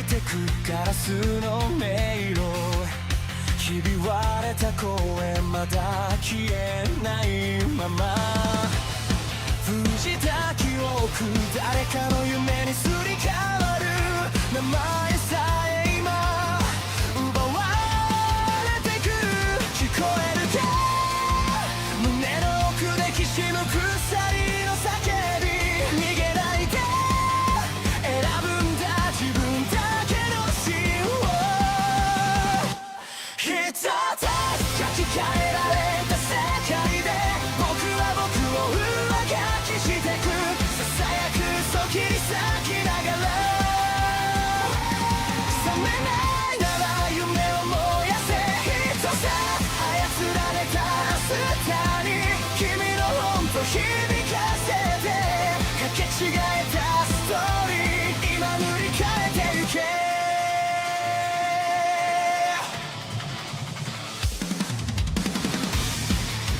てくガラスの迷路ひび割れた声まだ消えないまま藤た記憶誰かの夢にすり替わる名前さえ今奪われてく聞こえるか胸の奥できしむ鎖の叫び逃げないで選ぶんだ自分だけの芯を一つ書き換えられた世界で僕は僕を上書きしてくささやく嘘切り裂きながら覚めないなら夢を燃やせ一つ操られたスターに君の本と響かせてかけ違えたストーリー今塗り替えてゆけ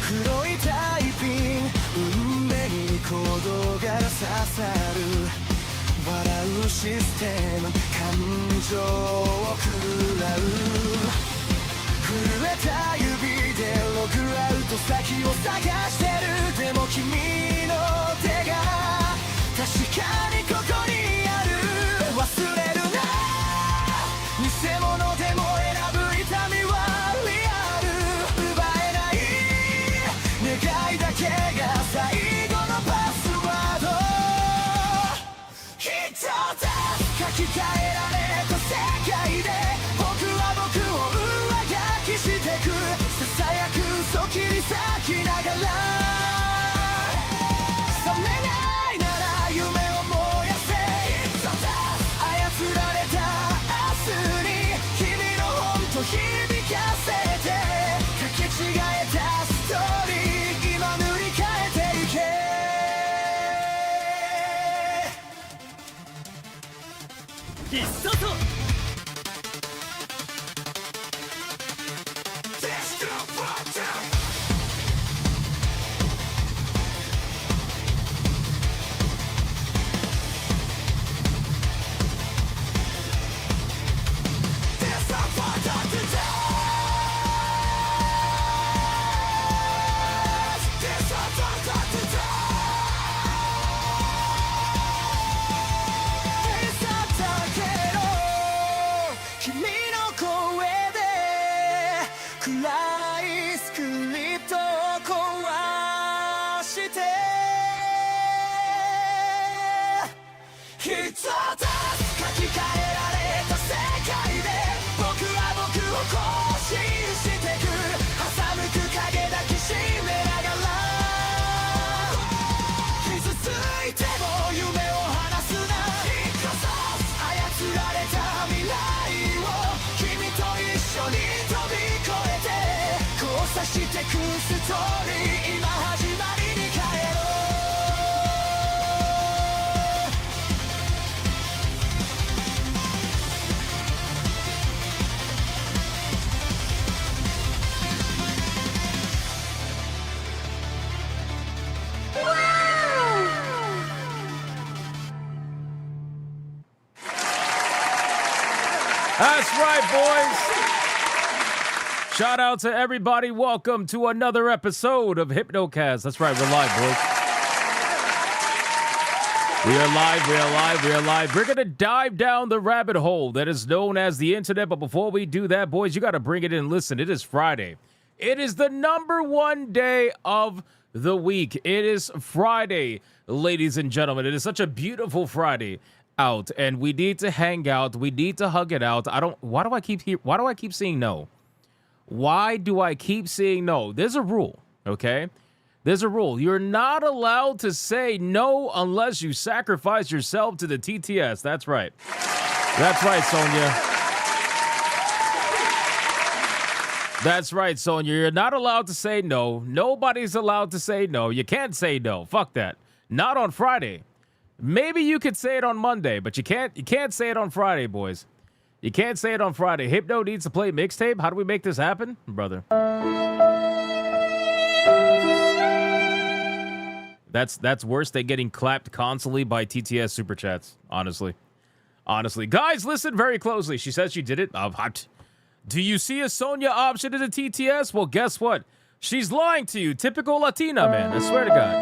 黒いタイピン運命に鼓動が刺さる笑うシステム感情を食らう震えた指でログアウト先を探してるでも君の手が確かにここにある忘れるな偽物でも選ぶ痛みはリアル奪えない願いだけが最後のパスワード一つ書き換えられた世界で僕は僕を上書きしてくささやく嘘切り裂きながら覚めないなら夢を燃やせ一つ操られた明日に君の本と響かせてかけ違えたストーリー今塗り替えてゆけ必殺君の声で暗いスクリプトを壊して一つ書き換えられた世界で僕は僕を更新してく挟むく影抱きしめながら傷ついても夢を離すな一つ操られた未来君と一緒に飛び越えて交差してくストーリー今始まりに帰ろうThat's right, boys. Shout out to everybody. Welcome to another episode of Hypnocast. That's right, we're live, boys. We are live, we are live, we are live. We're going to dive down the rabbit hole that is known as the internet. But before we do that, boys, you got to bring it in. Listen, it is Friday. It is the #1 day of the week. It is Friday, ladies and gentlemen. It is such a beautiful Friday out, and we need to hang out. We need to hug it out. Why do I keep seeing no? Why do I keep seeing no? There's a rule, okay? There's a rule. You're not allowed to say no unless you sacrifice yourself to the TTS. That's right. That's right, Sonia. That's right, Sonia. You're not allowed to say no. Nobody's allowed to say no. You can't say no. Fuck that. Not on Friday. Maybe you could say it on Monday, but you can't say it on Friday, boys. You can't say it on Friday. Hypno needs to play mixtape. How do we make this happen, brother? That's worse than getting clapped constantly by TTS super chats, honestly. Honestly. Guys, listen very closely. She says she did it. Hot. Do you see a Sonya option in the TTS? Well, guess what? She's lying to you. Typical Latina, man. I swear to God.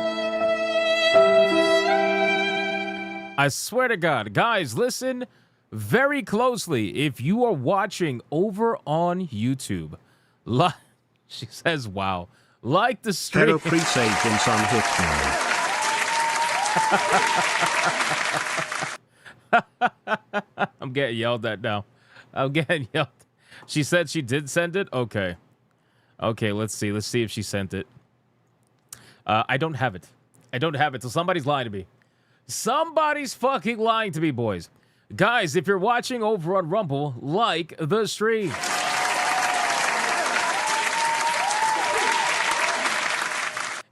I swear to God. Guys, listen very closely. If you are watching over on YouTube, she says, wow. Like the stream. Hello, presagents on Hitman. I'm getting yelled at now. I'm getting yelled. She said she did send it? Okay. Okay, let's see. Let's see if she sent it. I don't have it. I don't have it. So somebody's lying to me. Somebody's fucking lying to me, boys. Guys, if you're watching over on Rumble, like the stream.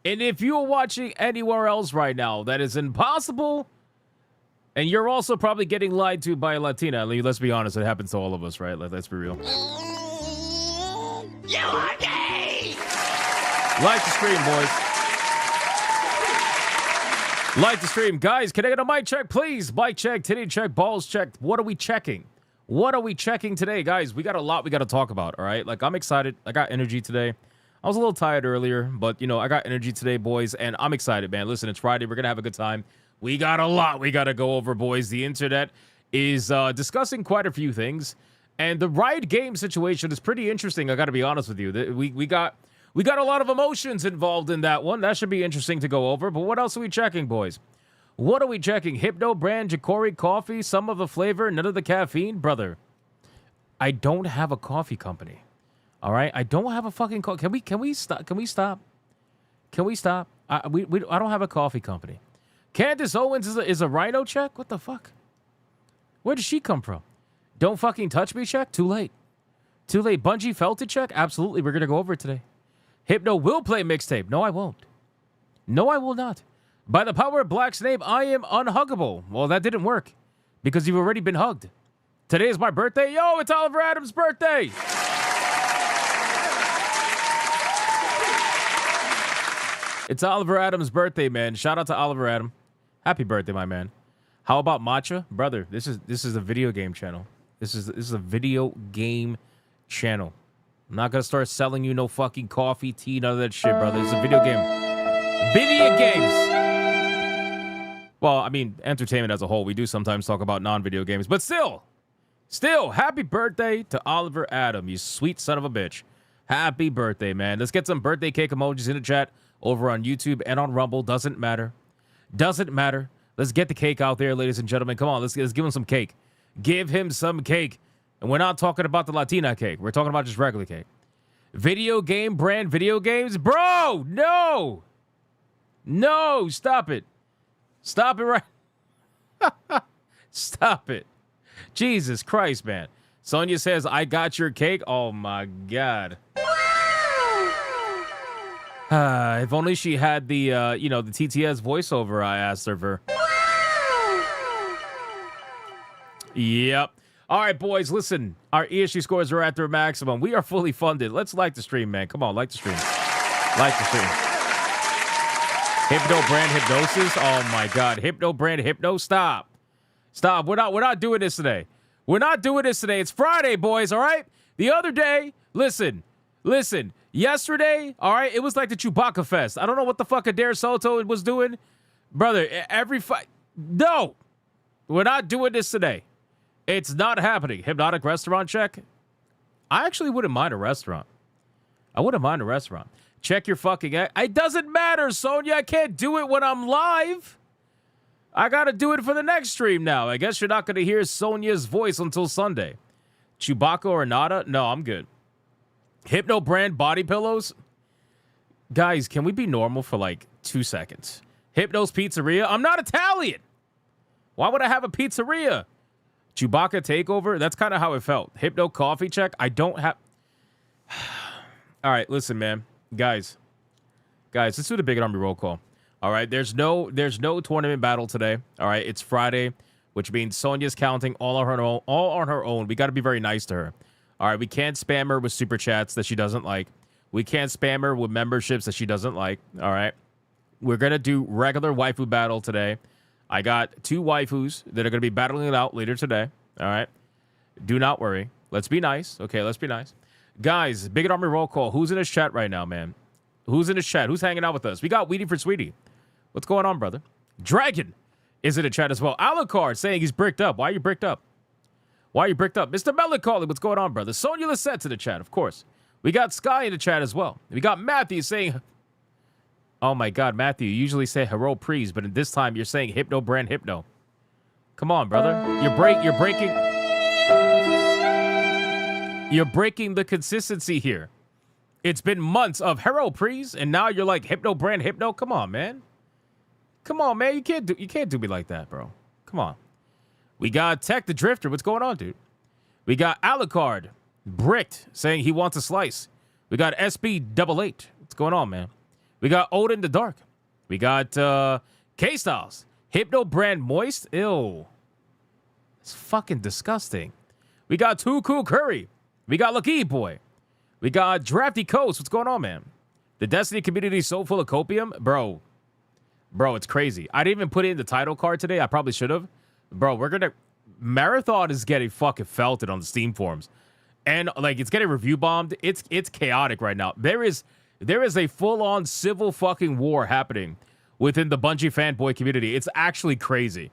And if you're watching anywhere else right now, that is impossible. And you're also probably getting lied to by a Latina. Let's be honest, it happens to all of us, right? Let's be real. You are gay! Like the stream, boys. Like the stream. Guys, can I get a mic check, please? Mic check, titty check, balls check. What are we checking? What are we checking today? Guys, we got a lot we got to talk about, all right? Like, I'm excited. I got energy today. I was a little tired earlier, but, you know, I got energy today, boys, and I'm excited, man. Listen, it's Friday. We're going to have a good time. We got a lot we got to go over, boys. The internet is discussing quite a few things, and the Riot game situation is pretty interesting, I got to be honest with you. We got a lot of emotions involved in that one. That should be interesting to go over, but what else are we checking, boys? What are we checking? Hypno brand, Jacori coffee, some of the flavor, none of the caffeine? Brother, I don't have a coffee company. All right, I don't have a fucking Can we stop? Can we stop? Can we stop? I don't have a coffee company. Candace Owens is a Rhino check? What the fuck? Where did she come from? Don't fucking touch me check? Too late. Too late. Bungie felt it check? Absolutely. We're gonna go over it today. Hypno will play mixtape. No, I won't. No, I will not. By the power of Black's name, I am unhuggable. Well, that didn't work because you've already been hugged. Today is my birthday. Yo, it's Oliver Adams' birthday. It's Oliver Adams' birthday, man. Shout out to Oliver Adam. Happy birthday, my man. How about matcha? Brother, this is a video game channel. This is a video game channel. I'm not gonna start selling you no fucking coffee, tea, none of that shit, brother. It's a video game. Video games. Well, I mean, entertainment as a whole. We do sometimes talk about non-video games, but still, happy birthday to Oliver Adam, you sweet son of a bitch. Happy birthday, man. Let's get some birthday cake emojis in the chat over on YouTube and on Rumble. Doesn't matter. Doesn't matter. Let's get the cake out there, ladies and gentlemen. Come on, let's give him some cake. Give him some cake. And we're not talking about the Latina cake. We're talking about just regular cake. Video game brand video games? Bro, no. No, stop it. Stop it right. Stop it. Jesus Christ, man. Sonia says, I got your cake. Oh, my God. If only she had the, the TTS voiceover I asked her for. Yep. All right, boys, listen. Our ESG scores are at their maximum. We are fully funded. Let's like the stream, man. Come on, like the stream. Like the stream. Hypno brand hypnosis. Oh, my God. Hypno brand hypno. Stop. Stop. We're not doing this today. We're not doing this today. It's Friday, boys, all right? The other day, listen. Yesterday, all right, it was like the Chewbacca Fest. I don't know what the fuck Adair Soto was doing. Brother, every fight. No. We're not doing this today. It's not happening. Hypnotic restaurant check. I actually wouldn't mind a restaurant. I wouldn't mind a restaurant. Check your fucking... It doesn't matter, Sonia. I can't do it when I'm live. I got to do it for the next stream now. I guess you're not going to hear Sonia's voice until Sunday. Chewbacca or nada? No, I'm good. Hypno brand body pillows? Guys, can we be normal for like 2 seconds? Hypno's Pizzeria? I'm not Italian. Why would I have a pizzeria? Chewbacca takeover? That's kind of how it felt. Hypno coffee check? I don't have... All right, listen, man. Guys, let's do the Big Army roll call. All right, there's no tournament battle today. All right, it's Friday, which means Sonia's counting all on her own. We got to be very nice to her. All right, we can't spam her with super chats that she doesn't like. We can't spam her with memberships that she doesn't like. All right, we're gonna do regular waifu battle today. I got 2 waifus that are going to be battling it out later today. All right. Do not worry. Let's be nice. Okay, let's be nice. Guys, Big Army roll call. Who's in his chat right now, man? Who's in his chat? Who's hanging out with us? We got Weedy for Sweetie. What's going on, brother? Dragon is in the chat as well. Alucard saying he's bricked up. Why are you bricked up? Why are you bricked up? Mr. Melancholy, what's going on, brother? Sonia Lissette's in the chat, of course. We got Sky in the chat as well. We got Matthew saying... Oh, my God, Matthew, you usually say Hero Prees, but this time you're saying Hypno Brand Hypno. Come on, brother. You're breaking the consistency here. It's been months of Hero Prees, and now you're like Hypno Brand Hypno. Come on, man. Come on, man. You can't do me like that, bro. Come on. We got Tech the Drifter. What's going on, dude? We got Alucard, bricked, saying he wants a slice. We got SB88. What's going on, man? We got Odin the Dark. We got K-Styles. Hypno Brand Moist. Ew. It's fucking disgusting. We got Too Cool Curry. We got Lucky Boy. We got Drafty Coast. What's going on, man? The Destiny community is so full of copium. Bro, it's crazy. I didn't even put it in the title card today. I probably should have. Bro, we're going to... Marathon is getting fucking felted on the Steam forums. And, like, it's getting review bombed. It's chaotic right now. There is a full-on civil fucking war happening within the Bungie fanboy community. It's actually crazy.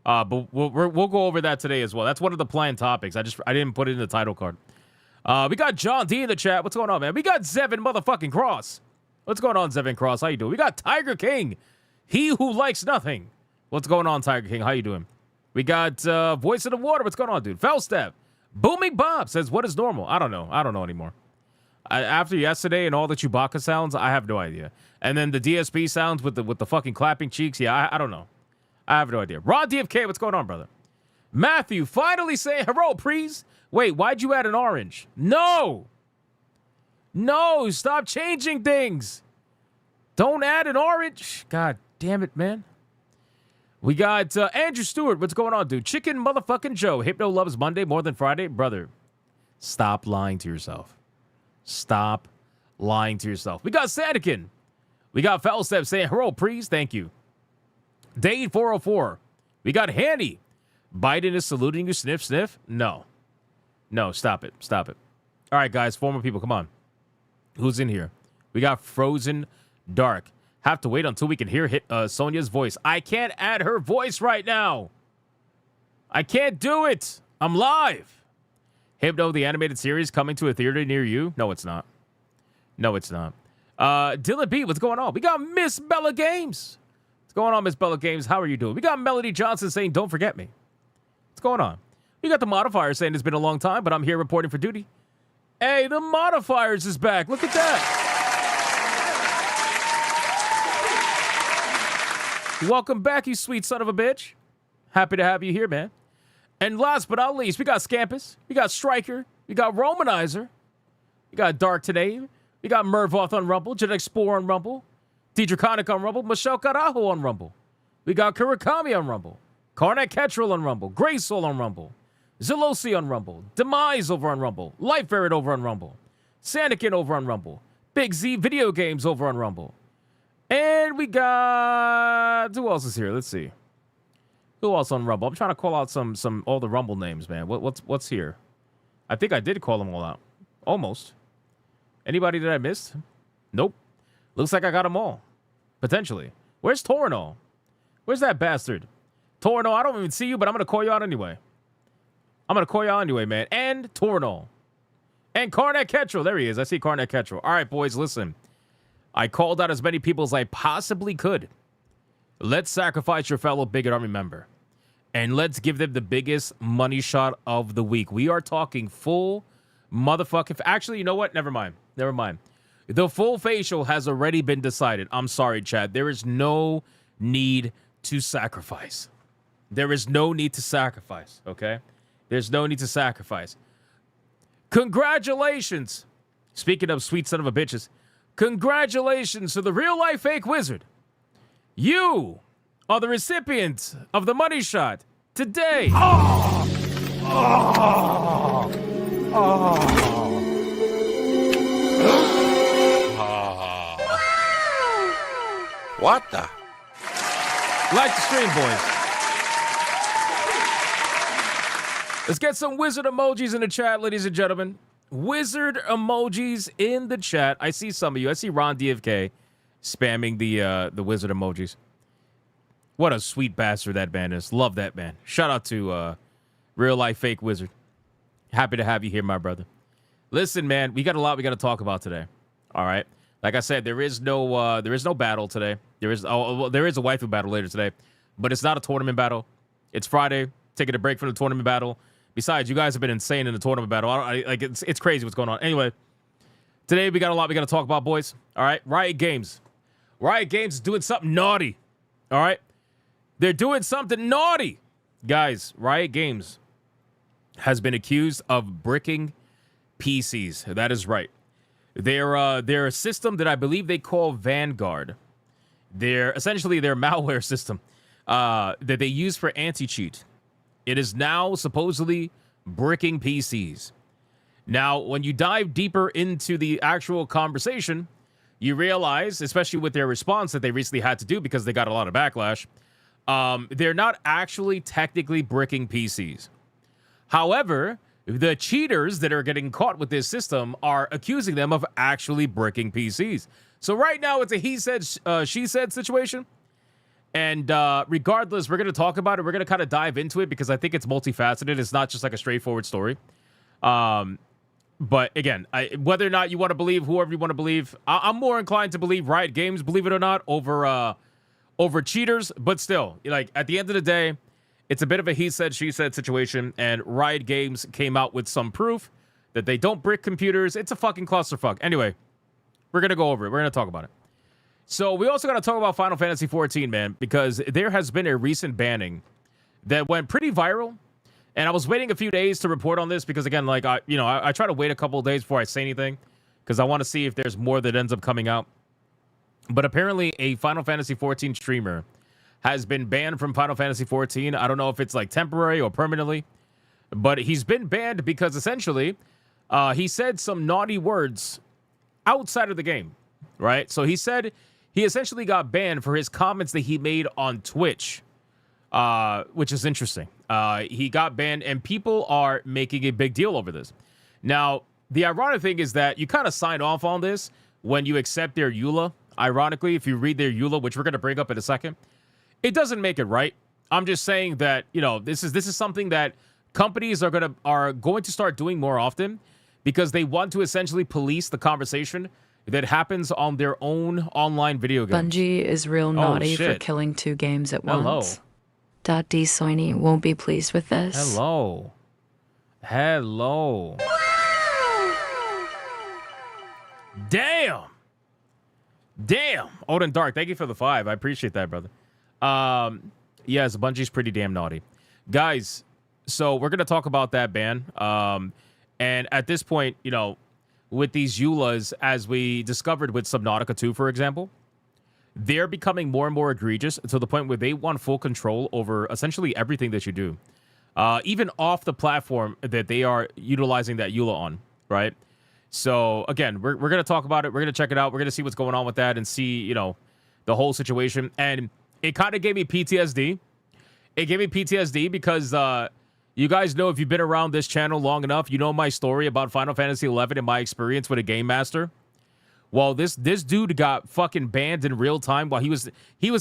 But we'll go over that today as well. That's one of the planned topics. I didn't put it in the title card. We got John D in the chat. What's going on, man? We got Zevin motherfucking Cross. What's going on, Zevin Cross? How you doing? We got Tiger King. He who likes nothing. What's going on, Tiger King? How you doing? We got Voice of the Water. What's going on, dude? Felstep. Booming Bob says, what is normal? I don't know. I don't know anymore. After yesterday and all the Chewbacca sounds, I have no idea. And then the DSP sounds with the fucking clapping cheeks. Yeah, I don't know. I have no idea. Raw DFK, what's going on, brother? Matthew finally saying, hello, please. Wait, why'd you add an orange? No! No, stop changing things. Don't add an orange. God damn it, man. We got Andrew Stewart. What's going on, dude? Chicken motherfucking Joe. Hypno loves Monday more than Friday. Brother, stop lying to yourself. Stop lying to yourself. We got Sadikin. We got Felstep saying, hello, please. Thank you. Dade 404. We got Hanny. Biden is saluting you. Sniff, sniff. No. No, stop it. Stop it. All right, guys. 4 more people. Come on. Who's in here? We got Frozen Dark. Have to wait until we can hear Sonia's voice. I can't add her voice right now. I can't do it. I'm live. Hypno, the animated series, coming to a theater near you? No, it's not. No, it's not. Dylan B, what's going on? We got Miss Bella Games. What's going on, Miss Bella Games? How are you doing? We got Melody Johnson saying, don't forget me. What's going on? We got the Modifiers saying it's been a long time, but I'm here reporting for duty. Hey, the Modifiers is back. Look at that. Welcome back, you sweet son of a bitch. Happy to have you here, man. And last but not least, we got Scampus. We got Striker. We got Romanizer. We got Dark Today. We got Mervoth on Rumble. Genetic Spore on Rumble. Draconic on Rumble. Michelle Carajo on Rumble. We got Kurakami on Rumble. Karnak Ketrel on Rumble. Grey Soul on Rumble. Zelosi on Rumble. Demise over on Rumble. Life Ferret over on Rumble. Sanikin over on Rumble. Big Z Video Games over on Rumble. And we got... Who else is here? Let's see. Who else on Rumble? I'm trying to call out all the Rumble names, man. What's here? I think I did call them all out. Almost. Anybody that I missed? Nope. Looks like I got them all. Potentially. Where's Torno? Where's that bastard? Torno, I don't even see you, but I'm going to call you out anyway. I'm going to call you out anyway, man. And Torno. And Karnak Ketrel. There he is. I see Karnak Ketrel. All right, boys, listen. I called out as many people as I possibly could. Let's sacrifice your fellow Bigot Army member. And let's give them the biggest money shot of the week. We are talking full motherfucking... Actually, you know what? Never mind. Never mind. The full facial has already been decided. I'm sorry, Chad. There is no need to sacrifice. There is no need to sacrifice, okay? There's no need to sacrifice. Congratulations. Speaking of sweet son of a bitches, congratulations to the real-life fake wizard. You are the recipient of the money shot today. What the? Like the stream, boys. Let's get some wizard emojis in the chat, ladies and gentlemen. Wizard emojis in the chat. I see some of you. I see Ron DFK spamming the wizard emojis. What a sweet bastard that man is. Love that man. Shout out to Real Life Fake Wizard. Happy to have you here, my brother. Listen, man, we got a lot we got to talk about today. All right. Like I said, there is no battle today. There is a waifu battle later today, but it's not a tournament battle. It's Friday. Taking a break from the tournament battle. Besides, you guys have been insane in the tournament battle. It's crazy what's going on. Anyway, today we got a lot we got to talk about, boys. All right, Riot Games. Riot Games is doing something naughty. All right, they're doing something naughty, guys. Riot Games has been accused of bricking PCs. That is right. They're a system that I believe they call Vanguard. They're essentially their malware system that they use for anti-cheat. It is now supposedly bricking PCs. Now, when you dive deeper into the actual conversation, you realize, especially with their response that they recently had to do because they got a lot of backlash, they're not actually technically bricking PCs. However, the cheaters that are getting caught with this system are accusing them of actually bricking PCs. So right now, it's a he said, she said situation. And regardless, we're going to talk about it. We're going to kind of dive into it because I think it's multifaceted. It's not just like a straightforward story. But again, whether or not you want to believe whoever you want to believe, I'm more inclined to believe Riot Games, believe it or not, over cheaters. But still, like at the end of the day, it's a bit of a he said, she said situation. And Riot Games came out with some proof that they don't brick computers. It's a fucking clusterfuck. Anyway, we're going to go over it. We're going to talk about it. So we also got to talk about Final Fantasy XIV, man, because there has been a recent banning that went pretty viral. And I was waiting a few days to report on this because, again, like, I try to wait a couple of days before I say anything because I want to see if there's more that ends up coming out. But apparently a Final Fantasy XIV streamer has been banned from Final Fantasy XIV. I don't know if it's like temporary or permanently, but he's been banned because essentially he said some naughty words outside of the game, right? So he said he essentially got banned for his comments that he made on Twitch, which is interesting. He got banned, and people are making a big deal over this. Now, the ironic thing is that you kind of sign off on this when you accept their EULA. Ironically, if you read their EULA, which we're going to bring up in a second, it doesn't make it right. I'm just saying that, you know, this is something that companies are going to start doing more often because they want to essentially police the conversation that happens on their own online video games. Bungie is real naughty for killing 2 games at once. D. Soiny won't be pleased with this. Hello. Damn. Odin Dark, thank you for the 5. I appreciate that, brother. Yes, Bungie's pretty damn naughty. Guys, so we're going to talk about that ban. And at this point, you know, with these EULAs, as we discovered with Subnautica 2, for example, they're becoming more and more egregious to the point where they want full control over essentially everything that you do, even off the platform that they are utilizing that EULA on, right? So, again, we're going to talk about it. We're going to check it out. We're going to see what's going on with that and see, you know, the whole situation. And it kind of gave me PTSD. It gave me PTSD because you guys know, if you've been around this channel long enough, you know my story about Final Fantasy XI and my experience with a game master. Well, this dude got fucking banned in real time while he was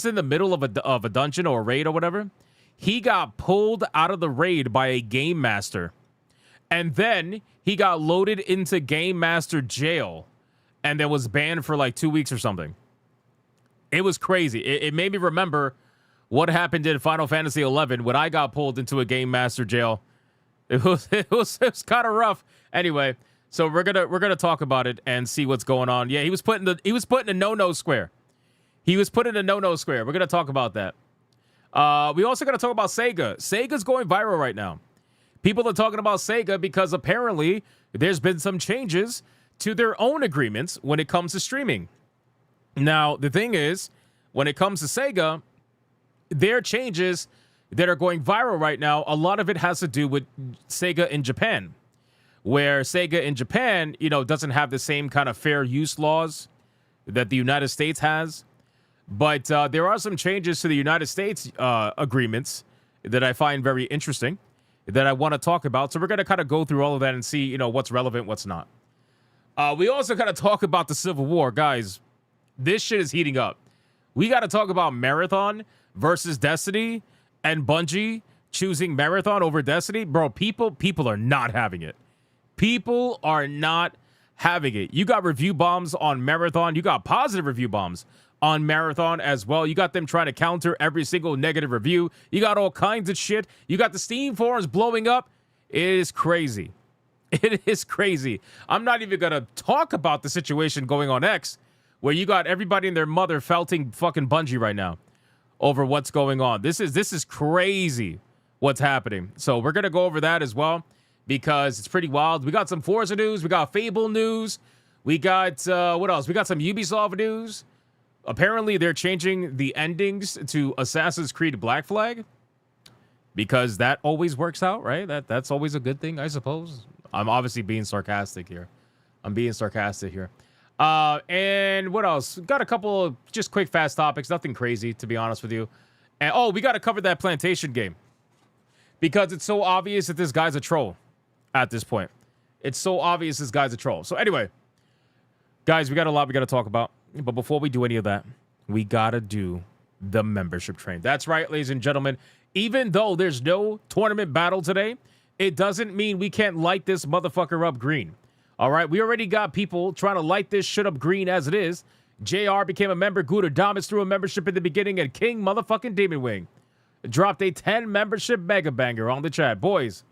in the middle of a dungeon or a raid or whatever. He got pulled out of the raid by a game master, and then he got loaded into game master jail, and then was banned for like 2 weeks or something. It was crazy. It made me remember what happened in Final Fantasy XI when I got pulled into a game master jail. It was kind of rough. Anyway, so we're gonna talk about it and see what's going on. Yeah, he was put in a no-no square. He was put in a no-no square. We're gonna talk about that. We also gotta talk about Sega. Sega's going viral right now. People are talking about Sega because apparently there's been some changes to their own agreements when it comes to streaming. Now, the thing is, when it comes to Sega, their changes that are going viral right now, a lot of it has to do with Sega in Japan, where Sega in Japan, you know, doesn't have the same kind of fair use laws that the United States has. But there are some changes to the United States agreements that I find very interesting. that I want to talk about. So we're going to kind of go through all of that and see, you know, what's relevant, what's not. We also got to talk about the Civil War. Guys, this shit is heating up. We got to talk about Marathon versus Destiny and Bungie choosing Marathon over Destiny. Bro, people are not having it. People are not having it. You got review bombs on Marathon. You got positive review bombs on Marathon as well. You got them trying to counter every single negative review. You got all kinds of shit. You got the Steam forums blowing up. It is crazy. It is crazy. I'm not even going to talk about the situation going on X, where you got everybody and their mother felting fucking Bungie right now over what's going on. This is crazy what's happening. So we're going to go over that as well because it's pretty wild. We got some Forza news. We got Fable news. We got, what else? We got some Ubisoft news. Apparently, they're changing the endings to Assassin's Creed Black Flag because that always works out, right? That's always a good thing, I suppose. I'm obviously being sarcastic here. And what else? Got a couple of just quick, fast topics. Nothing crazy, to be honest with you. And we got to cover that Plantation game because it's so obvious that this guy's a troll at this point. It's so obvious this guy's a troll. So anyway, guys, we got a lot we got to talk about. But before we do any of that, we got to do the membership train. That's right, ladies and gentlemen. Even though there's no tournament battle today, it doesn't mean we can't light this motherfucker up green. All right, we already got people trying to light this shit up green as it is. JR became a member. Guterdamas threw a membership in the beginning, and King motherfucking Demon Wing dropped a 10 membership mega banger on the chat. Boys,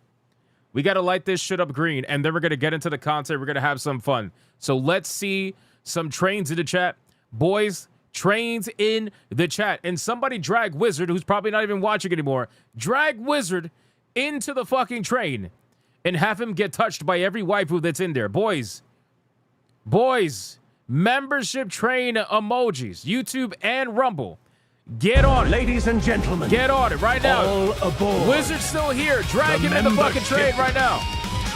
we got to light this shit up green, and then we're going to get into the content. We're going to have some fun. So let's see some trains in the chat. Boys, trains in the chat. And somebody drag Wizard, who's probably not even watching anymore, drag Wizard into the fucking train and have him get touched by every waifu that's in there. Boys, membership train emojis, YouTube and Rumble. Get on it. Ladies and gentlemen, get on it right now. All aboard. Wizard's still here. Drag him in the fucking train right now.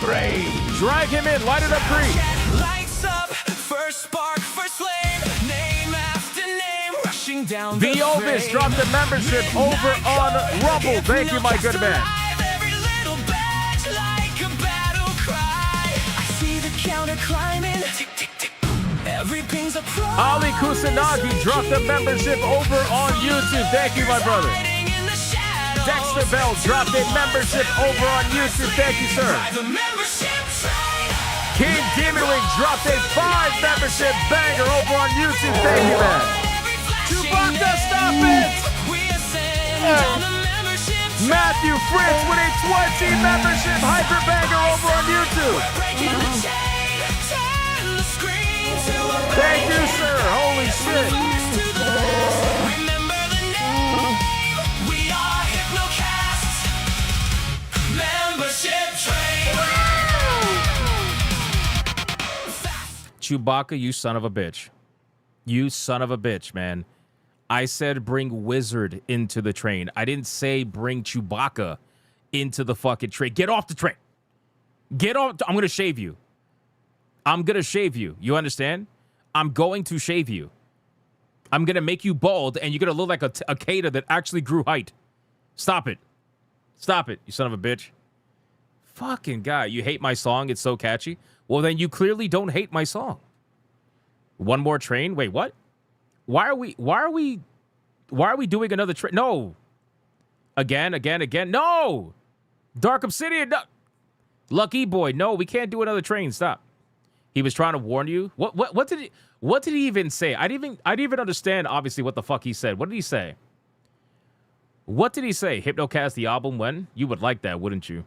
Train. Drag him in. Light it up green. Lights up, first spark, first flame, name after name, rushing down the Viovis dropped the membership over on Rumble. Thank you, my good man. Every little badge like a battle cry. I see the counter climbing. Tick, tick, tick. Every ping's a pro. Ali Kusanagi dropped the membership over on YouTube. Thank you, my brother. Dexter Bell dropped a membership over on YouTube. Thank you, sir. King Demon Wing dropped a 5 membership banger over on YouTube. Thank you, man. Chewbacca, stop it! Matthew Fritz with a 20 membership hyper banger over on YouTube. Thank you, sir. Holy shit. Remember the name. We are Hypnocast. Membership train. Chewbacca, you son of a bitch. You son of a bitch, man. I said bring Wizard into the train. I didn't say bring Chewbacca into the fucking train. Get off the train. Get off. I'm going to shave you. I'm going to shave you. You understand? I'm going to shave you. I'm going to make you bald, and you're going to look like a cicada that actually grew height. Stop it. Stop it, you son of a bitch. Fucking guy. You hate my song? It's so catchy. Well, then you clearly don't hate my song. One more train? Wait, what? Why are we doing another train? No. Again. No. Dark Obsidian. No. Lucky Boy. No, we can't do another train. Stop. He was trying to warn you. What did he even say? I didn't even understand obviously what the fuck he said. What did he say? What did he say? Hypnocast the album when? You would like that, wouldn't you?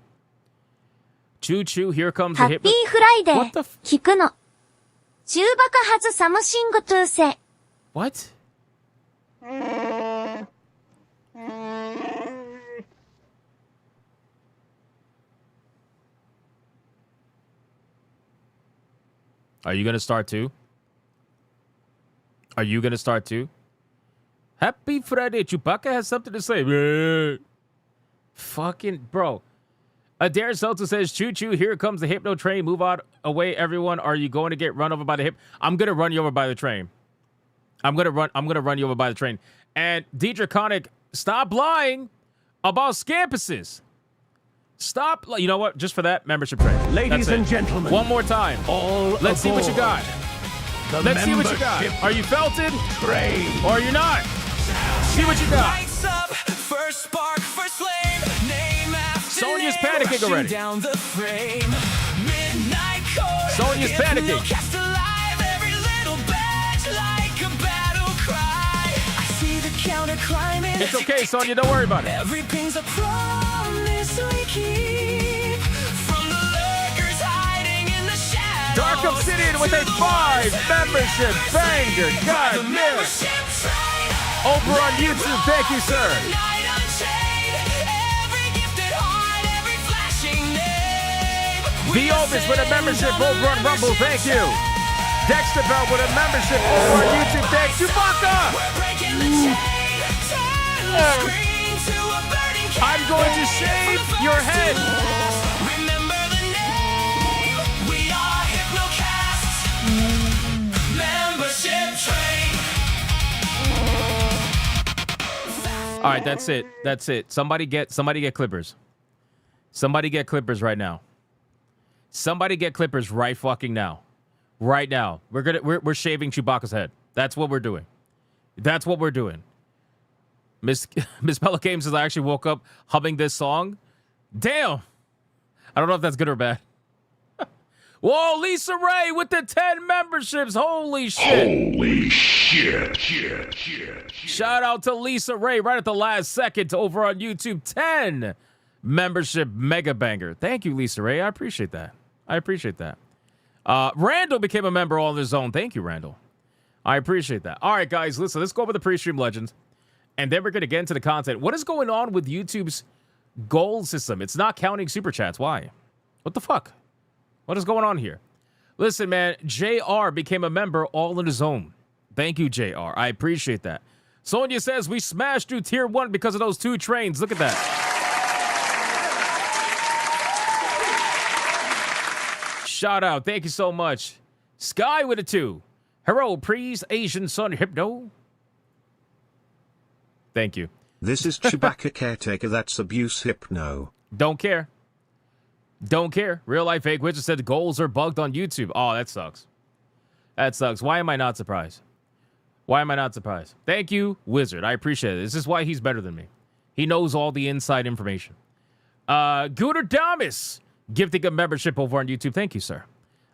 Choo choo, here comes the Hypno. Happy Friday. What the 聞くの。Chewbacca has something to say. What? Are you going to start too? Are you going to start too? Happy Friday. Chewbacca has something to say. Fucking bro. Adair Seltzer says, choo choo, here comes the Hypno train. Move out away, everyone. Are you going to get run over by the hip? I'm going to run you over by the train. I'm going to run you over by the train. And D Draconic, stop lying about scampuses. Stop. You know what? Just for that, membership trade. Ladies and gentlemen. One more time. Let's see what you got. Let's see what you got. Are you felted? Train. Or are you not? See what you got. Lights up, first spark, first flame, name after Sonia's name, panicking rushing already. Down the frame. Midnight chord, Sonia's panicking. Hypnocast alive, every little badge like a battle cry. I see the counter climbing. It's okay, Sonia. Don't worry about it. Every ping's a promise we keep from the lurkers hiding in the shadows. Dark Obsidian with a 5 membership banger. God The damn. membership train. Over on YouTube. Thank you, sir. Night unchained. Every gifted heart, every flashing name. The Ovis with a membership over on Rumble. Thank you. Dexter Bell with a membership over on YouTube. Thanks. Chewbacca. We're breaking the chain. Turn the screen to a burning I'm going to shave your head. Remember the name. We are Hypnocast. Membership train. All right, that's it. That's it. Somebody get clippers. Somebody get clippers right now. Somebody get clippers right fucking now. Right now. We're shaving Chewbacca's head. That's what we're doing. That's what we're doing. Miss Pellicame says I actually woke up humming this song. Damn. I don't know if that's good or bad. Whoa, Lisa Ray with the 10 memberships. Holy shit. Holy shit. Shout out to Lisa Ray right at the last second over on YouTube. 10 membership mega banger. Thank you, Lisa Ray. I appreciate that. Randall became a member all on his own. Thank you, Randall. I appreciate that. All right, guys, listen, let's go over the pre-stream legends. And then we're going to get into the content. What is going on with YouTube's gold system? It's not counting super chats. Why? What the fuck? What is going on here? Listen, man, JR became a member all on his own. Thank you, JR. I appreciate that. Sonia says we smashed through tier 1 because of those 2 trains. Look at that. Shout out. Thank you so much. Sky with a 2. Hero, Priest, Asian Sun, Hypno. Thank you. This is Chewbacca Caretaker. That's abuse Hypno. Don't care. Don't care. Real life fake witcher said goals are bugged on YouTube. Oh, that sucks. That sucks. Why am I not surprised? Thank you, Wizard. I appreciate it. This is why he's better than me. He knows all the inside information. Gooter Damas gifting a membership over on YouTube. Thank you, sir.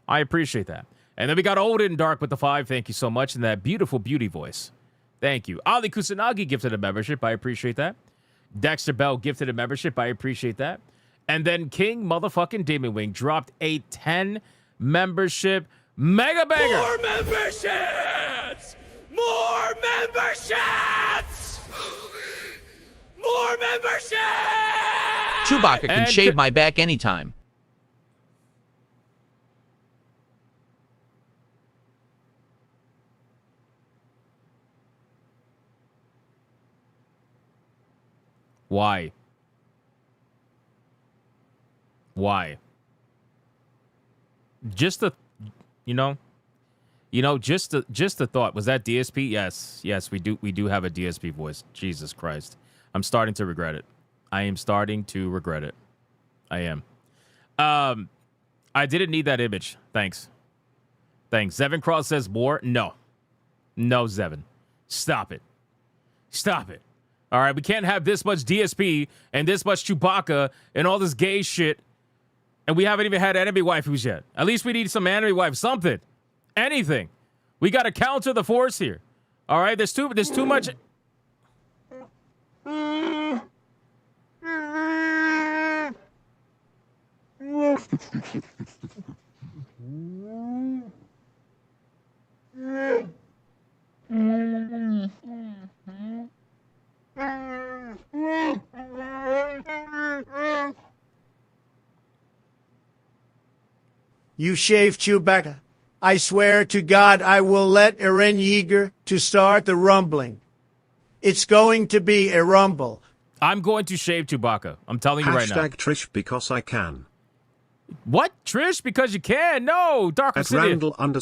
I appreciate that. And then we got Odin Dark with the 5. Thank you so much. And that beautiful beauty voice. Thank you. Ali Kusanagi gifted a membership. I appreciate that. Dexter Bell gifted a membership. I appreciate that. And then King motherfucking Demon Wing dropped a 10 membership mega banger. More memberships! More memberships! More memberships! Chewbacca can shave my back anytime. Why? Just the, just the thought. Was that DSP? Yes, we do have a DSP voice. Jesus Christ, I'm starting to regret it. I am. I didn't need that image. Thanks. Zevin Cross says more. No, Zevin, stop it. All right, we can't have this much DSP and this much Chewbacca and all this gay shit, and we haven't even had enemy waifus yet. At least we need some enemy wife, something, anything. We got to counter the force here. All right, there's too much. You shave Chewbacca. I swear to God I will let Eren Yeager to start the rumbling. It's going to be a rumble. I'm going to shave Chewbacca. I'm telling you right now. Trish because I can. What? Trish because you can? No, Dark At Obsidian. Randall _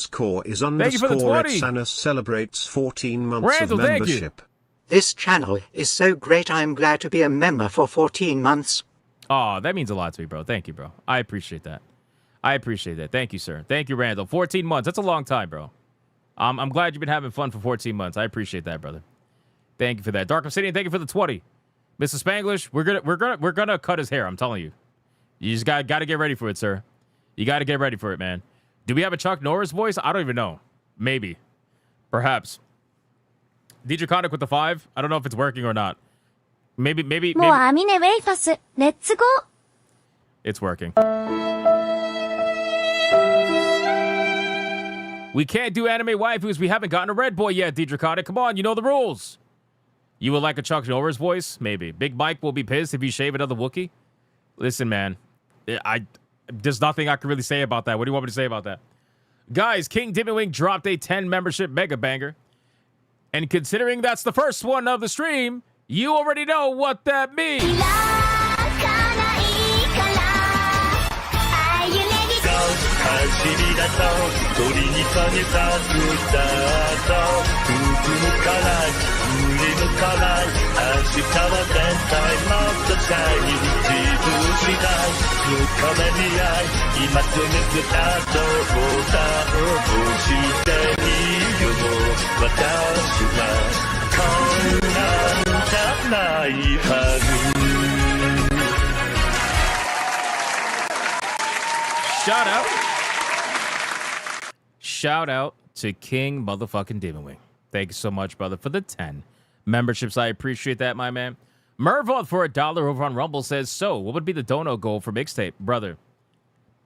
is Thank you for the _ 20. Sanus celebrates 14 months Randall, of thank you. membership. This channel is so great I am glad to be a member for 14 months. Oh, that means a lot to me, bro. Thank you, bro. I appreciate that. I appreciate that. Thank you, sir. Thank you, Randall. 14 months. That's a long time, bro. I'm glad you've been having fun for 14 months. I appreciate that, brother. Thank you for that. Dark Obsidian, thank you for the 20. Mr. Spanglish, we're gonna cut his hair. I'm telling you. You just got to get ready for it, sir. You got to get ready for it, man. Do we have a Chuck Norris voice? I don't even know. Maybe. Perhaps. DJ Connick with the 5. I don't know if it's working or not. Maybe. もうアミネウェイファス、レッツゴー It's working. We can't do anime waifus. We haven't gotten a red boy yet, DJ Connick. Come on, you know the rules. You would like a Chuck Norris voice? Maybe. Big Mike will be pissed if you shave another Wookiee. Listen, man. There's nothing I can really say about that. What do you want me to say about that? Guys, King Demon Wing dropped a 10 membership mega banger. And considering that's the first one of the stream, you already know what that means. Shout out to King motherfucking Demon Wing. Thank you so much, brother, for the 10 memberships. I appreciate that, my man. Mervod for $1 over on Rumble says, so what would be the dono goal for mixtape? Brother,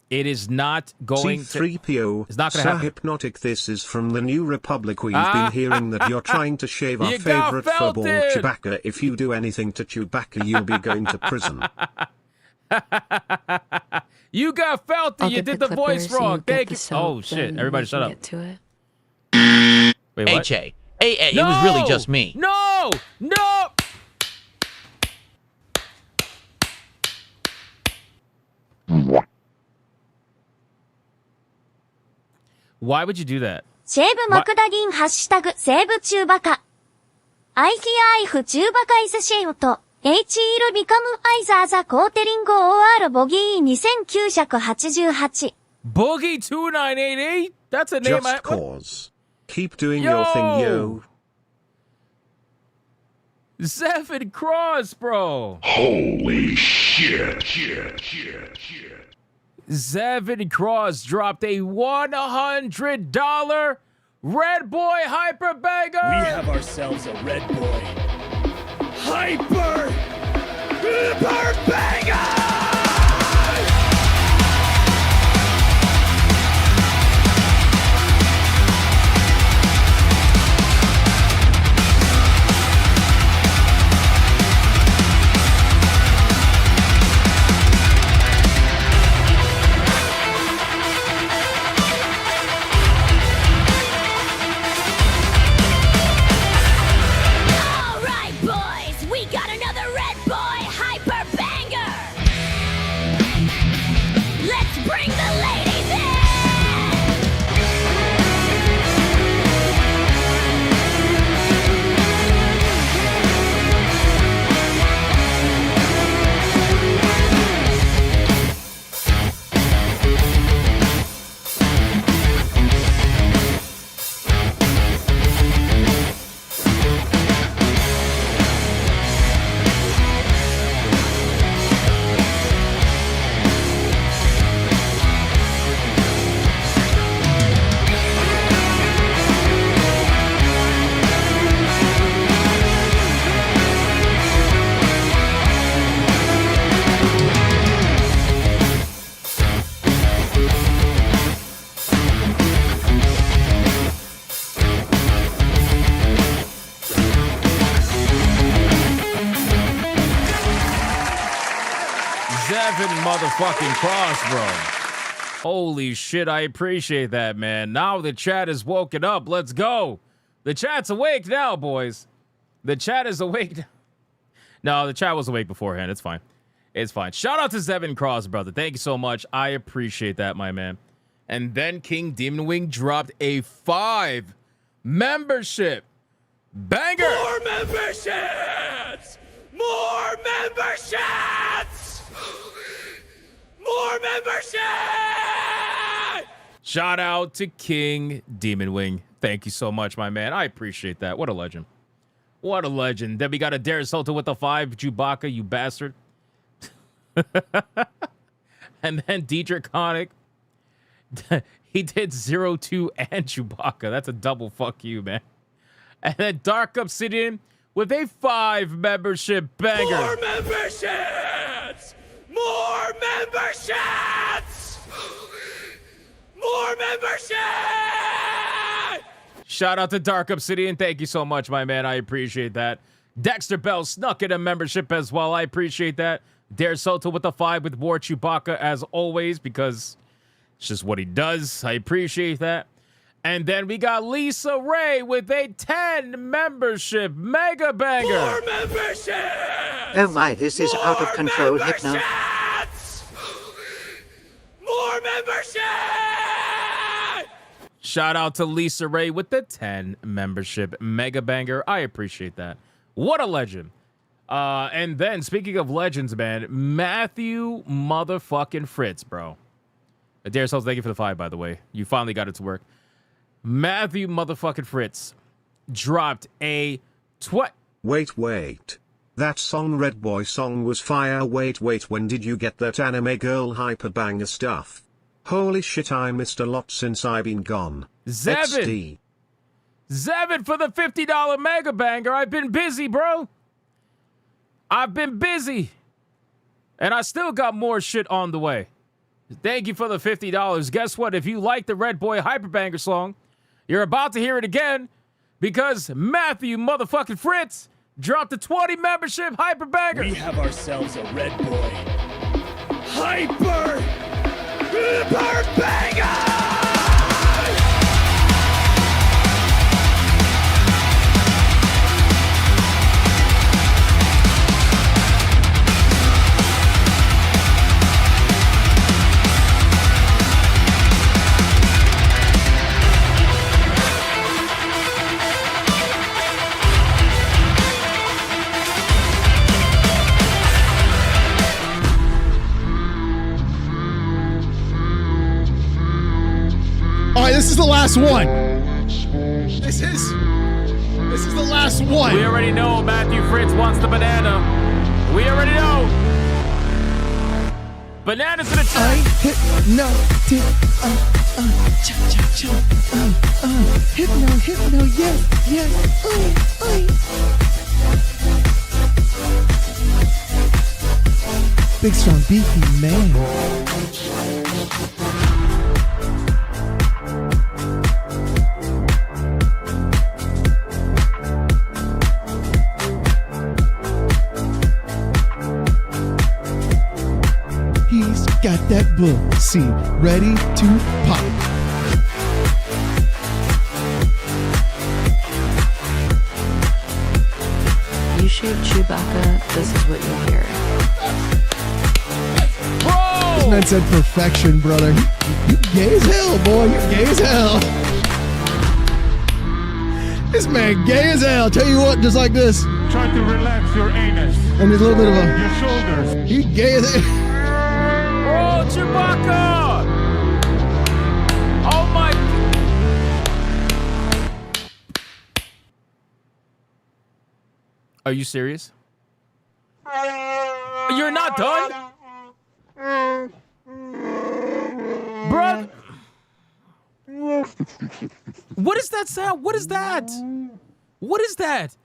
it is not going C3PO, it's not going to happen. Hypnotic, this is from the New Republic. We've been hearing that you're trying to shave our You favorite got furball, felted! Chewbacca. If you do anything to Chewbacca, you'll be going to prison. You got felt and you did the voice wrong. Thank you. Oh, shit. Everybody shut up. Wait, what? Hey, it was really just me. No! No! Why would you do that? シェーブマクダディンハッシュタグセーブチューバカ。アイヒアイフチューバカイズシェウト。H イルビカムアイザーザコーテリング OR ボギー2988。Boogie 2988? That's a name Just cause. Keep doing your thing, yo. Zephyr Cross, bro. Holy shit. Zevin Cross dropped a $100 Red Boy Hyper Banger. We have ourselves a Red Boy. Hyper Banger! Motherfucking Cross, bro. Holy shit, I appreciate that, man. Now the chat is woken up. Let's go. The chat's awake now, boys. The chat is awake. No, the chat was awake beforehand. It's fine. It's fine. Shout out to Zevin Cross, brother. Thank you so much. I appreciate that, my man. And then King Demon Wing dropped a 5 membership banger. More memberships! More memberships! More membership! Shout out to King Demon Wing. Thank you so much, my man. I appreciate that. What a legend. What a legend. Then we got a Dare Soto with the 5. Chewbacca, you bastard. And then Dietrich Koenig. He did 0-2 and Chewbacca. That's a double fuck you, man. And then Dark Obsidian with a 5 membership banger. More memberships! More memberships! More memberships! Shout out to Dark Obsidian. Thank you so much, my man. I appreciate that. Dexter Bell snuck in a membership as well. I appreciate that. Dare Soto with the 5 with War Chewbacca as always, because it's just what he does. I appreciate that. And then we got Lisa Ray with a 10 membership mega banger. More memberships! Oh my, this is out of control, Hypno. More memberships! Shout out to Lisa Ray with the 10 membership mega banger. I appreciate that. What a legend. And then speaking of legends, man, Matthew motherfucking Fritz, bro. Dare Souls, thank you for the 5, by the way. You finally got it to work. Matthew motherfucking Fritz dropped a Wait. That song Red Boy song was fire. Wait, when did you get that anime girl hyper banger stuff? Holy shit, I missed a lot since I've been gone. Zevin for the $50 mega banger. I've been busy, bro. I've been busy. And I still got more shit on the way. Thank you for the $50. Guess what? If you like the Red Boy Hyperbanger song, you're about to hear it again because Matthew motherfucking Fritz dropped the 20 membership Hyperbanger. We have ourselves a Red Boy Hyperbanger! All right, this is the last one. This is the last one. We already know Matthew Fritz wants the banana. We already know. Bananas in the I tank. hypnotic, cha-cha-cha, hypno, yes, Big, strong, beefy man. He's got that bull seed ready to pop. You shave Chewbacca, this is what you'll hear. This man said perfection, brother. You gay as hell, boy. You gay as hell. This man gay as hell. Tell you what, just like this. Try to relax your anus. And there's a little bit of your shoulders. You gay as hell. Bro, Chewbacca! Oh my. Are you serious? You're not done? Bruh. What is that sound? What is that? What is that?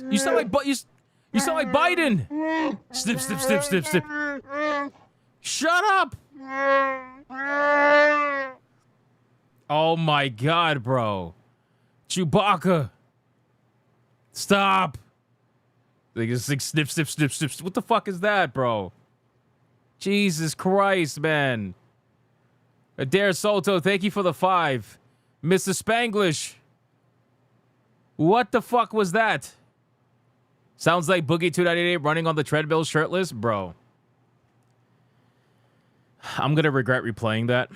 You sound like you sound like Biden. Snip, snip, snip, snip, snip. Shut up. Oh my god, bro. Chewbacca. Stop. Like it's like snip, snip, snip, snip. What the fuck is that, bro? Jesus Christ, man. Adair Soto, thank you for the 5. Mr. Spanglish. What the fuck was that? Sounds like Boogie 298 running on the treadmill shirtless, bro. I'm gonna regret replaying that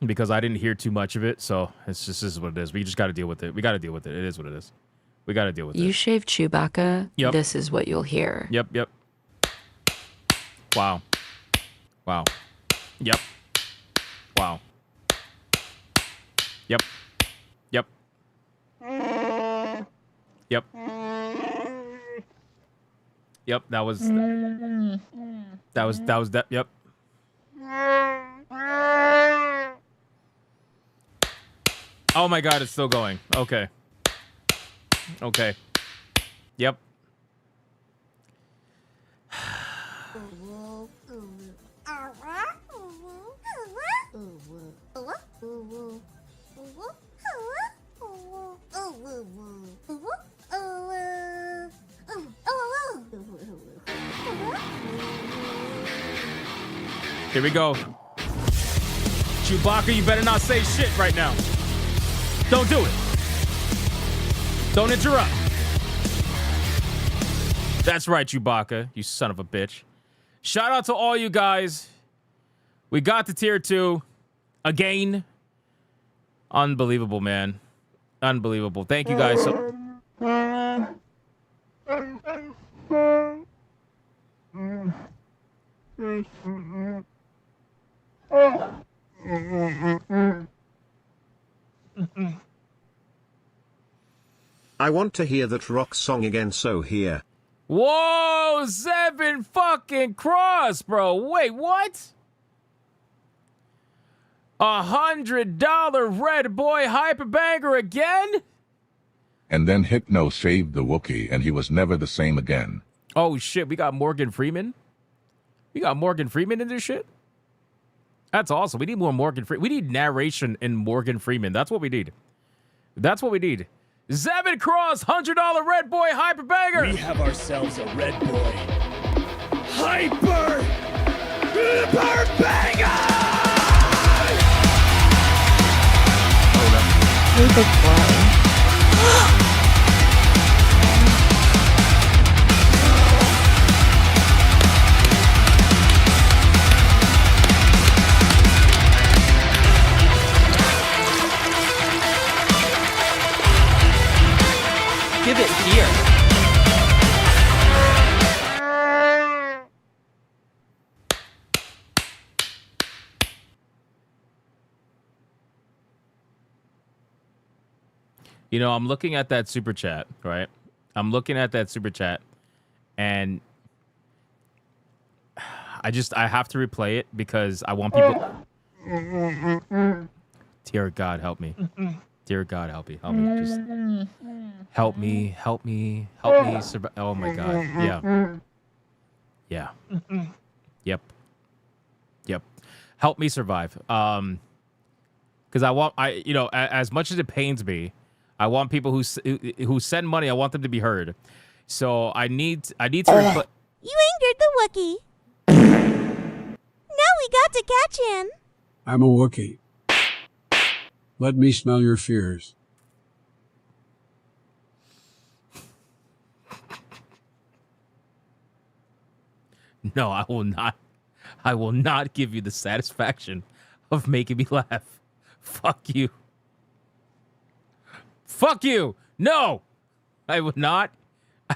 because I didn't hear too much of it. So it's just this is what it is. We just got to deal with it. We got to deal with it. It is what it is. We got to deal with it. You shave Chewbacca, Yep. this is what you'll hear. Yep. Wow. Yep. Wow. Yep. Yep. Yep. Yep. That was that. Yep. Oh my God, it's still going. Okay. Okay. Yep. Here we go. Chewbacca, you better not say shit right now. Don't do it. Don't interrupt. That's right, Chewbacca, you son of a bitch. Shout out to all you guys. We got to tier 2 again. Unbelievable, man. Unbelievable. Thank you guys so I want to hear that rock song again, so here. Whoa, 7 fucking cross, bro. Wait, what? $100 Red Boy Hyperbanger again? And then Hypno saved the Wookiee, and he was never the same again. Oh, shit. We got Morgan Freeman? We got Morgan Freeman in this shit? That's awesome. We need more Morgan Freeman. We need narration in Morgan Freeman. That's what we need. That's what we need. Zevin Cross, $100 Red Boy Hyperbanger. We have ourselves a Red Boy Hyperbanger! Hey, big boy. Give it here. You know, I'm looking at that super chat, right? I'm looking at that super chat, and I have to replay it because I want people. Dear God, help me. Dear God, help me. Help me. Just help me. Help me. Help me. Oh my God. Yeah. Yeah. Yep. Yep. Help me survive. Because you know, as much as it pains me, I want people who send money. I want them to be heard. So I need to. You angered the Wookiee. Now we got to catch him. I'm a Wookiee. Let me smell your fears. No, I will not. I will not give you the satisfaction of making me laugh. Fuck you. Fuck you. No, I will not.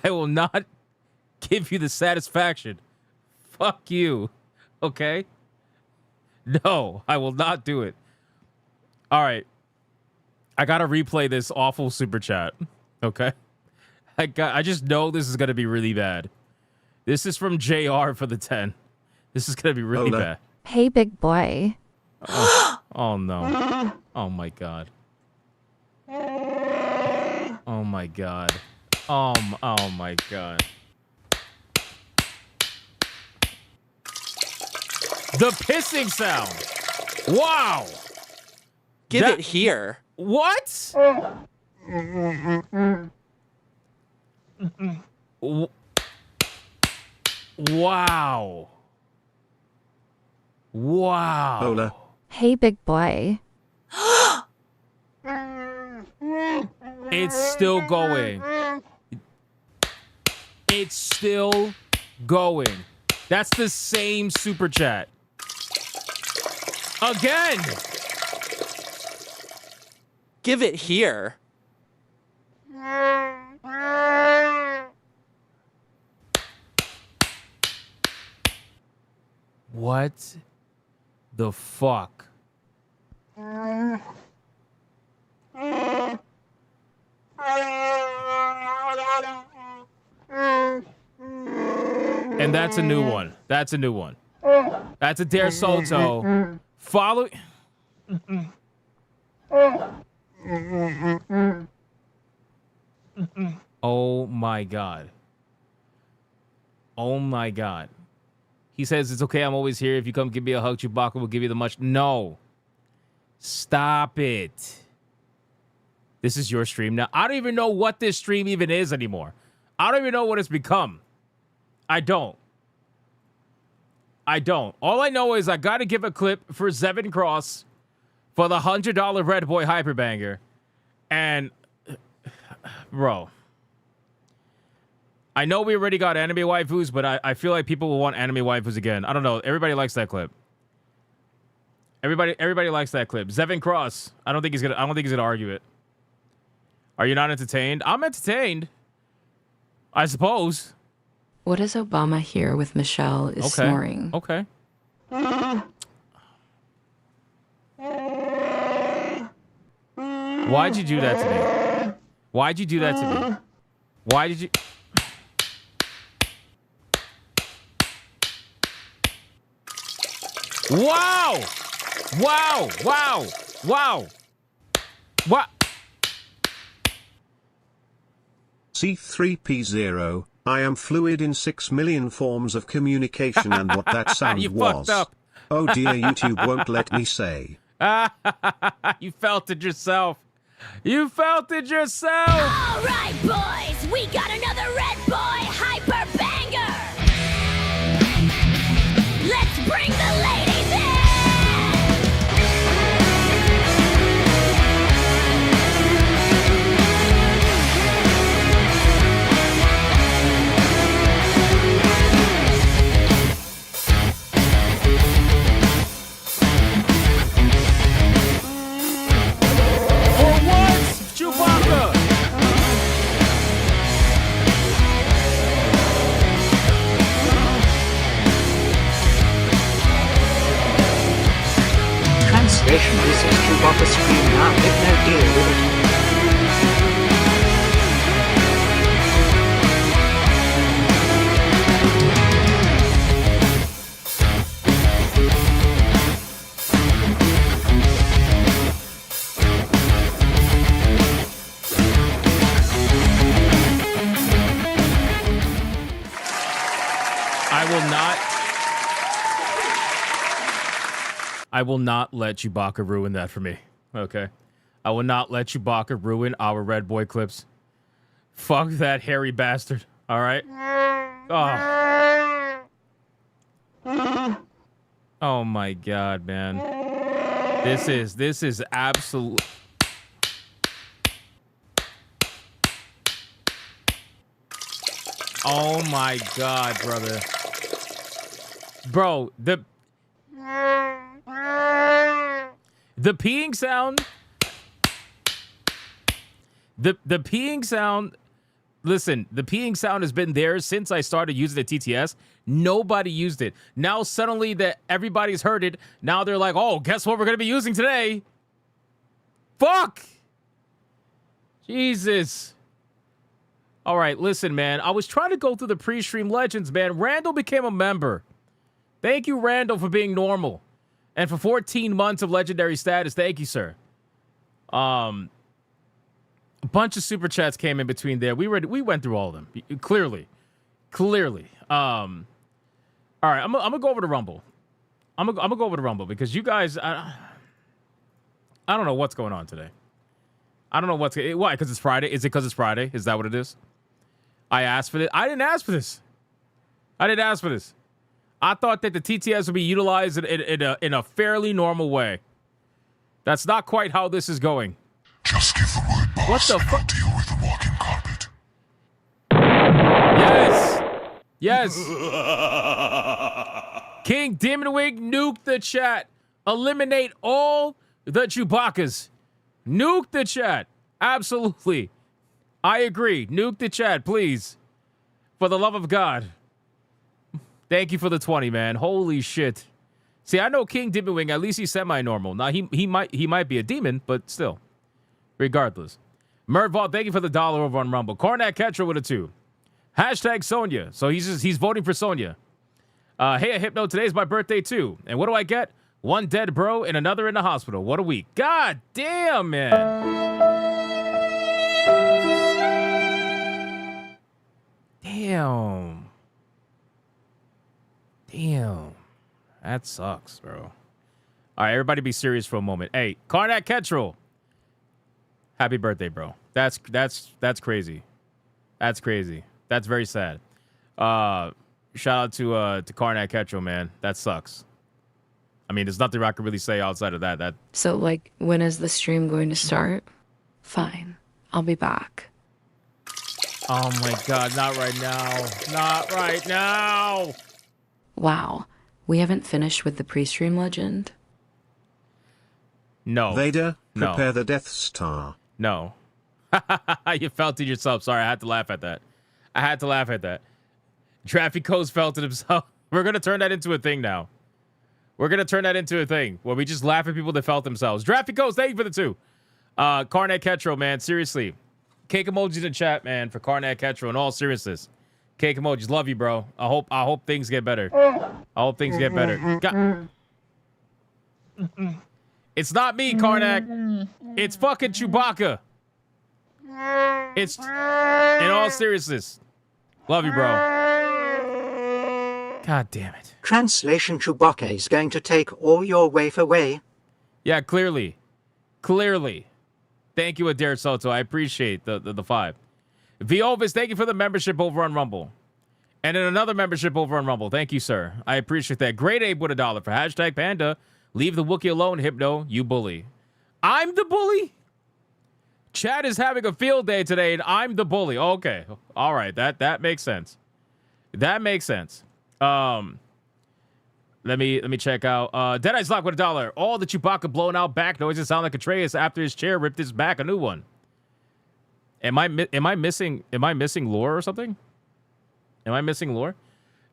I will not give you the satisfaction. Fuck you. Okay? No, I will not do it. All right. I got to replay this awful super chat. Okay? I just know this is going to be really bad. This is from JR for the 10. This is going to be really bad. Hey, big boy. Oh no. Oh my God. Oh my God. Oh my God. The pissing sound. Wow. Give it here. What? Wow. Wow. Hola. Hey, big boy. It's still going. It's still going. That's the same super chat. Again. Give it here. What the fuck? And that's a new one. That's a new one. That's a Dare Soto. Follow. Oh my God. Oh my God. He says, it's okay, I'm always here. If you come give me a hug, Chewbacca will give you the much. No. Stop it. This is your stream now. I don't even know what this stream even is anymore. I don't even know what it's become. I don't. All I know is I got to give a clip for Zevin Cross for the $100 Red Boy Hyperbanger. And, bro, I know we already got anime waifus, but I feel like people will want anime waifus again. I don't know. Everybody likes that clip. Everybody likes that clip. Zevin Cross. I don't think he's gonna argue it. Are you not entertained? I'm entertained. I suppose. What is Obama here with Michelle is snoring? Okay. Why'd you do that to me? Why'd you do that to me? Why did you... Wow! Wow! Wow! Wow! What? C3P0, I am fluid in 6 million forms of communication and what that sound was. Up. Oh dear, YouTube won't let me say. You felt it yourself. You felt it yourself. All right, boys, we got another Red Boy Hyper Banger. Let's bring the ladies in. Chewbacca! Translation, this is Chewbacca scream now, Hypno deal with it. I will not let Chewbacca ruin that for me. Okay? I will not let Chewbacca ruin our Red Boy clips. Fuck that hairy bastard. All right? Oh. Oh my God, man. This is absolute. Oh my God, brother. Bro, the peeing sound. The peeing sound. Listen, the peeing sound has been there since I started using the TTS. Nobody used it. Now suddenly that everybody's heard it, now they're like, oh, guess what we're going to be using today? Fuck! Jesus. All right, listen, man. I was trying to go through the pre-stream legends, man. Randall became a member. Thank you, Randall, for being normal. And for 14 months of legendary status. Thank you, sir. A bunch of super chats came in between there. We went through all of them. Clearly. All right, I'm gonna go over to Rumble. I'm gonna go over to Rumble because you guys, I don't know what's going on today. I don't know why? Because it's Friday. Is it because it's Friday? Is that what it is? I asked for this. I didn't ask for this. I thought that the TTS would be utilized in a fairly normal way. That's not quite how this is going. Just give the word, boss, what the fuck? Deal with the walking carpet. Yes. King Demon Wing, nuke the chat. Eliminate all the Chewbaccas. Nuke the chat. Absolutely. I agree. Nuke the chat, please. For the love of God. Thank you for the 20, man. Holy shit. See, I know King Demon Wing. At least he's semi-normal. Now he might be a demon, but still, regardless. Merdvault, thank you for the $1 over on Rumble. Cornat Ketchel with a 2. Hashtag Sonia. So he's voting for Sonia. Hey, Hypno, today's my birthday too. And what do I get? One dead bro and another in the hospital. What a week. God damn, man. Damn. That sucks, bro. All right, everybody be serious for a moment. Hey, Carnat Ketchel. Happy birthday, bro. That's crazy. That's crazy. That's very sad. Shout out to Carnat Ketchel, man. That sucks. I mean, there's nothing I can really say outside of that. So, like, when is the stream going to start? Fine. I'll be back. Oh my god, not right now. Not right now. Wow. We haven't finished with the pre-stream legend? No. Vader, prepare No. the Death Star. No. You felt it yourself. Sorry, I had to laugh at that. Trafico's felt it himself. We're going to turn that into a thing now. We're going to turn that into a thing where we just laugh at people that felt themselves. Trafico's, thank you for the 2. Carnat Ketchel, man, seriously. Cake emojis in chat, man, for Carnat Ketchel in all seriousness. Cake emojis, love you, bro. I hope things get better. God. It's not me, Karnak. It's fucking Chewbacca. It's in all seriousness. Love you, bro. God damn it. Translation: Chewbacca is going to take all your waif away. Yeah, clearly. Thank you, Adair Soto. I appreciate the 5. Viovis, thank you for the membership over on Rumble. And then another membership over on Rumble. Thank you, sir. I appreciate that. Great Abe with $1 for hashtag Panda. Leave the Wookiee alone, Hypno. You bully. I'm the bully? Chad is having a field day today, and I'm the bully. Okay. All right. That makes sense. Let me check out. Deadeye's Lock with $1. All the Chewbacca blown out back noises sound like Atreus after his chair ripped his back a new one. Am I missing lore or something? Am I missing lore?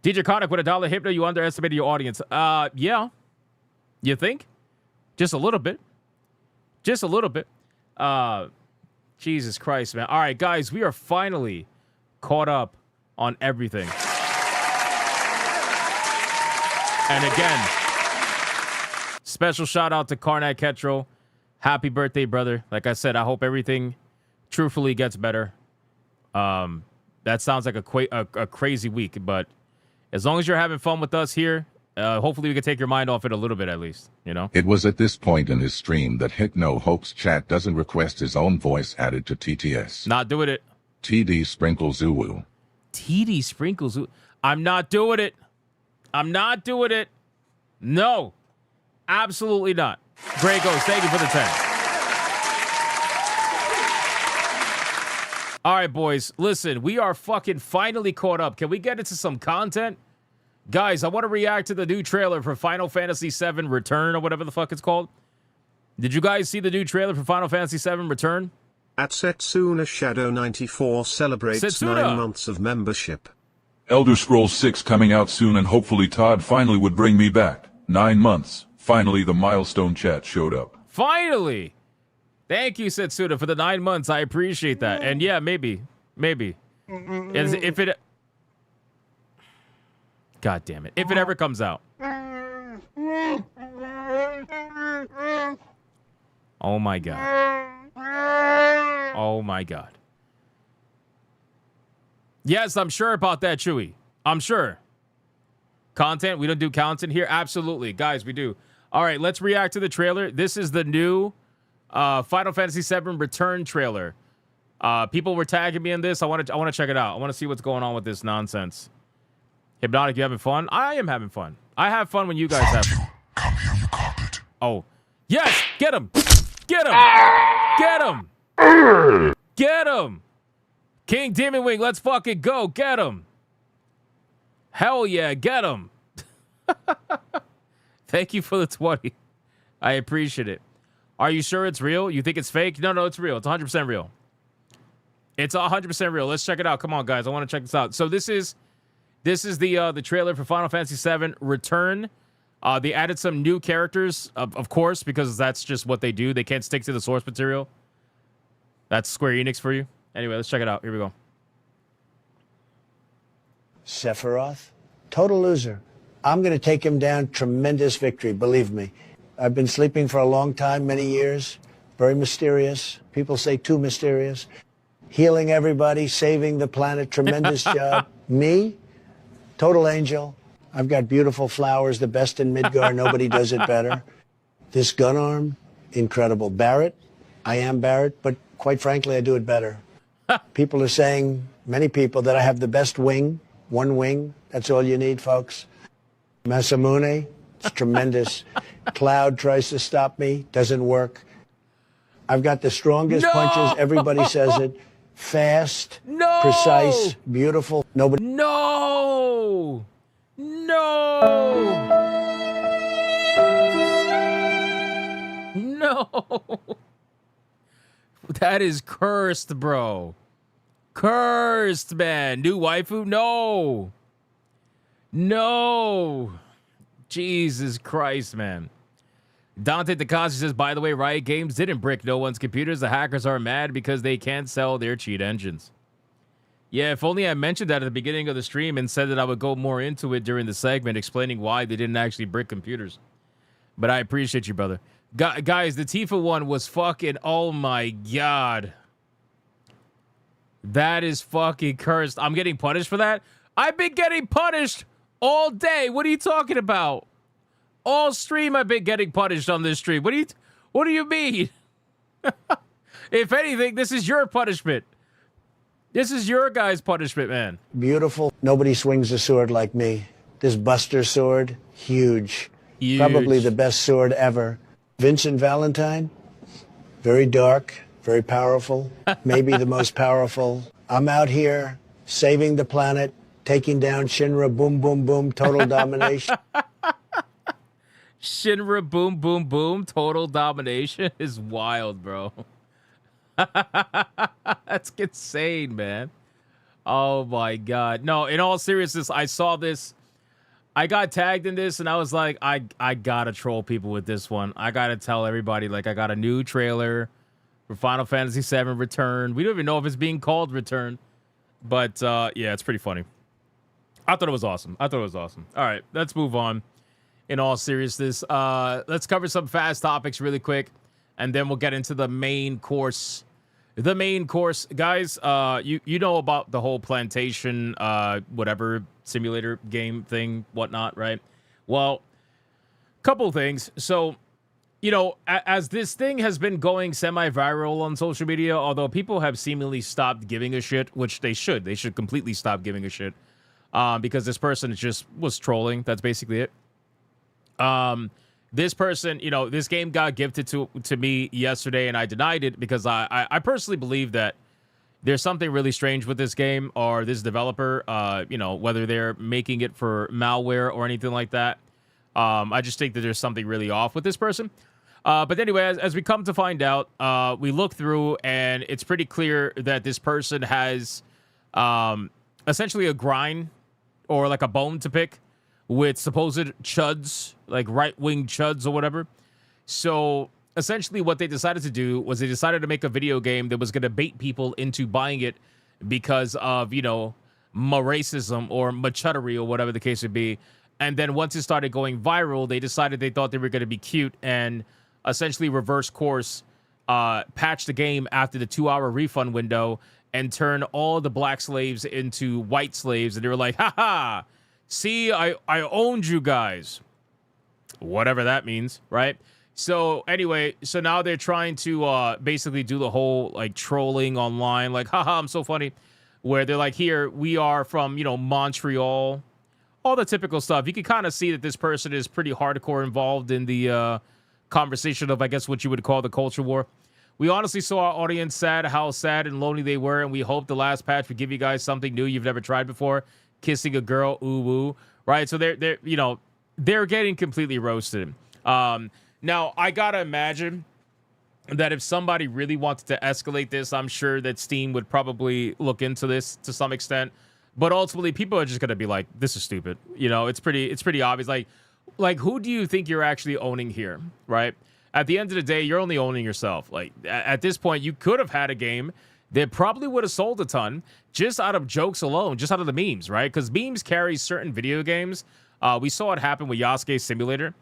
DJ Konik with $1. Hypno, you underestimated your audience. Yeah. You think? Just a little bit. Jesus Christ, man. All right, guys, we are finally caught up on everything. And again, special shout out to Carnat Ketchel. Happy birthday, brother. Like I said, I hope everything truthfully gets better. That sounds like a crazy week, but as long as you're having fun with us here, hopefully we can take your mind off it a little bit at least, you know? It was at this point in his stream that Hypno hopes chat doesn't request his own voice added to TTS. Not doing it. TD Sprinkles Uwu. TD Sprinkles Uwu. I'm not doing it. No. Absolutely not. Grey Ghost, thank you for the 10. All right, boys. Listen, we are fucking finally caught up. Can we get into some content? Guys, I want to react to the new trailer for Final Fantasy VII Return or whatever the fuck it's called. Did you guys see the new trailer for Final Fantasy VII Return? At Setsuna Shadow 94 celebrates Setsuna. 9 months of membership. Elder Scrolls 6 coming out soon, and hopefully Todd finally would bring me back. 9 months. Finally, the milestone chat showed up. Finally! Thank you, Setsuna, for the 9 months. I appreciate that. And yeah, maybe. If it... God damn it. If it ever comes out. Oh my god. Oh my god. Yes, I'm sure about that, Chewy. I'm sure. Content? We don't do content here? Absolutely. Guys, we do. All right, let's react to the trailer. This is the new Final Fantasy VII Return trailer. People were tagging me in this. I want to check it out. I want to see what's going on with this nonsense. Hypnotic, you having fun? I am having fun. I have fun when you guys have fun. Come here, you carpet. Oh. Yes! Get him! Get him! Get him! Get him! King Demon Wing, let's fucking go. Get him! Hell yeah, get him! Thank you for the 20. I appreciate it. Are you sure it's real? You think it's fake? No, it's real. It's 100% real. It's 100% real. Let's check it out. Come on, guys. I want to check this out. So this is the trailer for Final Fantasy VII Return. They added some new characters, of course, because that's just what they do. They can't stick to the source material. That's Square Enix for you. Anyway, let's check it out. Here we go. Sephiroth, total loser. I'm going to take him down. Tremendous victory, believe me. I've been sleeping for a long time, many years. Very mysterious. People say too mysterious. Healing everybody, saving the planet. Tremendous job. Me, total angel. I've got beautiful flowers, the best in Midgar. Nobody does it better. This gun arm, incredible. Barrett, I am Barrett, but quite frankly, I do it better. People are saying, many people, that I have the best wing. One wing, that's all you need, folks. Masamune, it's tremendous. Cloud tries to stop me, doesn't work. I've got the strongest punches, everybody says it. Fast, precise, beautiful. Nobody. No! That is cursed, bro. Cursed, man. New waifu? No. Jesus Christ, man. Dante Takashi says, by the way, Riot Games didn't brick no one's computers. The hackers are mad because they can't sell their cheat engines. Yeah, if only I mentioned that at the beginning of the stream and said that I would go more into it during the segment, explaining why they didn't actually brick computers. But I appreciate you, brother. Guys, the Tifa one was fucking, oh my God. That is fucking cursed. I'm getting punished for that? I've been getting punished all day. What are you talking about? All stream I've been getting punished on this stream. What do you mean? If anything, this is your punishment. This is your guy's punishment, man. Beautiful. Nobody swings a sword like me. This Buster sword, huge. Probably the best sword ever. Vincent Valentine, very dark, very powerful, maybe the most powerful. I'm out here saving the planet, taking down Shinra, boom, boom, boom, total domination. Shinra, boom, boom, boom, total domination is wild, bro. That's insane, man. Oh my God. No, in all seriousness, I saw this. I got tagged in this and I was like, I gotta troll people with this one. I gotta tell everybody, like, I got a new trailer for Final Fantasy VII Return. We don't even know if it's being called Return. But yeah, it's pretty funny. I thought it was awesome. All right, let's move on. In all seriousness, let's cover some fast topics really quick, and then we'll get into the main course. The main course, guys, you know about the whole plantation, whatever, simulator game thing, whatnot, right? Well, couple things. So, you know, as this thing has been going semi-viral on social media, although people have seemingly stopped giving a shit, which they should completely stop giving a shit, because this person just was trolling. That's basically it. This person, you know, this game got gifted to me yesterday, and I denied it because I personally believe that there's something really strange with this game or this developer, you know, whether they're making it for malware or anything like that. I just think that there's something really off with this person. But anyway, as we come to find out, we look through, and it's pretty clear that this person has essentially a grind or like a bone to pick with supposed chuds, like right-wing chuds or whatever. So essentially what they decided to do was they decided to make a video game that was going to bait people into buying it because of, you know, racism or machutery or whatever the case would be. And then once it started going viral, they decided they thought they were going to be cute and essentially reverse course, patch the game after the 2-hour refund window and turn all the black slaves into white slaves. And they were like, ha, see, I owned you guys. Whatever that means, right? So anyway, so now they're trying to basically do the whole like trolling online, like, haha, I'm so funny, where they're like, here, we are from, you know, Montreal, all the typical stuff. You can kind of see that this person is pretty hardcore involved in the conversation of, I guess, what you would call the culture war. We honestly saw our audience sad, how sad and lonely they were, and we hope the last patch would give you guys something new you've never tried before. Kissing a girl, ooh woo, right? So they're you know, they're getting completely roasted. Now I gotta imagine that if somebody really wanted to escalate this, I'm sure that Steam would probably look into this to some extent. But ultimately, people are just gonna be like, "This is stupid." You know, it's pretty obvious. Like, like, who do you think you're actually owning here, right? At the end of the day, you're only owning yourself. Like, at this point, you could have had a game that probably would have sold a ton just out of jokes alone, just out of the memes, right? Because memes carry certain video games. We saw it happen with Yasuke Simulator.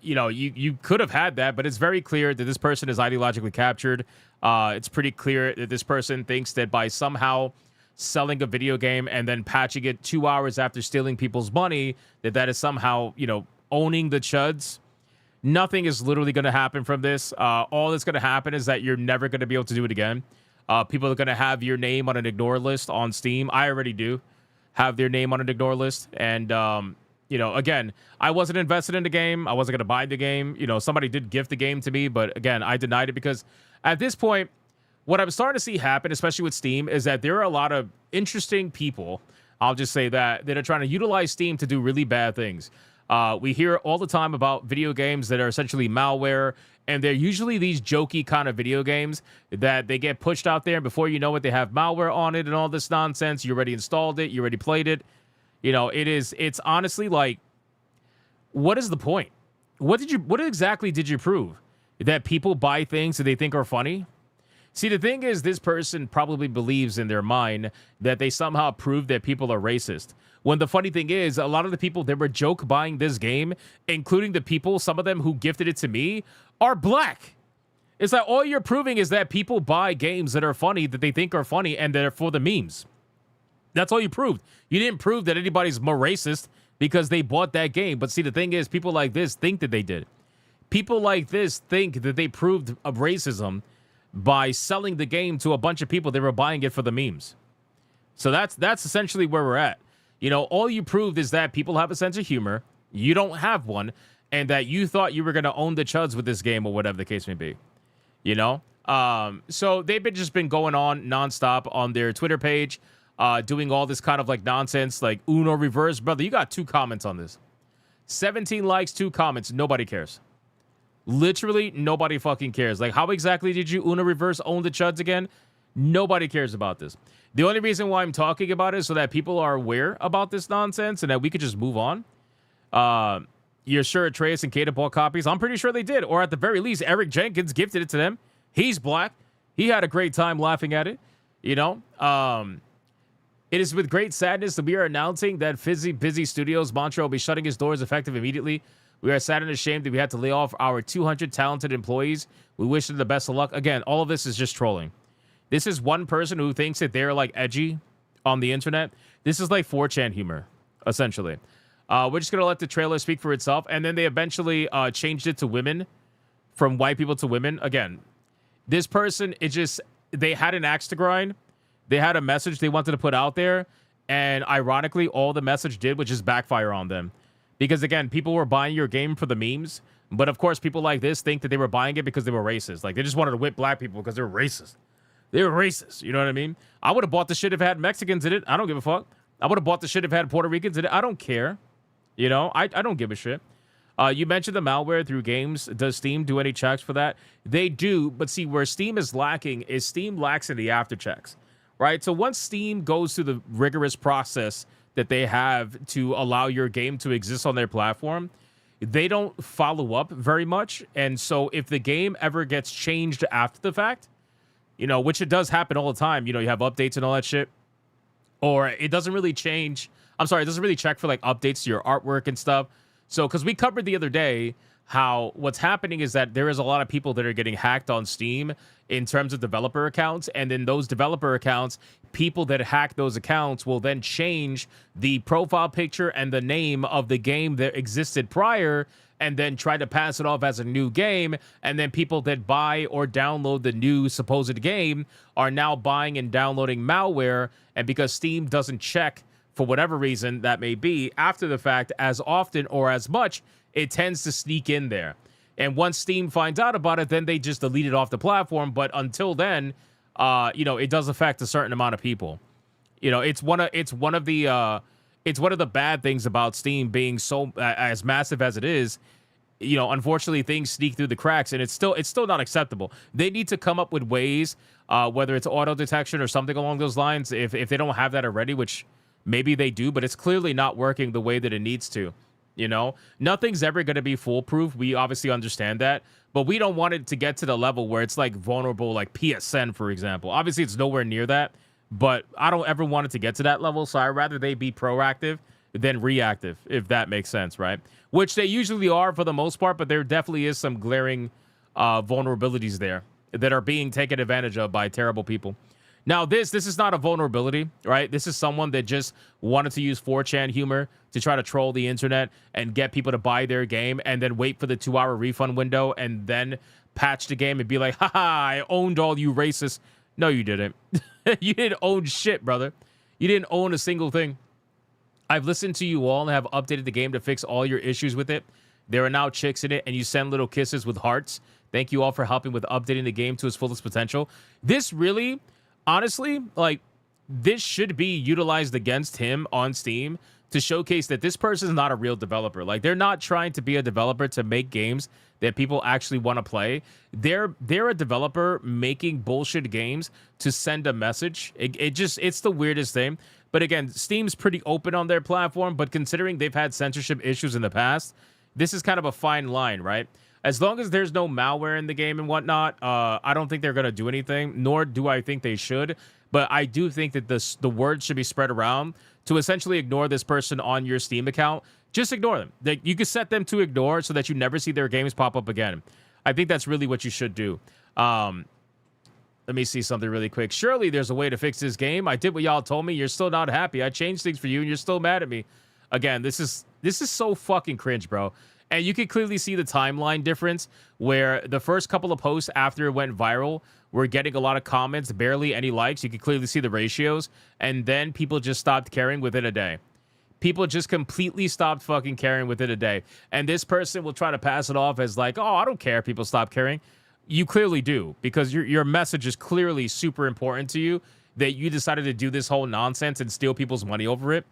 You know, you could have had that, but it's very clear that this person is ideologically captured. It's pretty clear that this person thinks that by somehow selling a video game and then patching it 2 hours after stealing people's money, that is somehow, you know, owning the chuds. Nothing is literally going to happen from this. All that's going to happen is that you're never going to be able to do it again. People are going to have your name on an ignore list on Steam. I already do have their name on an ignore list. And, you know, again, I wasn't invested in the game. I wasn't going to buy the game. You know, somebody did gift the game to me, but again, I denied it because at this point, what I'm starting to see happen, especially with Steam, is that there are a lot of interesting people, I'll just say that are trying to utilize Steam to do really bad things. We hear all the time about video games that are essentially malware, and they're usually these jokey kind of video games that they get pushed out there, and before you know it, they have malware on it and all this nonsense. You already installed it. You already played it. You know, it's honestly like, what is the point? What exactly did you prove? That people buy things that they think are funny? See, the thing is, this person probably believes in their mind that they somehow proved that people are racist. When the funny thing is, a lot of the people that were joke buying this game, including the people, some of them who gifted it to me, are black. It's like all you're proving is that people buy games that are funny, that they think are funny, and that are for the memes. That's all you proved. You didn't prove that anybody's more racist because they bought that game. But see, the thing is, people like this think that they did. People like this think that they proved of racism by selling the game to a bunch of people that were buying it for the memes. So that's essentially where we're at. You know, all you proved is that people have a sense of humor. You don't have one, and that you thought you were going to own the chuds with this game or whatever the case may be. You know? So they've just been going on nonstop on their Twitter page, doing all this kind of like nonsense, like Uno reverse. Brother, you got 2 comments on this. 17 likes, 2 comments. Nobody cares. Literally, nobody fucking cares. Like, how exactly did you Uno reverse own the chuds again? Nobody cares about this. The only reason why I'm talking about it is so that people are aware about this nonsense and that we could just move on. You're sure Atreus and Kata bought copies? I'm pretty sure they did. Or at the very least, Eric Jenkins gifted it to them. He's black. He had a great time laughing at it. You know? It is with great sadness that we are announcing that Busy Studios Montreal will be shutting its doors effective immediately. We are sad and ashamed that we had to lay off our 200 talented employees. We wish them the best of luck. Again, all of this is just trolling. This is one person who thinks that they're like edgy on the internet. This is like 4chan humor, essentially. We're just going to let the trailer speak for itself. And then they eventually changed it to women, from white people to women. Again, this person, they had an axe to grind. They had a message they wanted to put out there. And ironically, all the message did was just backfire on them. Because, again, people were buying your game for the memes. But, of course, people like this think that they were buying it because they were racist. Like, they just wanted to whip black people because they were racist. They were racist. You know what I mean? I would have bought the shit if it had Mexicans in it. I don't give a fuck. I would have bought the shit if it had Puerto Ricans in it. I don't care. You know? I don't give a shit. You mentioned the malware through games. Does Steam do any checks for that? They do. But, see, where Steam is lacking is Steam lacks in the after checks. Right? So, once Steam goes through the rigorous process that they have to allow your game to exist on their platform, they don't follow up very much. And so if the game ever gets changed after the fact, you know, which it does happen all the time, you know, you have updates and all that shit, or it doesn't really change. I'm sorry, it doesn't really check for like updates to your artwork and stuff. So, because we covered the other day how what's happening is that there is a lot of people that are getting hacked on Steam in terms of developer accounts. And then those developer accounts, people that hack those accounts will then change the profile picture and the name of the game that existed prior and then try to pass it off as a new game. And then people that buy or download the new supposed game are now buying and downloading malware. And because Steam doesn't check, for whatever reason that may be, after the fact as often or as much, it tends to sneak in there. And once Steam finds out about it, then they just delete it off the platform. But until then, you know, it does affect a certain amount of people. You know, it's one of the bad things about Steam being so as massive as it is. You know, unfortunately, things sneak through the cracks, and it's still not acceptable. They need to come up with ways, whether it's auto detection or something along those lines. If they don't have that already, which maybe they do, but it's clearly not working the way that it needs to. You know, nothing's ever going to be foolproof. We obviously understand that, but we don't want it to get to the level where it's like vulnerable, like PSN, for example. Obviously, it's nowhere near that, but I don't ever want it to get to that level. So I'd rather they be proactive than reactive, if that makes sense, right? Which they usually are for the most part, but there definitely is some glaring vulnerabilities there that are being taken advantage of by terrible people. Now, this is not a vulnerability, right? This is someone that just wanted to use 4chan humor to try to troll the internet and get people to buy their game and then wait for the 2-hour refund window and then patch the game and be like, haha, I owned all you racists. No, you didn't. You didn't own shit, brother. You didn't own a single thing. I've listened to you all and have updated the game to fix all your issues with it. There are now chicks in it, and you send little kisses with hearts. Thank you all for helping with updating the game to its fullest potential. This really, honestly, like, this should be utilized against him on Steam to showcase that this person is not a real developer. Like, they're not trying to be a developer to make games that people actually want to play. They're a developer making bullshit games to send a message. It's the weirdest thing. But again, Steam's pretty open on their platform, but considering they've had censorship issues in the past, this is kind of a fine line, right? As long as there's no malware in the game and whatnot, I don't think they're going to do anything, nor do I think they should. But I do think that the word should be spread around to essentially ignore this person on your Steam account. Just ignore them. You can set them to ignore so that you never see their games pop up again. I think that's really what you should do. Let me see something really quick. Surely there's a way to fix this game. I did what y'all told me. You're still not happy. I changed things for you, and you're still mad at me. Again, this is so fucking cringe, bro. And you can clearly see the timeline difference where the first couple of posts after it went viral were getting a lot of comments, barely any likes. You can clearly see the ratios. And then people just stopped caring within a day. People just completely stopped fucking caring within a day. And this person will try to pass it off as like, oh, I don't care if people stop caring. You clearly do, because your message is clearly super important to you, that you decided to do this whole nonsense and steal people's money over it.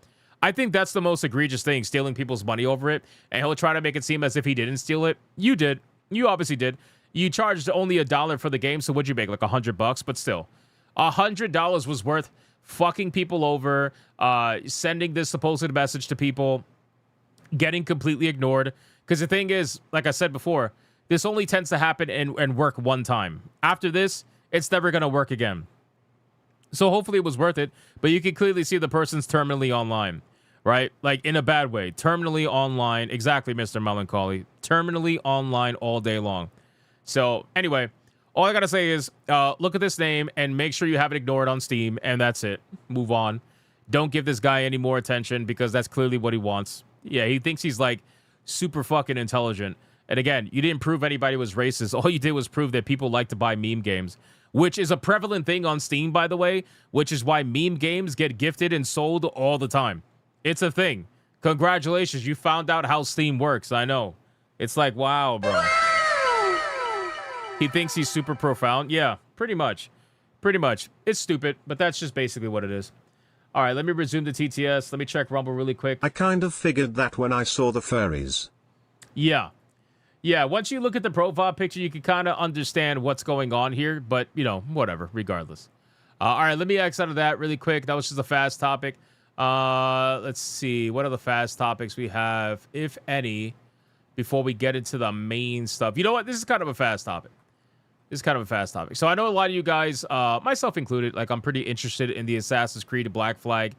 I think that's the most egregious thing, stealing people's money over it. And he'll try to make it seem as if he didn't steal it. You did. You obviously did. You charged only $1 for the game, so what'd you make, like $100? But still, $100 was worth fucking people over, sending this supposed message to people, getting completely ignored. Because the thing is, like I said before, this only tends to happen and work one time. After this, it's never going to work again. So hopefully it was worth it, but you can clearly see the person's terminally online, right? Like, in a bad way. Terminally online. Exactly, Mr. Melancholy. Terminally online all day long. So, anyway, all I got to say is look at this name and make sure you have it ignored on Steam, and that's it. Move on. Don't give this guy any more attention, because that's clearly what he wants. Yeah, he thinks he's, like, super fucking intelligent. And again, you didn't prove anybody was racist. All you did was prove that people like to buy meme games, which is a prevalent thing on Steam, by the way, which is why meme games get gifted and sold all the time. It's a thing. Congratulations, you found out how Steam works. I know. It's like, wow, bro. He thinks he's super profound. Yeah, pretty much. Pretty much. It's stupid, but that's just basically what it is. All right, let me resume the TTS. Let me check Rumble really quick. I kind of figured that when I saw the furries. Yeah. Yeah, once you look at the profile picture, you can kind of understand what's going on here, but, you know, whatever, regardless. All right, let me X out of that really quick. That was just a fast topic. Let's see. What are the fast topics we have, if any, before we get into the main stuff? You know what? This is kind of a fast topic. So I know a lot of you guys, myself included, like, I'm pretty interested in the Assassin's Creed Black Flag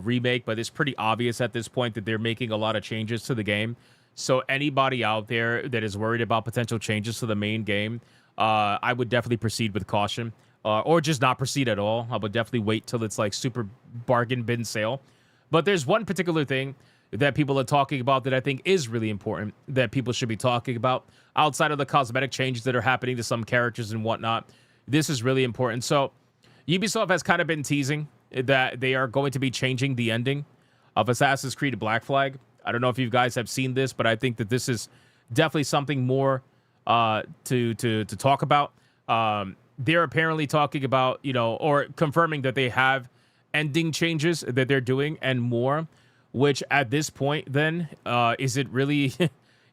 remake, but it's pretty obvious at this point that they're making a lot of changes to the game. So anybody out there that is worried about potential changes to the main game, I would definitely proceed with caution, or just not proceed at all. I would definitely wait till it's like super bargain bin sale. But there's one particular thing that people are talking about that I think is really important that people should be talking about outside of the cosmetic changes that are happening to some characters and whatnot. This is really important. So Ubisoft has kind of been teasing that they are going to be changing the ending of Assassin's Creed Black Flag. I don't know if you guys have seen this, but I think that this is definitely something more to talk about. They're apparently talking about, you know, or confirming that they have ending changes that they're doing and more, which at this point then, is it really,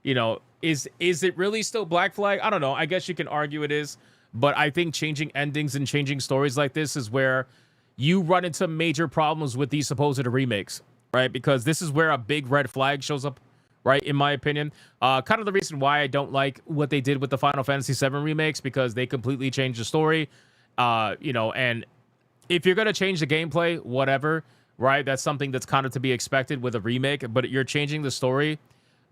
you know, is it really still Black Flag? I don't know. I guess you can argue it is, but I think changing endings and changing stories like this is where you run into major problems with these supposed remakes. Right, because this is where a big red flag shows up right? In my opinion, kind of the reason why I don't like what they did with the Final Fantasy VII remakes, because they completely changed the story, and if you're going to change the gameplay, whatever, right? That's something that's kind of to be expected with a remake, but you're changing the story.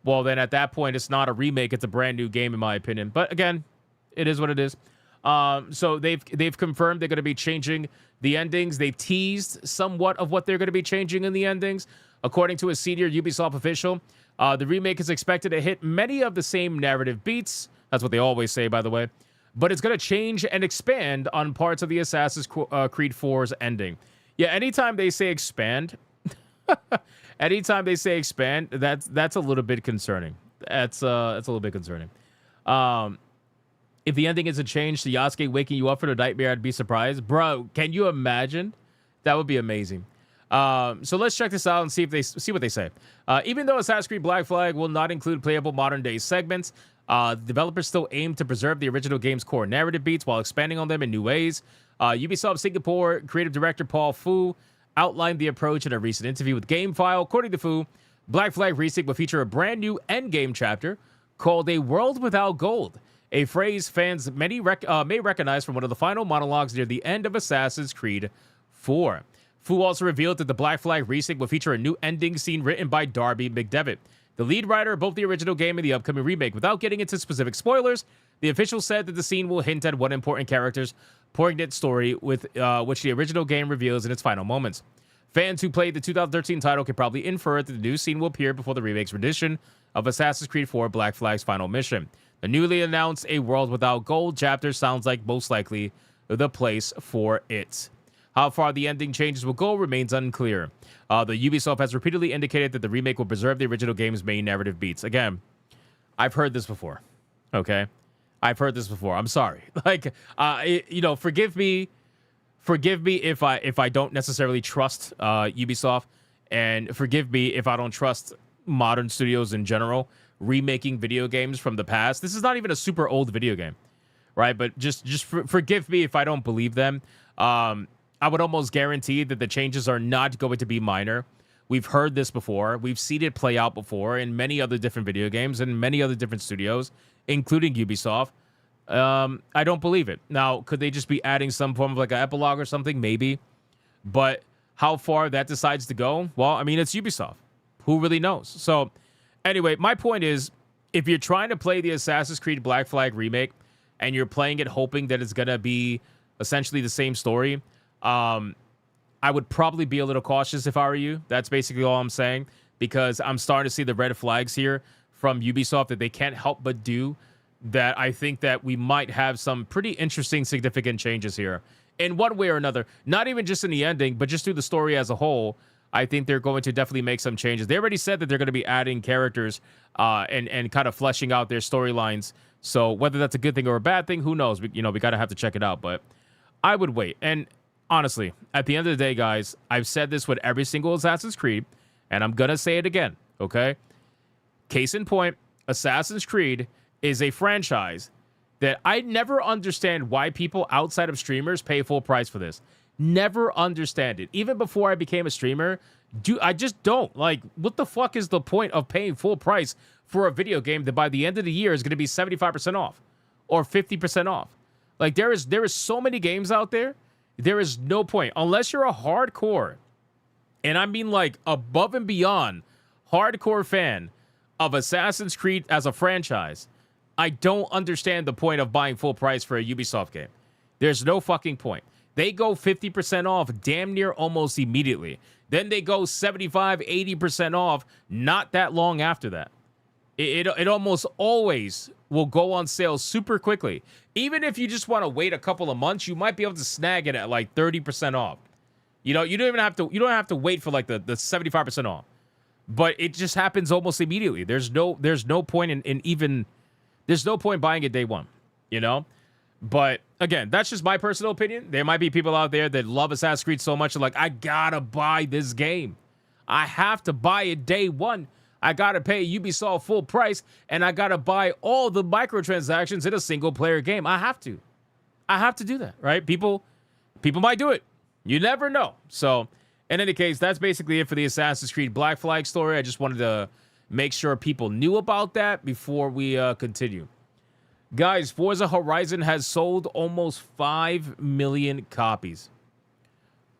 Well, then at that point, it's not a remake. It's a brand new game, in my opinion. But again, it is what it is. So they've confirmed they're going to be changing the endings. They've teased somewhat of what they're going to be changing in the endings. According to a senior Ubisoft official, the remake is expected to hit many of the same narrative beats. That's what they always say, by the way. But it's going to change and expand on parts of the Assassin's Creed 4's ending. Yeah, anytime they say expand, anytime they say expand, that's a little bit concerning. That's a little bit concerning. If the ending isn't changed to Yasuke waking you up from a nightmare, I'd be surprised. Bro, can you imagine? That would be amazing. So let's check this out and see what they say. Even though Assassin's Creed Black Flag will not include playable modern-day segments, developers still aim to preserve the original game's core narrative beats while expanding on them in new ways. Ubisoft Singapore creative director Paul Fu outlined the approach in a recent interview with GameFile. According to Fu, Black Flag Remake will feature a brand new endgame chapter called A World Without Gold, a phrase fans may recognize from one of the final monologues near the end of Assassin's Creed 4. Fu also revealed that the Black Flag Remake will feature a new ending scene written by Darby McDevitt, the lead writer of both the original game and the upcoming remake. Without getting into specific spoilers, the official said that the scene will hint at one important character's poignant story with which the original game reveals in its final moments. Fans who played the 2013 title can probably infer that the new scene will appear before the remake's rendition of Assassin's Creed 4 Black Flag's final mission. The newly announced A World Without Gold chapter sounds like most likely the place for it. How far the ending changes will go remains unclear. The Ubisoft has repeatedly indicated that the remake will preserve the original game's main narrative beats. Again, I've heard this before. Okay? I've heard this before. I'm sorry. Forgive me if I don't necessarily trust Ubisoft, and forgive me if I don't trust modern studios in general remaking video games from the past. This is not even a super old video game, right? But just forgive me if I don't believe them. I would almost guarantee that the changes are not going to be minor. We've heard this before. We've seen it play out before in many other different video games and many other different studios, including Ubisoft. I don't believe it. Now, could they just be adding some form of like an epilogue or something? Maybe. But how far that decides to go? Well, I mean, it's Ubisoft. Who really knows? So, anyway, my point is, if you're trying to play the Assassin's Creed Black Flag remake and you're playing it hoping that it's going to be essentially the same story, I would probably be a little cautious if I were you. That's basically all I'm saying, because I'm starting to see the red flags here from Ubisoft that they can't help but do, that I think that we might have some pretty interesting, significant changes here in one way or another. Not even just in the ending, but just through the story as a whole. I think they're going to definitely make some changes. They already said that they're going to be adding characters and kind of fleshing out their storylines. So whether that's a good thing or a bad thing, who knows? We got to have to check it out. But I would wait. And honestly, at the end of the day, guys, I've said this with every single Assassin's Creed, and I'm going to say it again, okay? Case in point, Assassin's Creed is a franchise that I never understand why people outside of streamers pay full price for this. Never understand it. Even before I became a streamer, I just don't. Like, what the fuck is the point of paying full price for a video game that by the end of the year is going to be 75% off or 50% off? Like, there is so many games out there. There is no point. Unless you're a hardcore, and I mean like above and beyond hardcore fan of Assassin's Creed as a franchise, I don't understand the point of buying full price for a Ubisoft game. There's no fucking point. They go 50% off damn near almost immediately. Then they go 75, 80% off not that long after that. It almost always will go on sale super quickly. Even if you just want to wait a couple of months, you might be able to snag it at like 30% off. You don't even have to wait for like the 75% off. But it just happens almost immediately. There's no point there's no point buying it day one, you know? But again, that's just my personal opinion. There might be people out there that love Assassin's Creed so much, they're like, I gotta buy this game. I have to buy it day one. I gotta pay Ubisoft full price, and I gotta buy all the microtransactions in a single player game. I have to do that, right? People might do it. You never know. So in any case, that's basically it for the Assassin's Creed Black Flag story. I just wanted to make sure people knew about that before we continue. Guys, Forza Horizon has sold almost 5 million copies.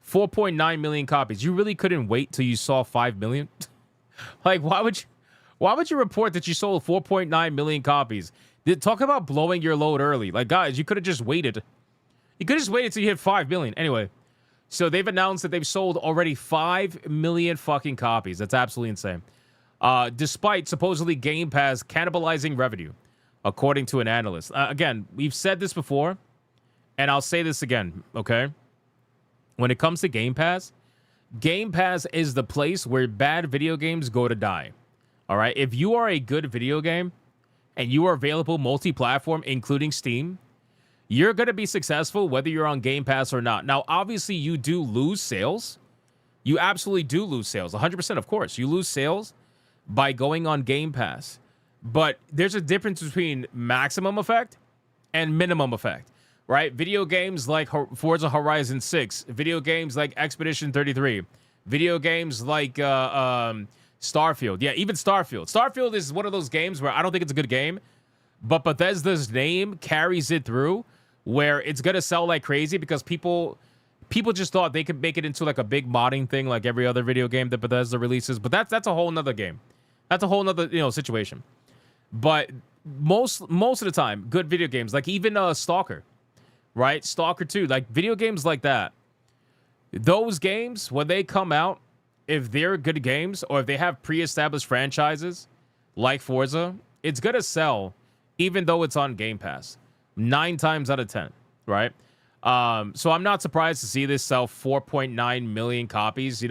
4.9 million copies. You really couldn't wait till you saw 5 million? Like, why would you report that you sold 4.9 million copies? Talk about blowing your load early. Like, guys, you could have just waited. You could have just waited till you hit 5 million. Anyway, so they've announced that they've sold already 5 million fucking copies. That's absolutely insane. Despite supposedly Game Pass cannibalizing revenue, according to an analyst. Again, we've said this before, and I'll say this again, okay? When it comes to Game Pass is the place where bad video games go to die. All right? If you are a good video game and you are available multi-platform, including Steam, you're going to be successful whether you're on Game Pass or not. Now, obviously, you do lose sales. You absolutely do lose sales. 100%, of course. You lose sales by going on Game Pass. But there's a difference between maximum effect and minimum effect, right? Video games like Forza Horizon 6, video games like Expedition 33, video games like Starfield. Yeah, even Starfield. Starfield is one of those games where I don't think it's a good game, but Bethesda's name carries it through where it's going to sell like crazy because people just thought they could make it into like a big modding thing like every other video game that Bethesda releases. But that's a whole nother game. That's a whole nother, situation. But most of the time, good video games, like even Stalker, right? Stalker 2, like video games like that. Those games, when they come out, if they're good games or if they have pre-established franchises like Forza, it's going to sell even though it's on Game Pass. 9 times out of 10, right? So I'm not surprised to see this sell 4.9 million copies.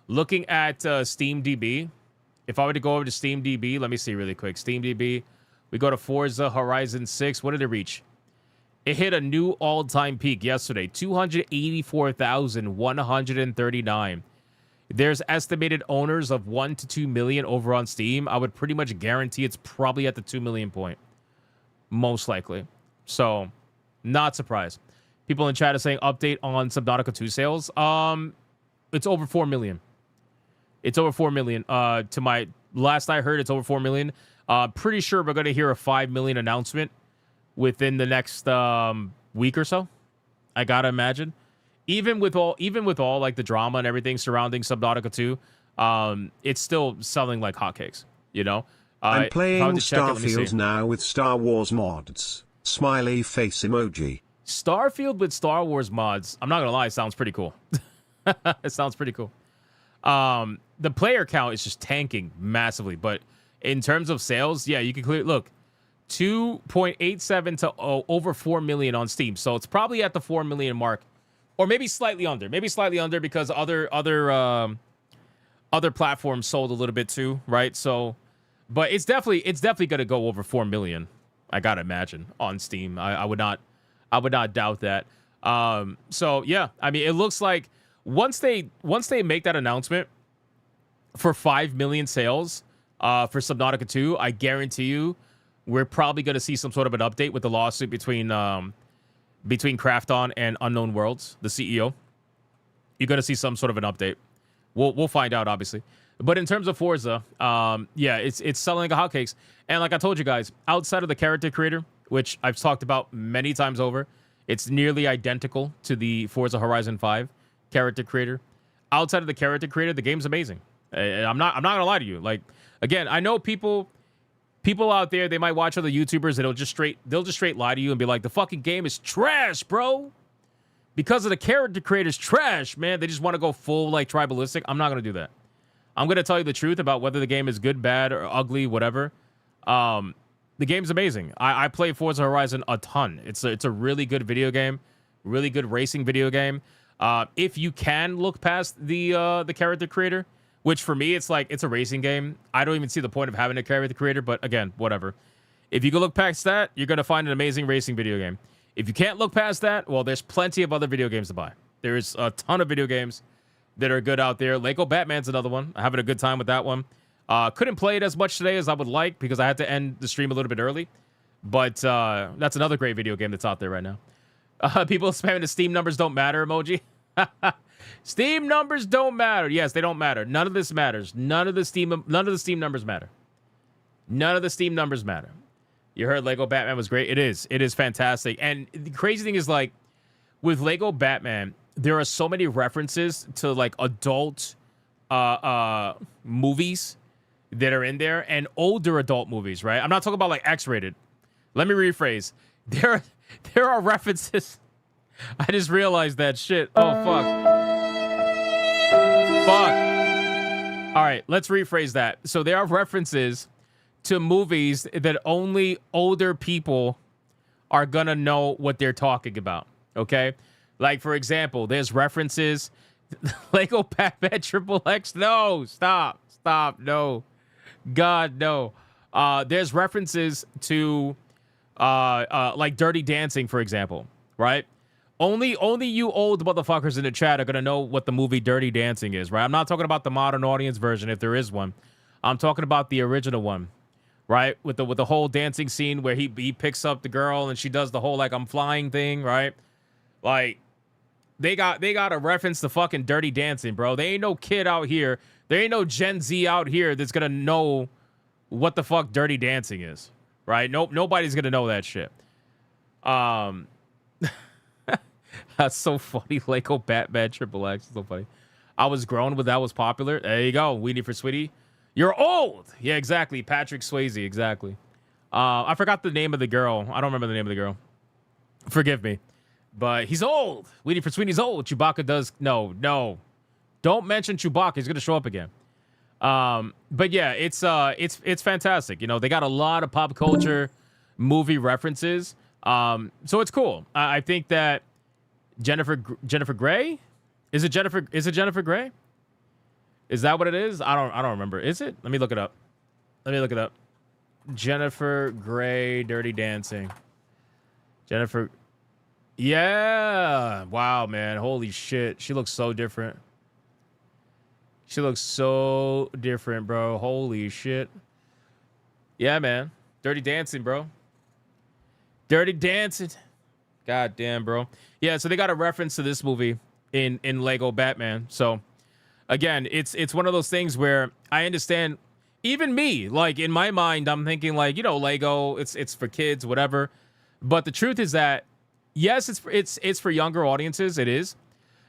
Looking at SteamDB, if I were to go over to SteamDB, let me see really quick. SteamDB, we go to Forza Horizon 6. What did it reach? It hit a new all-time peak yesterday, 284,139. There's estimated owners of 1 to 2 million over on Steam. I would pretty much guarantee it's probably at the 2 million point. Most likely. So, not surprised. People in chat are saying update on Subnautica 2 sales. It's over 4 million. It's over 4 million. To my last I heard, it's over 4 million. Pretty sure we're going to hear a 5 million announcement within the next week or so. I gotta imagine. Even with all like the drama and everything surrounding Subnautica 2, it's still selling like hotcakes. I'm playing Starfield now with Star Wars mods. Smiley face emoji. Starfield with Star Wars mods. I'm not gonna lie, it sounds pretty cool. It sounds pretty cool. The player count is just tanking massively, but in terms of sales, yeah, you can clearly look 2.87 to over 4 million on Steam. So it's probably at the 4 million mark, or maybe slightly under. Maybe slightly under because other platforms sold a little bit too, right? So, but it's definitely gonna go over 4 million. I gotta imagine on Steam. I would not doubt that. So yeah, I mean, it looks like once they make that announcement for 5 million sales for Subnautica 2, I guarantee you we're probably going to see some sort of an update with the lawsuit between Krafton and Unknown Worlds, the CEO. You're going to see some sort of an update. We'll find out, obviously. But in terms of Forza, yeah, it's selling like hotcakes. And like I told you guys, outside of the character creator, which I've talked about many times over, it's nearly identical to the Forza Horizon 5 character creator. Outside of the character creator, the game's amazing. I'm not gonna lie to you. Like, again, I know people out there, they might watch other YouTubers and they'll just straight lie to you and be like, the fucking game is trash, bro. Because of the character creator's trash, man. They just want to go full like tribalistic. I'm not gonna do that. I'm gonna tell you the truth about whether the game is good, bad, or ugly, whatever. The game's amazing. I play Forza Horizon a ton. It's a really good video game, really good racing video game. If you can look past the character creator, which for me, it's like, it's a racing game. I don't even see the point of having a character creator, but again, whatever. If you can look past that, you're going to find an amazing racing video game. If you can't look past that, well, there's plenty of other video games to buy. There's a ton of video games that are good out there. Lego Batman's another one. I'm having a good time with that one. Couldn't play it as much today as I would like because I had to end the stream a little bit early. But that's another great video game that's out there right now. People spamming the Steam numbers don't matter emoji. Steam numbers don't matter. Yes, they don't matter. None of this matters. None of the Steam numbers matter. None of the Steam numbers matter. You heard Lego Batman was great. It is. It is fantastic. And the crazy thing is, like, with Lego Batman, there are so many references to, like, adult movies that are in there and older adult movies, right? I'm not talking about, like, X-rated. Let me rephrase. There are references. I just realized that shit. Oh, fuck. Fuck. All right, let's rephrase that. So there are references to movies that only older people are gonna know what they're talking about, okay? Like, for example, there's references. Lego Batman Triple X. No, stop, no. God, no. There's references to, like Dirty Dancing, for example, right? Only you old motherfuckers in the chat are gonna know what the movie Dirty Dancing is, right? I'm not talking about the modern audience version, if there is one. I'm talking about the original one, right? With the whole dancing scene where he picks up the girl and she does the whole like I'm flying thing, right? Like they got a reference to fucking Dirty Dancing, bro. There ain't no kid out here. There ain't no Gen Z out here that's gonna know what the fuck Dirty Dancing is, right? Nope, nobody's gonna know that shit. That's so funny. Lego Batman Triple X. So funny. I was grown when that was popular. There you go. Weenie for Sweetie. You're old. Yeah, exactly. Patrick Swayze. Exactly. I forgot the name of the girl. I don't remember the name of the girl. Forgive me. But he's old. Weenie for Sweetie's old. Chewbacca does. No. Don't mention Chewbacca. He's going to show up again. But yeah, it's fantastic. You know, they got a lot of pop culture movie references. So it's cool. I think that Jennifer Grey? Is it Jennifer Grey? Is that what it is? I don't remember. Is it? Let me look it up. Jennifer Grey, Dirty Dancing. Jennifer. Yeah. Wow, man. Holy shit. She looks so different. Bro. Holy shit. Yeah, man. Dirty Dancing, bro. Dirty Dancing. God damn, bro. Yeah, so they got a reference to this movie in Lego Batman. So again, it's one of those things where I understand. Even me, like in my mind, I'm thinking like, you know, Lego, it's for kids, whatever. But the truth is that yes, it's for younger audiences. It is,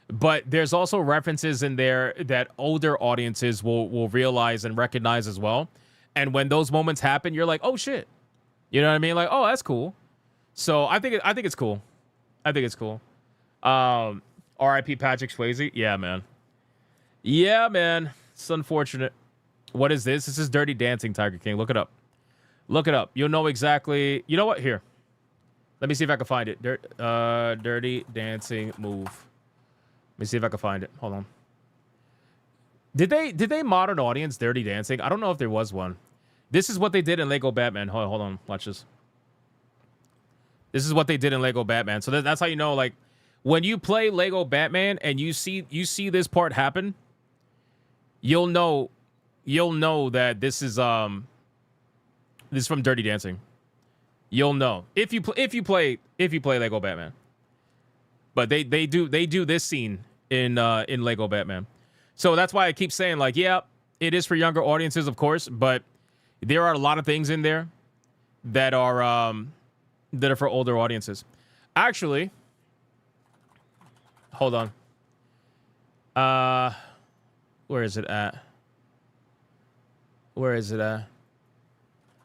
but there's also references in there that older audiences will realize and recognize as well. And when those moments happen, you're like, oh shit, you know what I mean? Like, oh, that's cool. So I think it's cool. R.I.P. Patrick Swayze. Yeah, man. It's unfortunate. What is this? This is Dirty Dancing, Tiger King. Look it up. You'll know exactly. You know what? Here. Let me see if I can find it. Dirty Dancing move. Let me see if I can find it. Hold on. Did they modern audience Dirty Dancing? I don't know if there was one. This is what they did in Lego Batman. Hold on. Watch this. This is what they did in Lego Batman. So that's how you know, like, when you play Lego Batman and you see this part happen, you'll know that this is from Dirty Dancing. You'll know if you play Lego Batman. But they do this scene in Lego Batman. So that's why I keep saying, like, yeah, it is for younger audiences, of course, but there are a lot of things in there that are for older audiences. Actually, hold on. Where is it at?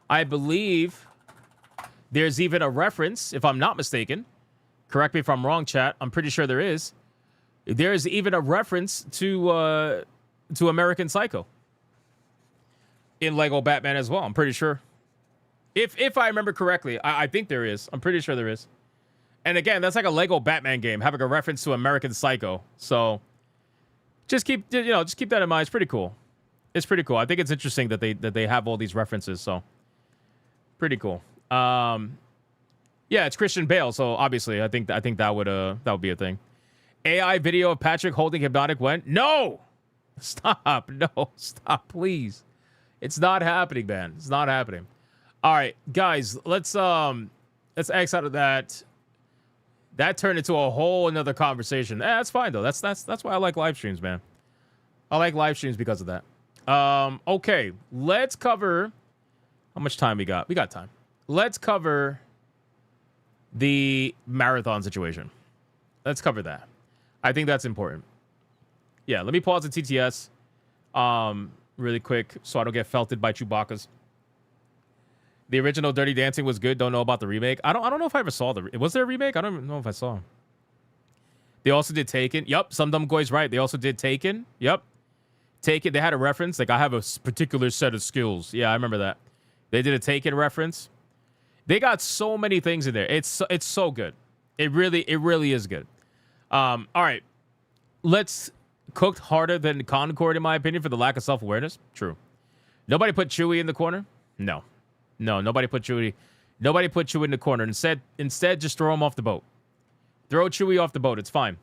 I believe there's even a reference, if I'm not mistaken. Correct me if I'm wrong, chat. I'm pretty sure there is. There's even a reference to American Psycho in Lego Batman as well. I'm pretty sure. If I remember correctly, I think there is. I'm pretty sure there is. And again, that's like a Lego Batman game having a reference to American Psycho. So just keep that in mind. It's pretty cool. I think it's interesting that they have all these references. So pretty cool. Yeah, it's Christian Bale. So obviously, I think that would be a thing. AI video of Patrick holding hypnotic when? No, stop, please. It's not happening, man. It's not happening. All right, guys, let's X out of that That turned into a whole another conversation. That's fine though. That's why I like live streams, man. I like live streams because of that. Okay, let's cover how much time we got. We got time. Let's cover the marathon situation. Let's cover that. I think that's important. Yeah, let me pause the TTS really quick so I don't get felted by Chewbacca's. The original Dirty Dancing was good. Don't know about the remake. I don't know if I ever saw was there a remake? I don't even know if I saw. They also did Taken. Yup, Some Dumb Goy's right. They also did Taken. Yup. Taken. They had a reference. Like, I have a particular set of skills. Yeah, I remember that. They did a Taken reference. They got so many things in there. It's so good. It really is good. All right. Let's cooked harder than Concord, in my opinion, for the lack of self-awareness. True. Nobody put Chewie in the corner? No. No, nobody put Chewie. Nobody put Chewie in the corner. Instead, just throw him off the boat. Throw Chewie off the boat. It's fine.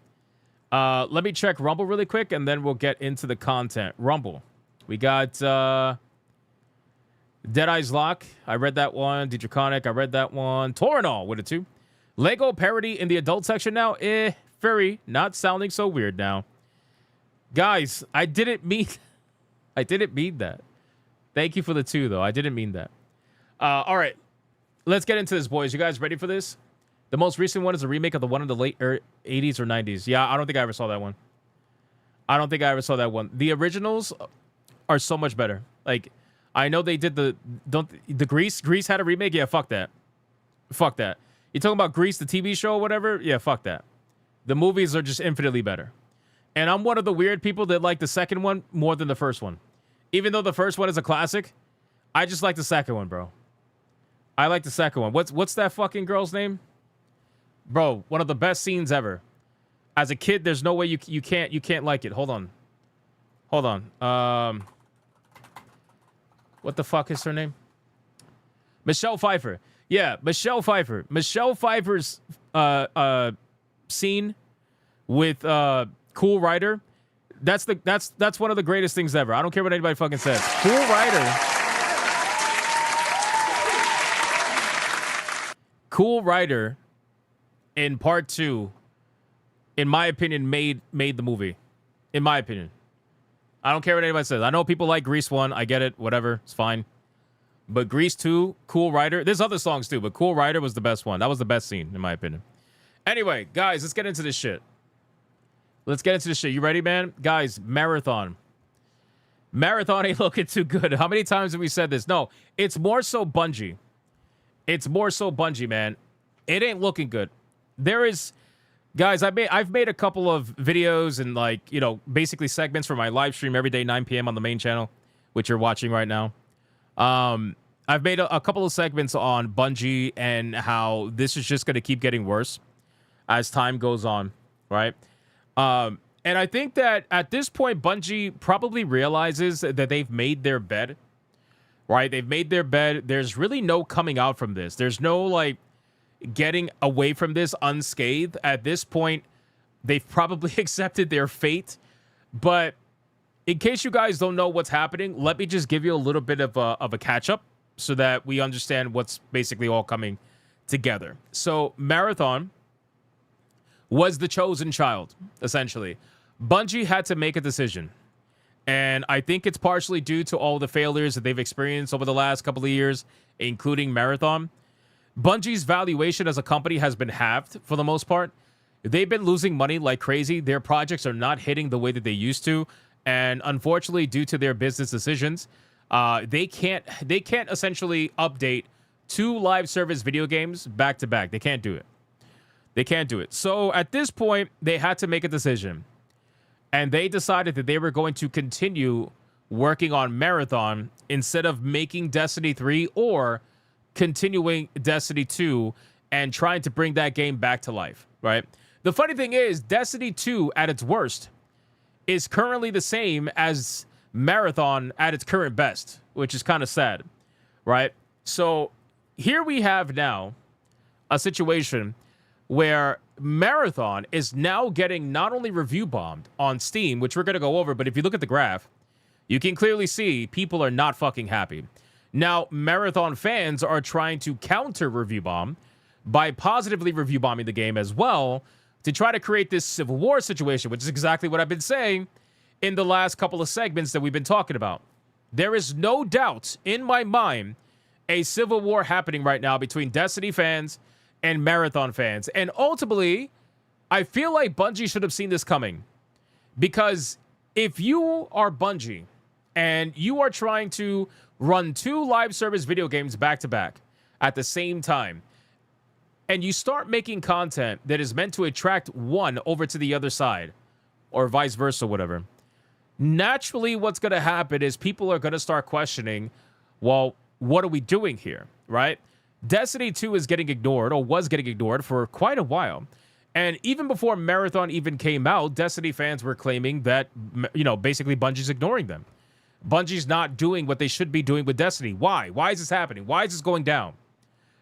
Let me check Rumble really quick, and then we'll get into the content. Rumble. We got Deadeye's Lock. I read that one. Draconic. I read that one. Torinol with it too. Lego parody in the adult section now. Furry. Not sounding so weird now. Guys, I didn't mean that. Thank you for the 2, though. I didn't mean that. All right. Let's get into this, boys. You guys ready for this? The most recent one is a remake of the one in the late 80s or 90s. Yeah, I don't think I ever saw that one. The originals are so much better. Like, I know they did the Grease. Grease had a remake. Yeah, fuck that. Fuck that. You talking about Grease, the TV show or whatever? Yeah, fuck that. The movies are just infinitely better. And I'm one of the weird people that like the second one more than the first one. Even though the first one is a classic, I just like the second one, bro. I like the second one. What's that fucking girl's name? Bro, one of the best scenes ever. As a kid, there's no way you can't like it. Hold on. What the fuck is her name? Michelle Pfeiffer. Yeah, Michelle Pfeiffer. Michelle Pfeiffer's scene with Cool Rider. That's one of the greatest things ever. I don't care what anybody fucking says. Cool Rider in part 2, in my opinion, made the movie. In my opinion. I don't care what anybody says. I know people like Grease 1. I get it. Whatever. It's fine. But Grease 2, Cool Rider. There's other songs too, but Cool Rider was the best one. That was the best scene, in my opinion. Anyway, guys, let's get into this shit. You ready, man? Guys, Marathon. Marathon ain't looking too good. How many times have we said this? No, it's more so Bungie. Man. It ain't looking good. There is, guys, I've made a couple of videos and, like, you know, basically segments for my live stream every day, 9 p.m. on the main channel, which you're watching right now. I've made a couple of segments on Bungie and how this is just going to keep getting worse as time goes on, right? And I think that at this point, Bungie probably realizes that they've made their bed, right? They've made their bed. There's really no coming out from this. There's no, like, getting away from this unscathed. At this point, they've probably accepted their fate. But in case you guys don't know what's happening, let me just give you a little bit of a catch-up so that we understand what's basically all coming together. So, Marathon was the chosen child, essentially. Bungie had to make a decision. And I think it's partially due to all the failures that they've experienced over the last couple of years, including Marathon. Bungie's valuation as a company has been halved for the most part. They've been losing money like crazy. Their projects are not hitting the way that they used to. And unfortunately, due to their business decisions, they can't essentially update 2 live service video games back to back. They can't do it. So at this point, they had to make a decision. And they decided that they were going to continue working on Marathon instead of making Destiny 3 or continuing Destiny 2 and trying to bring that game back to life, right? The funny thing is, Destiny 2 at its worst is currently the same as Marathon at its current best, which is kind of sad, right? So here we have now a situation where Marathon is now getting not only review bombed on Steam, which we're going to go over, but if you look at the graph, you can clearly see people are not fucking happy. Now, Marathon fans are trying to counter review bomb by positively review bombing the game as well to try to create this civil war situation, which is exactly what I've been saying in the last couple of segments that we've been talking about. There is no doubt in my mind a civil war happening right now between Destiny fans and Marathon fans. And ultimately, I feel like Bungie should have seen this coming. Because if you are Bungie and you are trying to run 2 live service video games back to back at the same time, and you start making content that is meant to attract one over to the other side, or vice versa, whatever, naturally what's going to happen is people are going to start questioning, well, what are we doing here, right? Destiny 2 is getting ignored, or was getting ignored for quite a while. And even before Marathon even came out, Destiny fans were claiming that, basically Bungie's ignoring them. Bungie's not doing what they should be doing with Destiny. Why? Why is this happening? Why is this going down?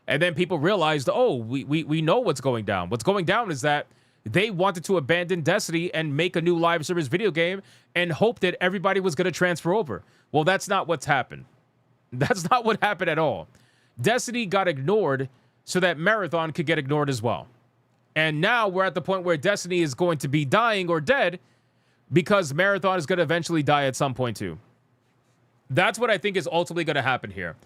And then people realized, oh, we know what's going down. What's going down is that they wanted to abandon Destiny and make a new live service video game and hope that everybody was going to transfer over. Well, that's not what's happened. That's not what happened at all. Destiny got ignored so that Marathon could get ignored as well. And now we're at the point where Destiny is going to be dying or dead because Marathon is going to eventually die at some point too. That's what I think is ultimately going to happen here.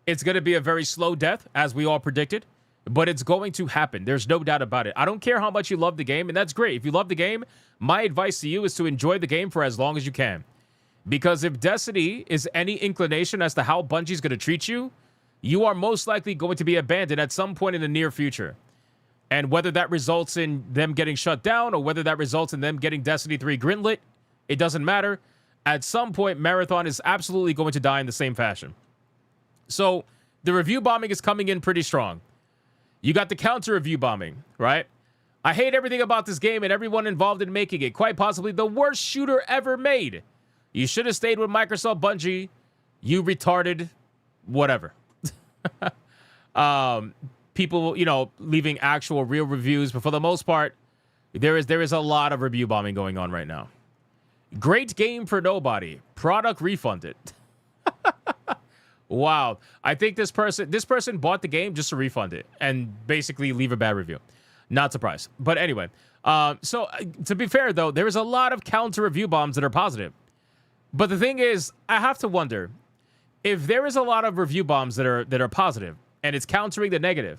It's going to be a very slow death, as we all predicted, but it's going to happen. There's no doubt about it. I don't care how much you love the game, and that's great. If you love the game, my advice to you is to enjoy the game for as long as you can. Because if Destiny is any inclination as to how Bungie's going to treat you, you are most likely going to be abandoned at some point in the near future. And whether that results in them getting shut down or whether that results in them getting Destiny 3 greenlit, it doesn't matter. At some point, Marathon is absolutely going to die in the same fashion. So the review bombing is coming in pretty strong. You got the counter review bombing, right? I hate everything about this game and everyone involved in making it. Quite possibly the worst shooter ever made. You should have stayed with Microsoft Bungie. You retarded whatever. People, leaving actual real reviews, but for the most part, there is a lot of review bombing going on right now. Great game for nobody. Product refunded. Wow. I think this person bought the game just to refund it and basically leave a bad review. Not surprised. But anyway, so to be fair though, there is a lot of counter review bombs that are positive. But the thing is, I have to wonder if there is a lot of review bombs that are positive and it's countering the negative,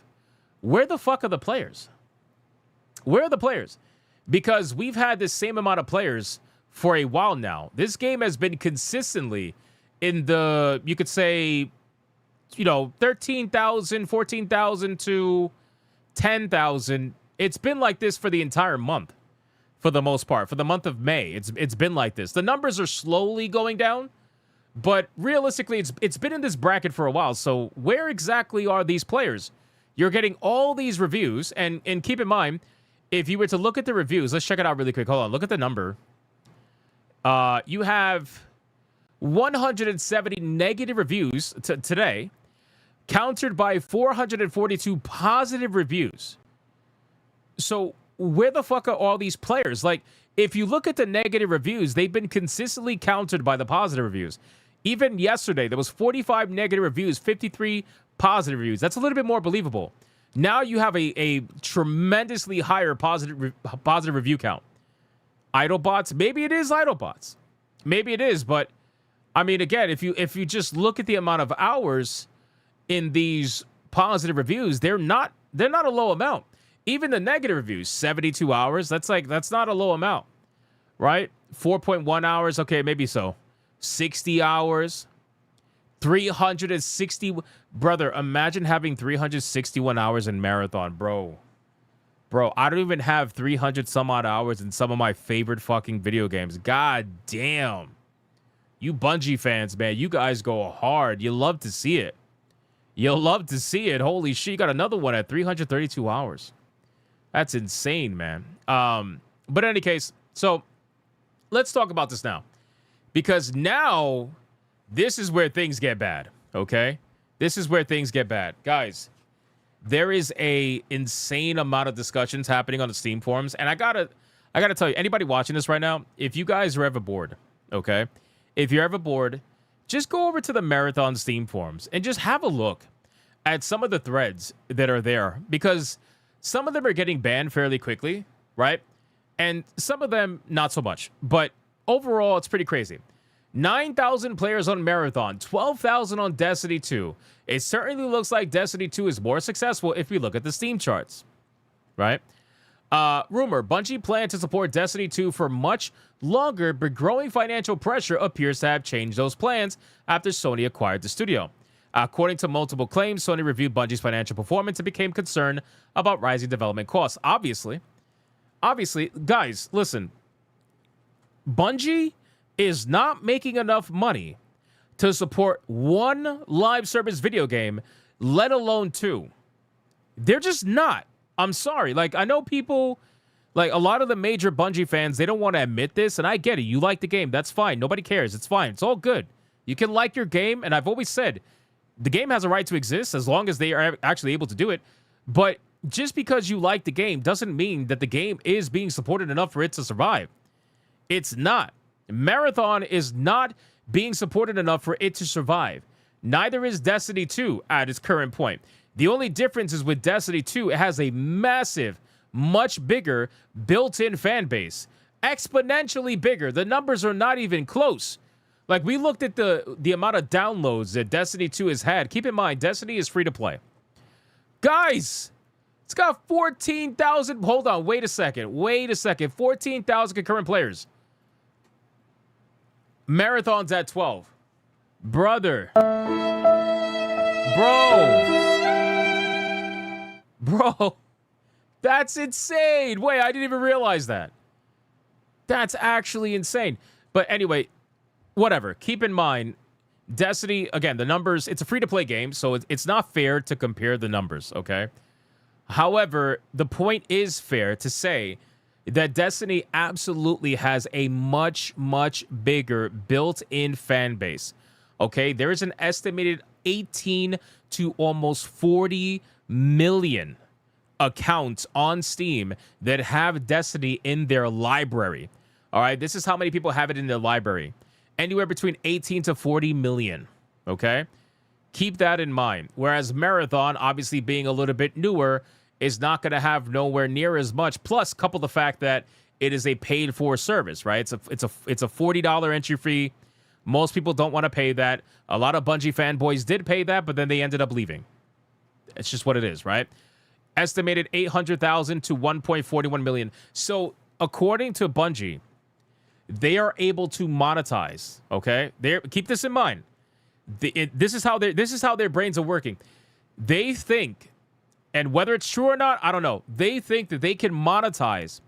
where the fuck are the players? Where are the players? Because we've had the same amount of players for a while now. This game has been consistently in the, you could say, 13,000, 14,000 to 10,000. It's been like this for the entire month, for the most part. For the month of May, it's been like this. The numbers are slowly going down, but realistically, it's been in this bracket for a while. So where exactly are these players? You're getting all these reviews, and keep in mind, if you were to look at the reviews, let's check it out really quick. Hold on, look at the number. You have 170 negative reviews today, countered by 442 positive reviews. So where the fuck are all these players? Like, if you look at the negative reviews, they've been consistently countered by the positive reviews. Even yesterday, there was 45 negative reviews, 53 positive reviews. That's a little bit more believable. Now you have a tremendously higher positive review count. Idle bots, maybe it is idle bots. Maybe it is, but I mean, again, if you just look at the amount of hours in these positive reviews, they're not a low amount. Even the negative reviews, 72 hours, that's not a low amount, right? 4.1 hours, okay, maybe so. 60 hours, 360. Brother, imagine having 361 hours in Marathon, bro. Bro, I don't even have 300 some odd hours in some of my favorite fucking video games. God damn. You Bungie fans, man, you guys go hard. You love to see it. You'll love to see it. Holy shit, you got another one at 332 hours. That's insane, man. But in any case, so let's talk about this now. Because now, this is where things get bad, okay? This is where things get bad. Guys, there is a insane amount of discussions happening on the Steam forums. And I gotta tell you, anybody watching this right now, if you guys are ever bored, okay? If you're ever bored, just go over to the Marathon Steam forums and just have a look at some of the threads that are there, because some of them are getting banned fairly quickly, right? And some of them not so much. But overall, it's pretty crazy. 9,000 players on Marathon, 12,000 on Destiny 2. It certainly looks like Destiny 2 is more successful if we look at the Steam charts, right? Rumor, Bungie planned to support Destiny 2 for much longer, but growing financial pressure appears to have changed those plans after Sony acquired the studio. According to multiple claims, Sony reviewed Bungie's financial performance and became concerned about rising development costs. Obviously, guys, listen. Bungie is not making enough money to support one live service video game, let alone two. They're just not. I'm sorry. Like, I know people, like a lot of the major Bungie fans, they don't want to admit this, and I get it. You like the game. That's fine. Nobody cares. It's fine. It's all good. You can like your game, and I've always said the game has a right to exist as long as they are actually able to do it. But just because you like the game doesn't mean that the game is being supported enough for it to survive. It's not. Marathon is not being supported enough for it to survive. Neither is Destiny 2 at its current point. The only difference is with Destiny 2, it has a massive, much bigger built-in fan base. Exponentially bigger. The numbers are not even close. Like, we looked at the amount of downloads that Destiny 2 has had. Keep in mind, Destiny is free to play. Guys, it's got 14,000. Hold on, wait a second. 14,000 concurrent players. Marathon's at 12. Brother. Bro. That's insane. Wait, I didn't even realize that. That's actually insane. But anyway, whatever. Keep in mind, Destiny, again, the numbers, it's a free-to-play game, so it's not fair to compare the numbers, okay? However, the point is fair to say that Destiny absolutely has a much, much bigger built-in fan base, okay? There is an estimated 18 to almost 40 million accounts on Steam that have Destiny in their library, all right? This is how many people have it in their library. Anywhere between 18 to 40 million, okay? Keep that in mind. Whereas Marathon, obviously being a little bit newer, is not going to have nowhere near as much. Plus, couple the fact that it is a paid-for service, right? It's a $40 entry fee. Most people don't want to pay that. A lot of Bungie fanboys did pay that, but then they ended up leaving. It's just what it is, right? Estimated 800,000 to 1.41 million. So, according to Bungie, they are able to monetize, okay? Keep this in mind. This is how their brains are working. They think, and whether it's true or not, I don't know. They think that they can monetize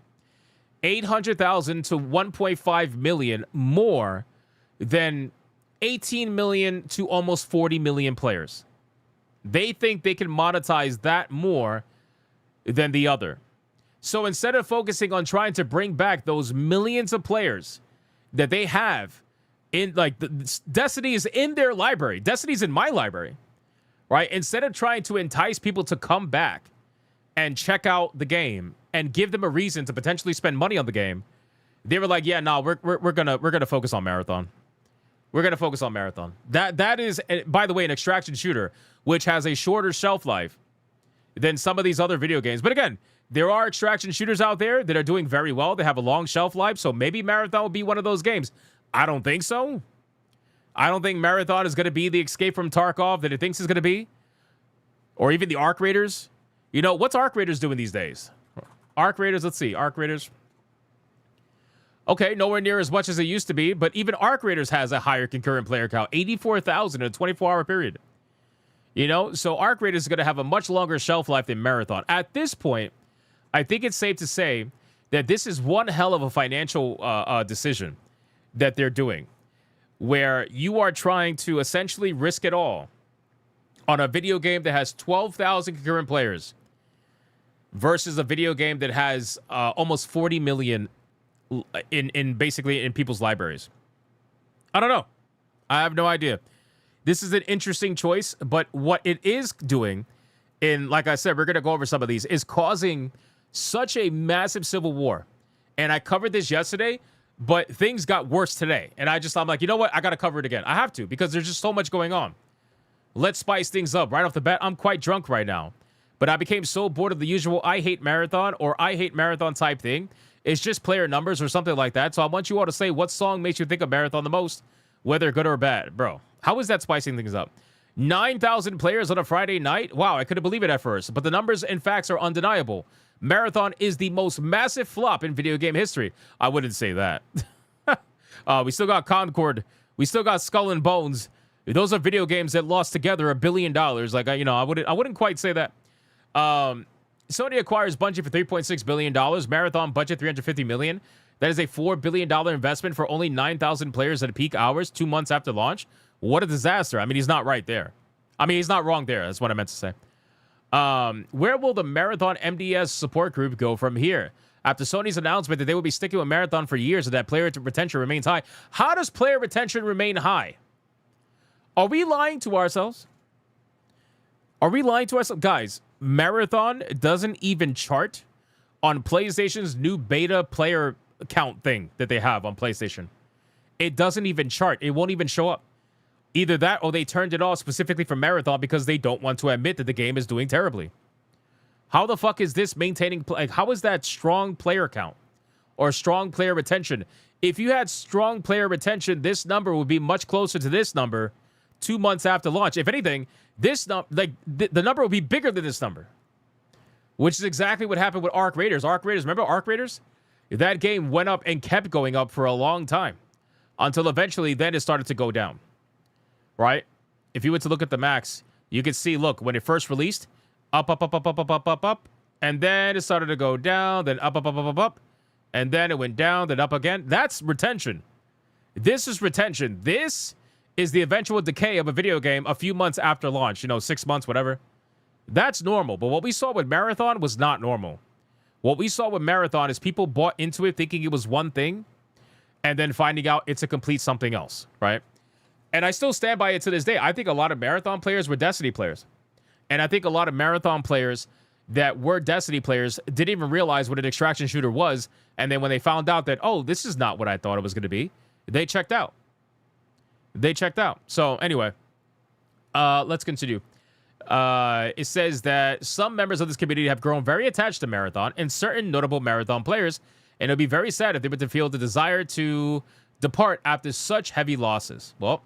800,000 to 1.5 million more than 18 million to almost 40 million players. They think they can monetize that more than the other. So instead of focusing on trying to bring back those millions of players that they have in, like, Destiny is in their library. Destiny's in my library, right? Instead of trying to entice people to come back and check out the game and give them a reason to potentially spend money on the game, they were like, yeah, no, we're gonna focus on Marathon. We're gonna focus on Marathon. That is, by the way, an extraction shooter which has a shorter shelf life than some of these other video games. But again, there are extraction shooters out there that are doing very well. They have a long shelf life, so maybe Marathon will be one of those games. I don't think so. I don't think Marathon is going to be the Escape from Tarkov that it thinks is going to be. Or even the Arc Raiders. You know, what's Arc Raiders doing these days? Arc Raiders, let's see. Arc Raiders. Okay, nowhere near as much as it used to be, but even Arc Raiders has a higher concurrent player count. 84,000 in a 24-hour period. You know, so Arc Raiders is going to have a much longer shelf life than Marathon. At this point, I think it's safe to say that this is one hell of a financial decision that they're doing, where you are trying to essentially risk it all on a video game that has 12,000 concurrent players versus a video game that has almost 40 million in basically in people's libraries. I don't know. I have no idea. This is an interesting choice, but what it is doing, and like I said, we're going to go over some of these, is causing such a massive civil war. And I covered this yesterday, but things got worse today. And I'm like, you know what? I got to cover it again. I have to, because there's just so much going on. Let's spice things up. Right off the bat, I'm quite drunk right now. But I became so bored of the usual I hate marathon or I hate marathon type thing. It's just player numbers or something like that. So I want you all to say what song makes you think of marathon the most, whether good or bad. Bro, how is that spicing things up? 9,000 players on a Friday night? Wow, I couldn't believe it at first. But the numbers and facts are undeniable. Marathon is the most massive flop in video game history. I wouldn't say that. We still got Concord. We still got Skull and Bones. Those are video games that lost together $1 billion. Like, you know, I wouldn't quite say that. Sony acquires Bungie for $3.6 billion. Marathon budget $350 million. That is a $4 billion investment for only 9,000 players at peak hours 2 months after launch. What a disaster. I mean, he's not right there. I mean, he's not wrong there. That's what I meant to say. Where will the Marathon MDS support group go from here? After Sony's announcement that they will be sticking with Marathon for years and that player retention remains high. How does player retention remain high? Are we lying to ourselves? Are we lying to ourselves? Guys, Marathon doesn't even chart on PlayStation's new beta player count thing that they have on PlayStation. It doesn't even chart. It won't even show up. Either that or they turned it off specifically for Marathon because they don't want to admit that the game is doing terribly. How the fuck is this maintaining... Like, how is that strong player count or strong player retention? If you had strong player retention, this number would be much closer to this number 2 months after launch. If anything, this the number would be bigger than this number, which is exactly what happened with Arc Raiders. Arc Raiders, remember Arc Raiders? That game went up and kept going up for a long time until eventually then it started to go down. Right? If you were to look at the max, you could see, look, when it first released, up, and then it started to go down, then up, and then it went down, then up again. That's retention. This is retention. This is the eventual decay of a video game a few months after launch, 6 months, whatever. That's normal. But what we saw with Marathon was not normal. What we saw with Marathon is people bought into it thinking it was one thing and then finding out it's a complete something else, right? And I still stand by it to this day. I think a lot of Marathon players were Destiny players. And I think a lot of Marathon players that were Destiny players didn't even realize what an extraction shooter was. And then when they found out that, oh, this is not what I thought it was going to be, they checked out. So anyway, let's continue. It says that some members of this community have grown very attached to Marathon and certain notable Marathon players. And it would be very sad if they were to feel the desire to depart after such heavy losses. Well,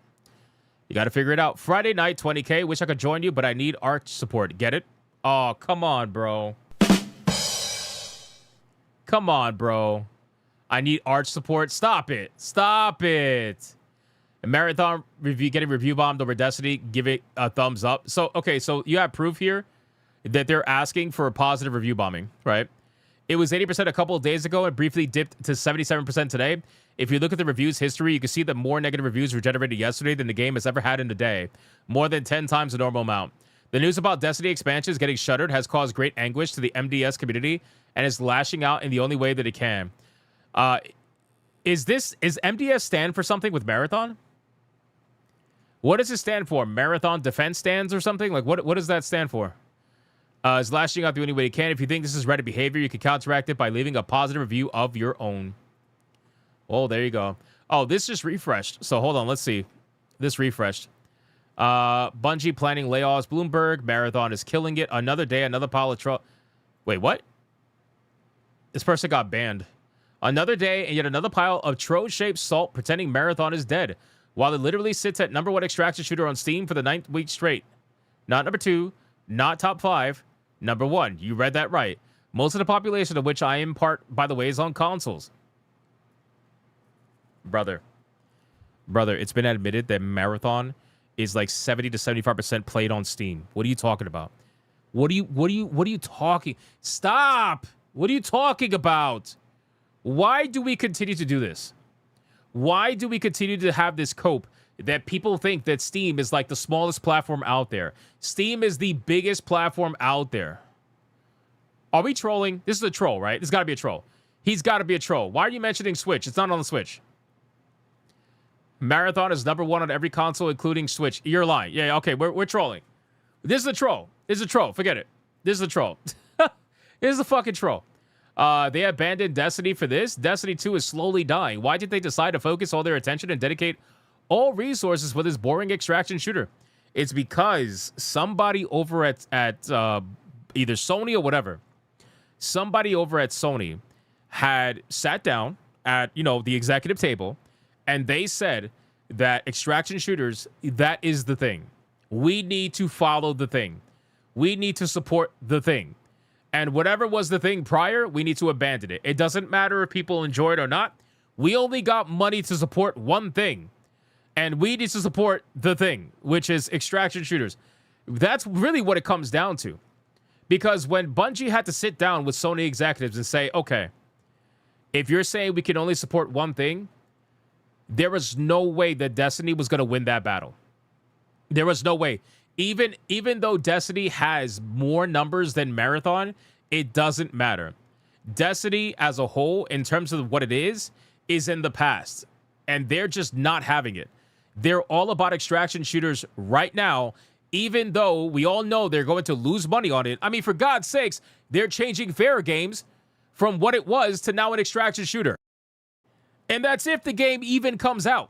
you got to figure it out. Friday night, 20K. Wish I could join you, but I need Arch support. Get it? Oh, come on, bro. Come on, bro. I need Arch support. Stop it. Stop it. A Marathon review getting review bombed over Destiny. Give it a thumbs up. So, okay, so you have proof here that they're asking for a positive review bombing, right? It was 80% a couple of days ago and briefly dipped to 77% today. If you look at the reviews history, you can see that more negative reviews were generated yesterday than the game has ever had in a day. More than 10 times the normal amount. The news about Destiny expansions getting shuttered has caused great anguish to the MDS community and is lashing out in the only way that it can. Is MDS stand for something with Marathon? What does it stand for? Marathon Defense Stands or something? Like, what does that stand for? Is lashing out the only way you can. If you think this is Reddit behavior, you can counteract it by leaving a positive review of your own. Oh, there you go. Oh, this just refreshed. So hold on, let's see. This refreshed. Bungie planning layoffs. Bloomberg. Marathon is killing it. Another day, another pile of trouble. Wait, what? This person got banned. Another day and yet another pile of troll-shaped salt pretending Marathon is dead. While it literally sits at #1 extraction shooter on Steam for the 9th week straight. Not number 2, not top 5, #1. You read that right. Most of the population of which I am part, by the way, is on consoles. Brother, it's been admitted that Marathon is like 70 to 75% played on Steam. What are you talking about? What are you talking? Stop! What are you talking about? Why do we continue to do this? Why do we continue to have this cope that people think that Steam is like the smallest platform out there? Steam is the biggest platform out there. Are we trolling? This is a troll, right? This got to be a troll. He's got to be a troll. Why are you mentioning Switch? It's not on the Switch. Marathon is #1 on every console, including Switch. You're lying. Yeah, okay, we're trolling. This is a troll. This is a troll. Forget it. This is a troll. This is a fucking troll. They abandoned Destiny for this. Destiny 2 is slowly dying. Why did they decide to focus all their attention and dedicate all resources for this boring extraction shooter? It's because somebody over at either Sony or whatever, somebody over at Sony had sat down at, the executive table, and they said that extraction shooters, that is the thing. We need to follow the thing. We need to support the thing. And whatever was the thing prior, we need to abandon it. It doesn't matter if people enjoy it or not. We only got money to support one thing. And we need to support the thing, which is extraction shooters. That's really what it comes down to. Because when Bungie had to sit down with Sony executives and say, okay, if you're saying we can only support one thing, there was no way that Destiny was going to win that battle. There was no way. Even though Destiny has more numbers than Marathon, it doesn't matter. Destiny as a whole, in terms of what it is in the past. And they're just not having it. They're all about extraction shooters right now, even though we all know they're going to lose money on it. I mean, for God's sakes, they're changing Fair Games from what it was to now an extraction shooter. And that's if the game even comes out.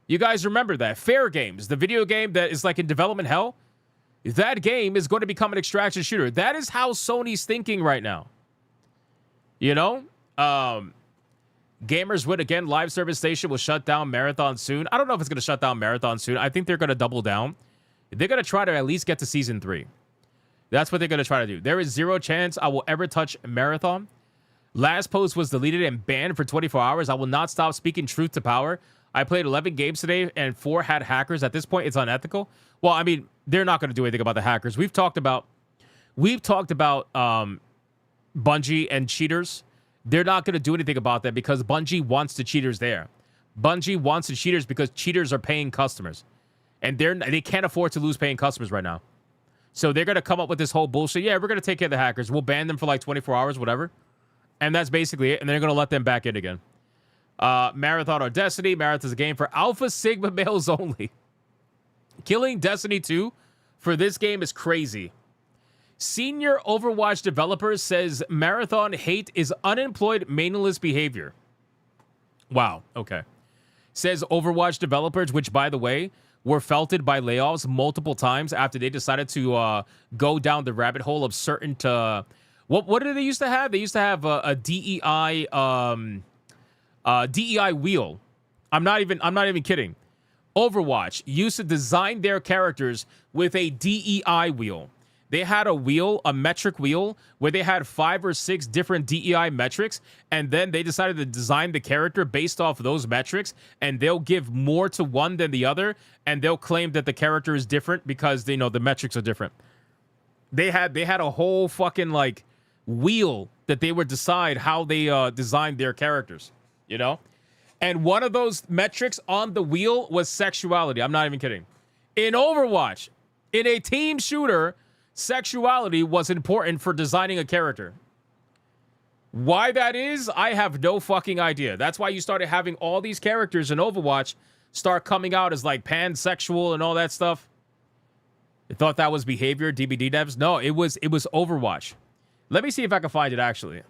You guys remember that. Fair Games, the video game that is like in development hell, that game is going to become an extraction shooter. That is how Sony's thinking right now. Gamers Win Again live service station will shut down Marathon soon. I don't know if it's going to shut down Marathon soon. I think they're going to double down. They're going to try to at least get to Season 3. That's what they're going to try to do. There is zero chance I will ever touch Marathon. Last post was deleted and banned for 24 hours. I will not stop speaking truth to power. I played 11 games today, and 4 had hackers. At this point, it's unethical. Well, I mean, they're not going to do anything about the hackers. We've talked about Bungie and cheaters. They're not going to do anything about that because Bungie wants the cheaters there. Bungie wants the cheaters because cheaters are paying customers. And they can't afford to lose paying customers right now. So they're going to come up with this whole bullshit. Yeah, we're going to take care of the hackers. We'll ban them for like 24 hours, whatever. And that's basically it. And they're going to let them back in again. Marathon or Destiny. Marathon is a game for Alpha Sigma males only. Killing Destiny 2 for this game is crazy. Senior Overwatch developer says Marathon hate is unemployed mainless behavior. Wow. Okay. Says Overwatch developers, which, by the way, were felted by layoffs multiple times after they decided to go down the rabbit hole of certain... What did they used to have? They used to have a DEI DEI wheel. I'm not even kidding. Overwatch used to design their characters with a DEI wheel. They had a wheel, a metric wheel, where they had 5 or 6 different DEI metrics, and then they decided to design the character based off those metrics, and they'll give more to one than the other, and they'll claim that the character is different because they know the metrics are different. They had a whole fucking like wheel that they would decide how they designed their characters, And one of those metrics on the wheel was sexuality. I'm not even kidding. In Overwatch, in a team shooter, sexuality was important for designing a character. Why that is, I have no fucking idea. That's why you started having all these characters in Overwatch start coming out as like pansexual and all that stuff. I thought that was behavior, DBD devs. No, it was Overwatch. Let me see if I can find it actually.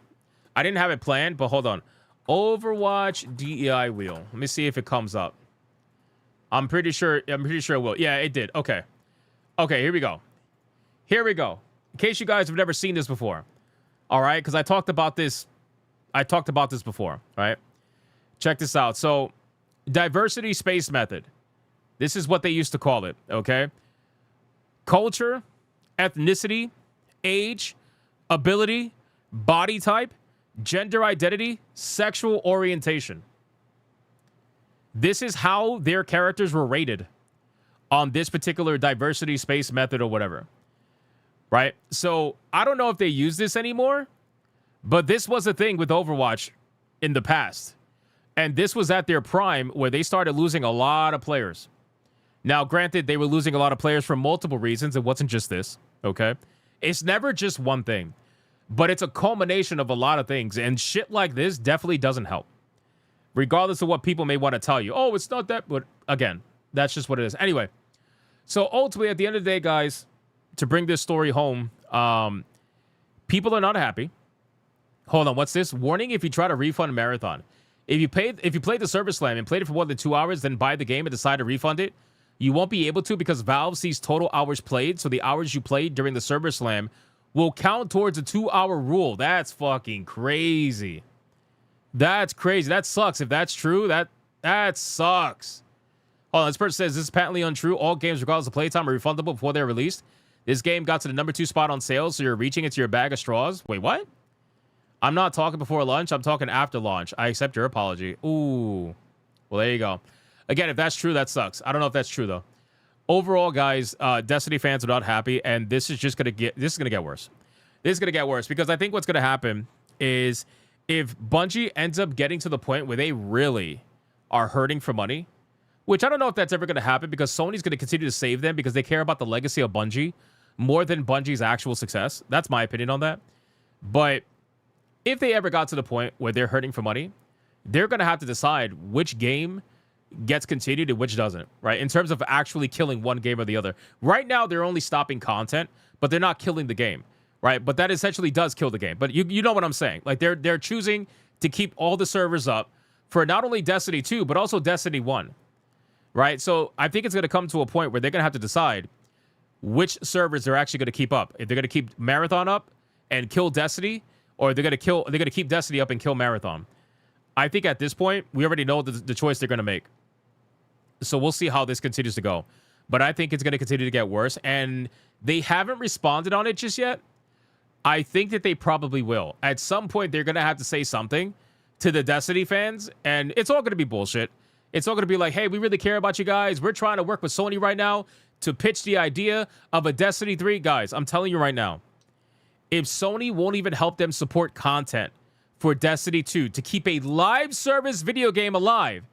I didn't have it planned, but hold on. Overwatch DEI wheel. Let me see if it comes up. I'm pretty sure it will. Yeah, it did. Okay, here we go. In case you guys have never seen this before. All right, because I talked about this before, all right? Check this out. So, diversity space method. This is what they used to call it, okay? Culture, ethnicity, age, ability, body type, gender identity, sexual orientation. This is how their characters were rated on this particular diversity space method or whatever. Right? So, I don't know if they use this anymore, but this was a thing with Overwatch in the past. And this was at their prime where they started losing a lot of players. Now, granted, they were losing a lot of players for multiple reasons. It wasn't just this, okay? It's never just one thing, but it's a culmination of a lot of things. And shit like this definitely doesn't help. Regardless of what people may want to tell you. Oh, it's not that, but again, that's just what it is. Anyway, so ultimately, at the end of the day, guys, to bring this story home, people are not happy. Hold on, what's this? Warning: if you try to refund Marathon, if you played the Service Slam and played it for more than 2 hours, then buy the game and decide to refund it, You won't be able to because Valve sees total hours played. So the hours you played during the server slam will count towards a 2-hour rule. That's fucking crazy. That's crazy. That sucks. If that's true, that sucks. Hold on, this person says this is patently untrue. All games, regardless of playtime, are refundable before they're released. This game got to the number 2 spot on sales, so you're reaching into your bag of straws. Wait, what? I'm not talking before lunch. I'm talking after launch. I accept your apology. Ooh. Well, there you go. Again, if that's true, that sucks. I don't know if that's true, though. Overall, guys, Destiny fans are not happy, and this is gonna get worse. This is gonna get worse because I think what's gonna happen is if Bungie ends up getting to the point where they really are hurting for money, which I don't know if that's ever gonna happen because Sony's gonna continue to save them because they care about the legacy of Bungie more than Bungie's actual success. That's my opinion on that. But if they ever got to the point where they're hurting for money, they're gonna have to decide which game gets continued and which doesn't, right? In terms of actually killing one game or the other. Right now, they're only stopping content, but they're not killing the game, right? But that essentially does kill the game. But you know what I'm saying. Like, they're choosing to keep all the servers up for not only Destiny 2, but also Destiny 1, right? So I think it's going to come to a point where they're going to have to decide which servers they're actually going to keep up. If they're going to keep Marathon up and kill Destiny, or they're going to keep Destiny up and kill Marathon. I think at this point, we already know the choice they're going to make. So we'll see how this continues to go. But I think it's going to continue to get worse. And they haven't responded on it just yet. I think that they probably will. At some point, they're going to have to say something to the Destiny fans. And it's all going to be bullshit. It's all going to be like, hey, we really care about you guys. We're trying to work with Sony right now to pitch the idea of a Destiny 3. Guys, I'm telling you right now, if Sony won't even help them support content for Destiny 2 to keep a live service video game alive,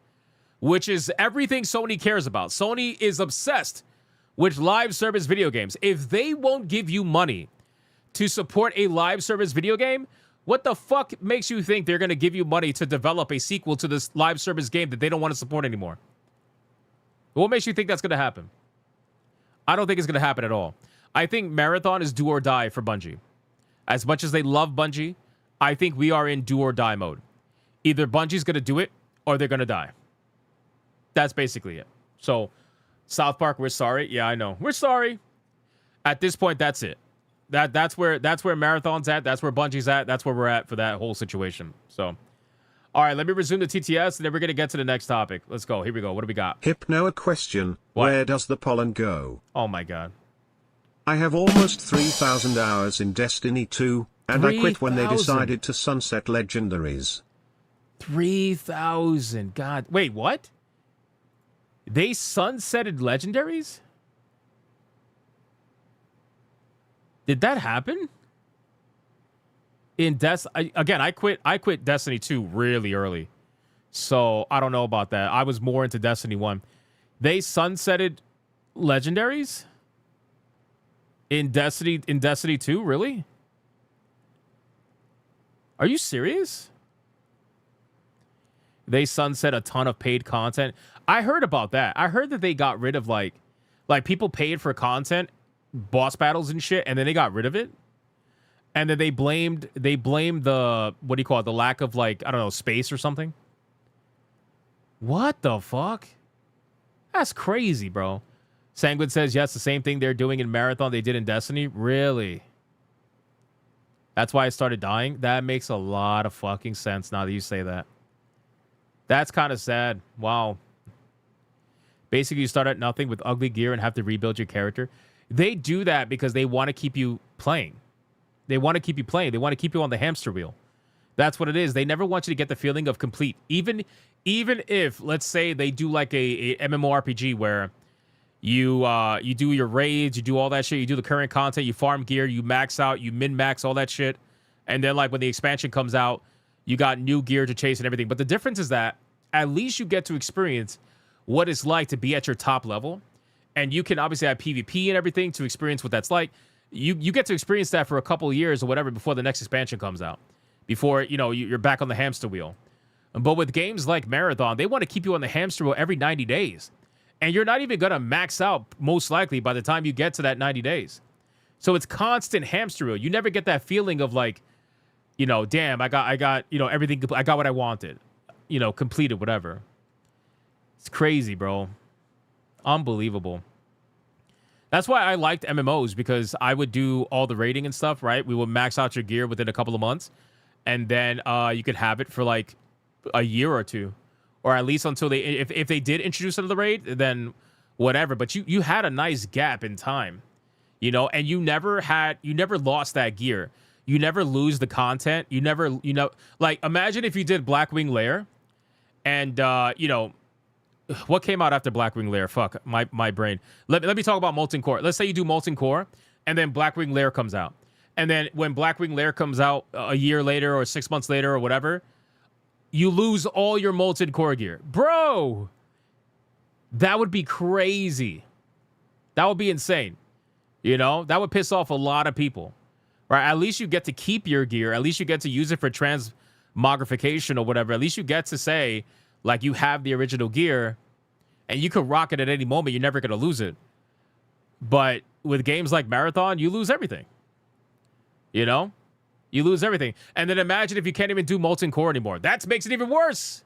which is everything Sony cares about. Sony is obsessed with live service video games. If they won't give you money to support a live service video game, what the fuck makes you think they're going to give you money to develop a sequel to this live service game that they don't want to support anymore? What makes you think that's going to happen? I don't think it's going to happen at all. I think Marathon is do or die for Bungie. As much as they love Bungie, I think we are in do or die mode. Either Bungie's going to do it or they're going to die. That's basically it. So, South Park, we're sorry. Yeah, I know. We're sorry. At this point, that's it. That's where Marathon's at. That's where Bungie's at. That's where we're at for that whole situation. So, all right, let me resume the TTS, and then we're going to get to the next topic. Let's go. Here we go. What do we got? Hypno, a question. What? Where does the pollen go? Oh, my God. I have almost 3,000 hours in Destiny 2, and 3, I quit when they decided to sunset legendaries. 3,000. God. Wait, what? They sunsetted legendaries? Did that happen? I quit Destiny 2 really early. So, I don't know about that. I was more into Destiny 1. They sunsetted legendaries? In Destiny 2, really? Are you serious? They sunset a ton of paid content. I heard about that. I heard that they got rid of like people paid for content, boss battles and shit, and then they got rid of it. And then they blamed the, what do you call it, the lack of, like, I don't know, space or something. What the fuck? That's crazy, bro. Sanguine says, yes, the same thing they're doing in Marathon they did in Destiny. Really? That's why I started dying? That makes a lot of fucking sense now that you say that. That's kind of sad. Wow. Basically, you start at nothing with ugly gear and have to rebuild your character. They do that because they want to keep you playing. They want to keep you playing. They want to keep you on the hamster wheel. That's what it is. They never want you to get the feeling of complete. Even if, let's say, they do like a MMORPG where you do your raids, you do all that shit, you do the current content, you farm gear, you max out, you min-max all that shit. And then, like, when the expansion comes out, you got new gear to chase and everything. But the difference is that at least you get to experience what it's like to be at your top level. And you can obviously have PvP and everything to experience what that's like. You get to experience that for a couple of years or whatever before the next expansion comes out. Before, you know, you're back on the hamster wheel. But with games like Marathon, they want to keep you on the hamster wheel every 90 days. And you're not even going to max out, most likely, by the time you get to that 90 days. So it's constant hamster wheel. You never get that feeling of like, you know, damn, I got, you know, everything, I got what I wanted. You know, completed, whatever. It's crazy, bro. Unbelievable. That's why I liked MMOs, because I would do all the rating and stuff, right? We would max out your gear within a couple of months, and then you could have it for like a year or two, or at least until if they did introduce another raid, then whatever. But you had a nice gap in time, you know, and you never lost that gear. You never lose the content. You never, like, imagine if you did Blackwing Lair, and you know, what came out after Blackwing Lair? Fuck, my brain. Let me talk about Molten Core. Let's say you do Molten Core, and then Blackwing Lair comes out. And then when Blackwing Lair comes out a year later or 6 months later or whatever, you lose all your Molten Core gear. Bro, that would be crazy. That would be insane. You know, that would piss off a lot of people. Right? At least you get to keep your gear. At least you get to use it for transmogrification or whatever. At least you get to say, like, you have the original gear, and you could rock it at any moment. You're never going to lose it. But with games like Marathon, you lose everything. You know? You lose everything. And then imagine if you can't even do Molten Core anymore. That makes it even worse.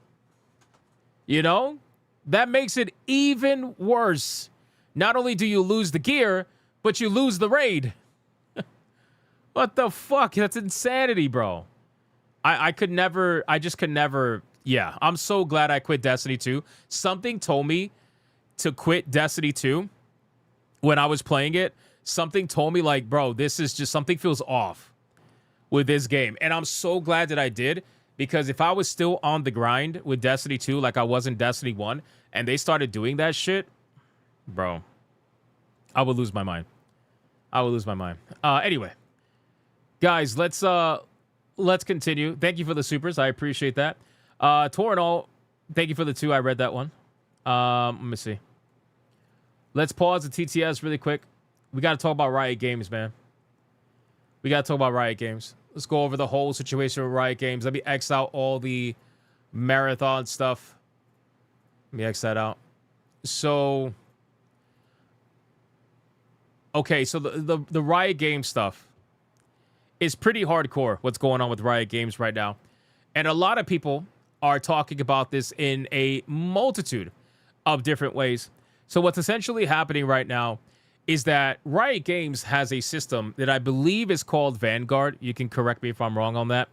You know? That makes it even worse. Not only do you lose the gear, but you lose the raid. What the fuck? That's insanity, bro. I just could never... Yeah, I'm so glad I quit Destiny 2. Something told me to quit Destiny 2 when I was playing it. Something told me, like, bro, this is just, something feels off with this game. And I'm so glad that I did, because if I was still on the grind with Destiny 2 like I was in Destiny 1, and they started doing that shit, bro, I would lose my mind. I would lose my mind. Anyway, guys, let's continue. Thank you for the supers. I appreciate that. Torinol, thank you for the 2. I read that one. Let me see. Let's pause the TTS really quick. We got to talk about Riot Games, man. We got to talk about Riot Games. Let's go over the whole situation with Riot Games. Let me X out all the Marathon stuff. Let me X that out. So, okay, so the Riot Games stuff is pretty hardcore, what's going on with Riot Games right now. And a lot of people are talking about this in a multitude of different ways. So what's essentially happening right now is that Riot Games has a system that I believe is called Vanguard. You can correct me if I'm wrong on that.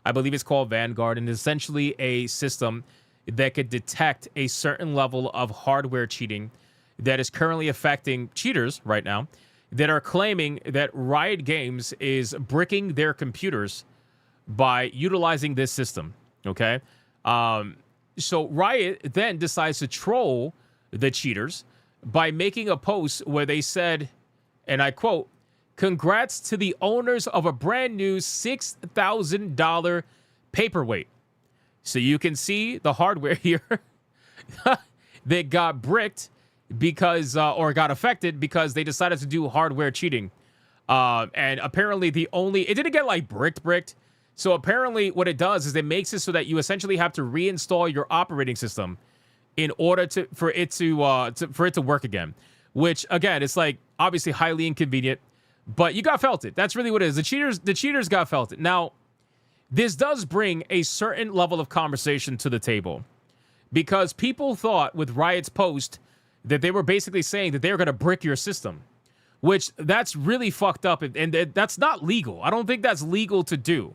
I believe it's called Vanguard, and it's essentially a system that could detect a certain level of hardware cheating that is currently affecting cheaters right now that are claiming that Riot Games is bricking their computers by utilizing this system, okay? So Riot then decides to troll the cheaters by making a post where they said, and I quote, "Congrats to the owners of a brand new $6,000 paperweight." So you can see the hardware here that got bricked because, or got affected because they decided to do hardware cheating. And apparently it didn't get like bricked. So apparently what it does is it makes it so that you essentially have to reinstall your operating system in order for it to work again. Which again, it's like obviously highly inconvenient, but you got felt it. That's really what it is. The cheaters got felt it. Now, this does bring a certain level of conversation to the table, because people thought with Riot's post that they were basically saying that they were going to brick your system, which that's really fucked up, and that's not legal. I don't think that's legal to do.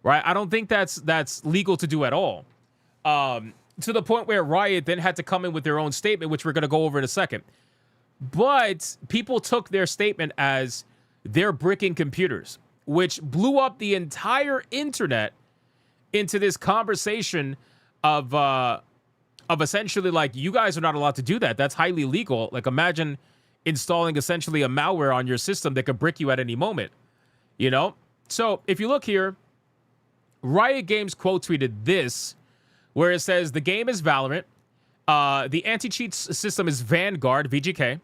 Right? I don't think that's legal to do at all. To the point where Riot then had to come in with their own statement, which we're going to go over in a second. But people took their statement as they're bricking computers, which blew up the entire internet into this conversation of essentially like, you guys are not allowed to do that. That's highly illegal. Like, imagine installing essentially a malware on your system that could brick you at any moment. You know? So if you look here, Riot Games quote tweeted this, where it says, "The game is Valorant. The anti-cheat system is Vanguard, VGK.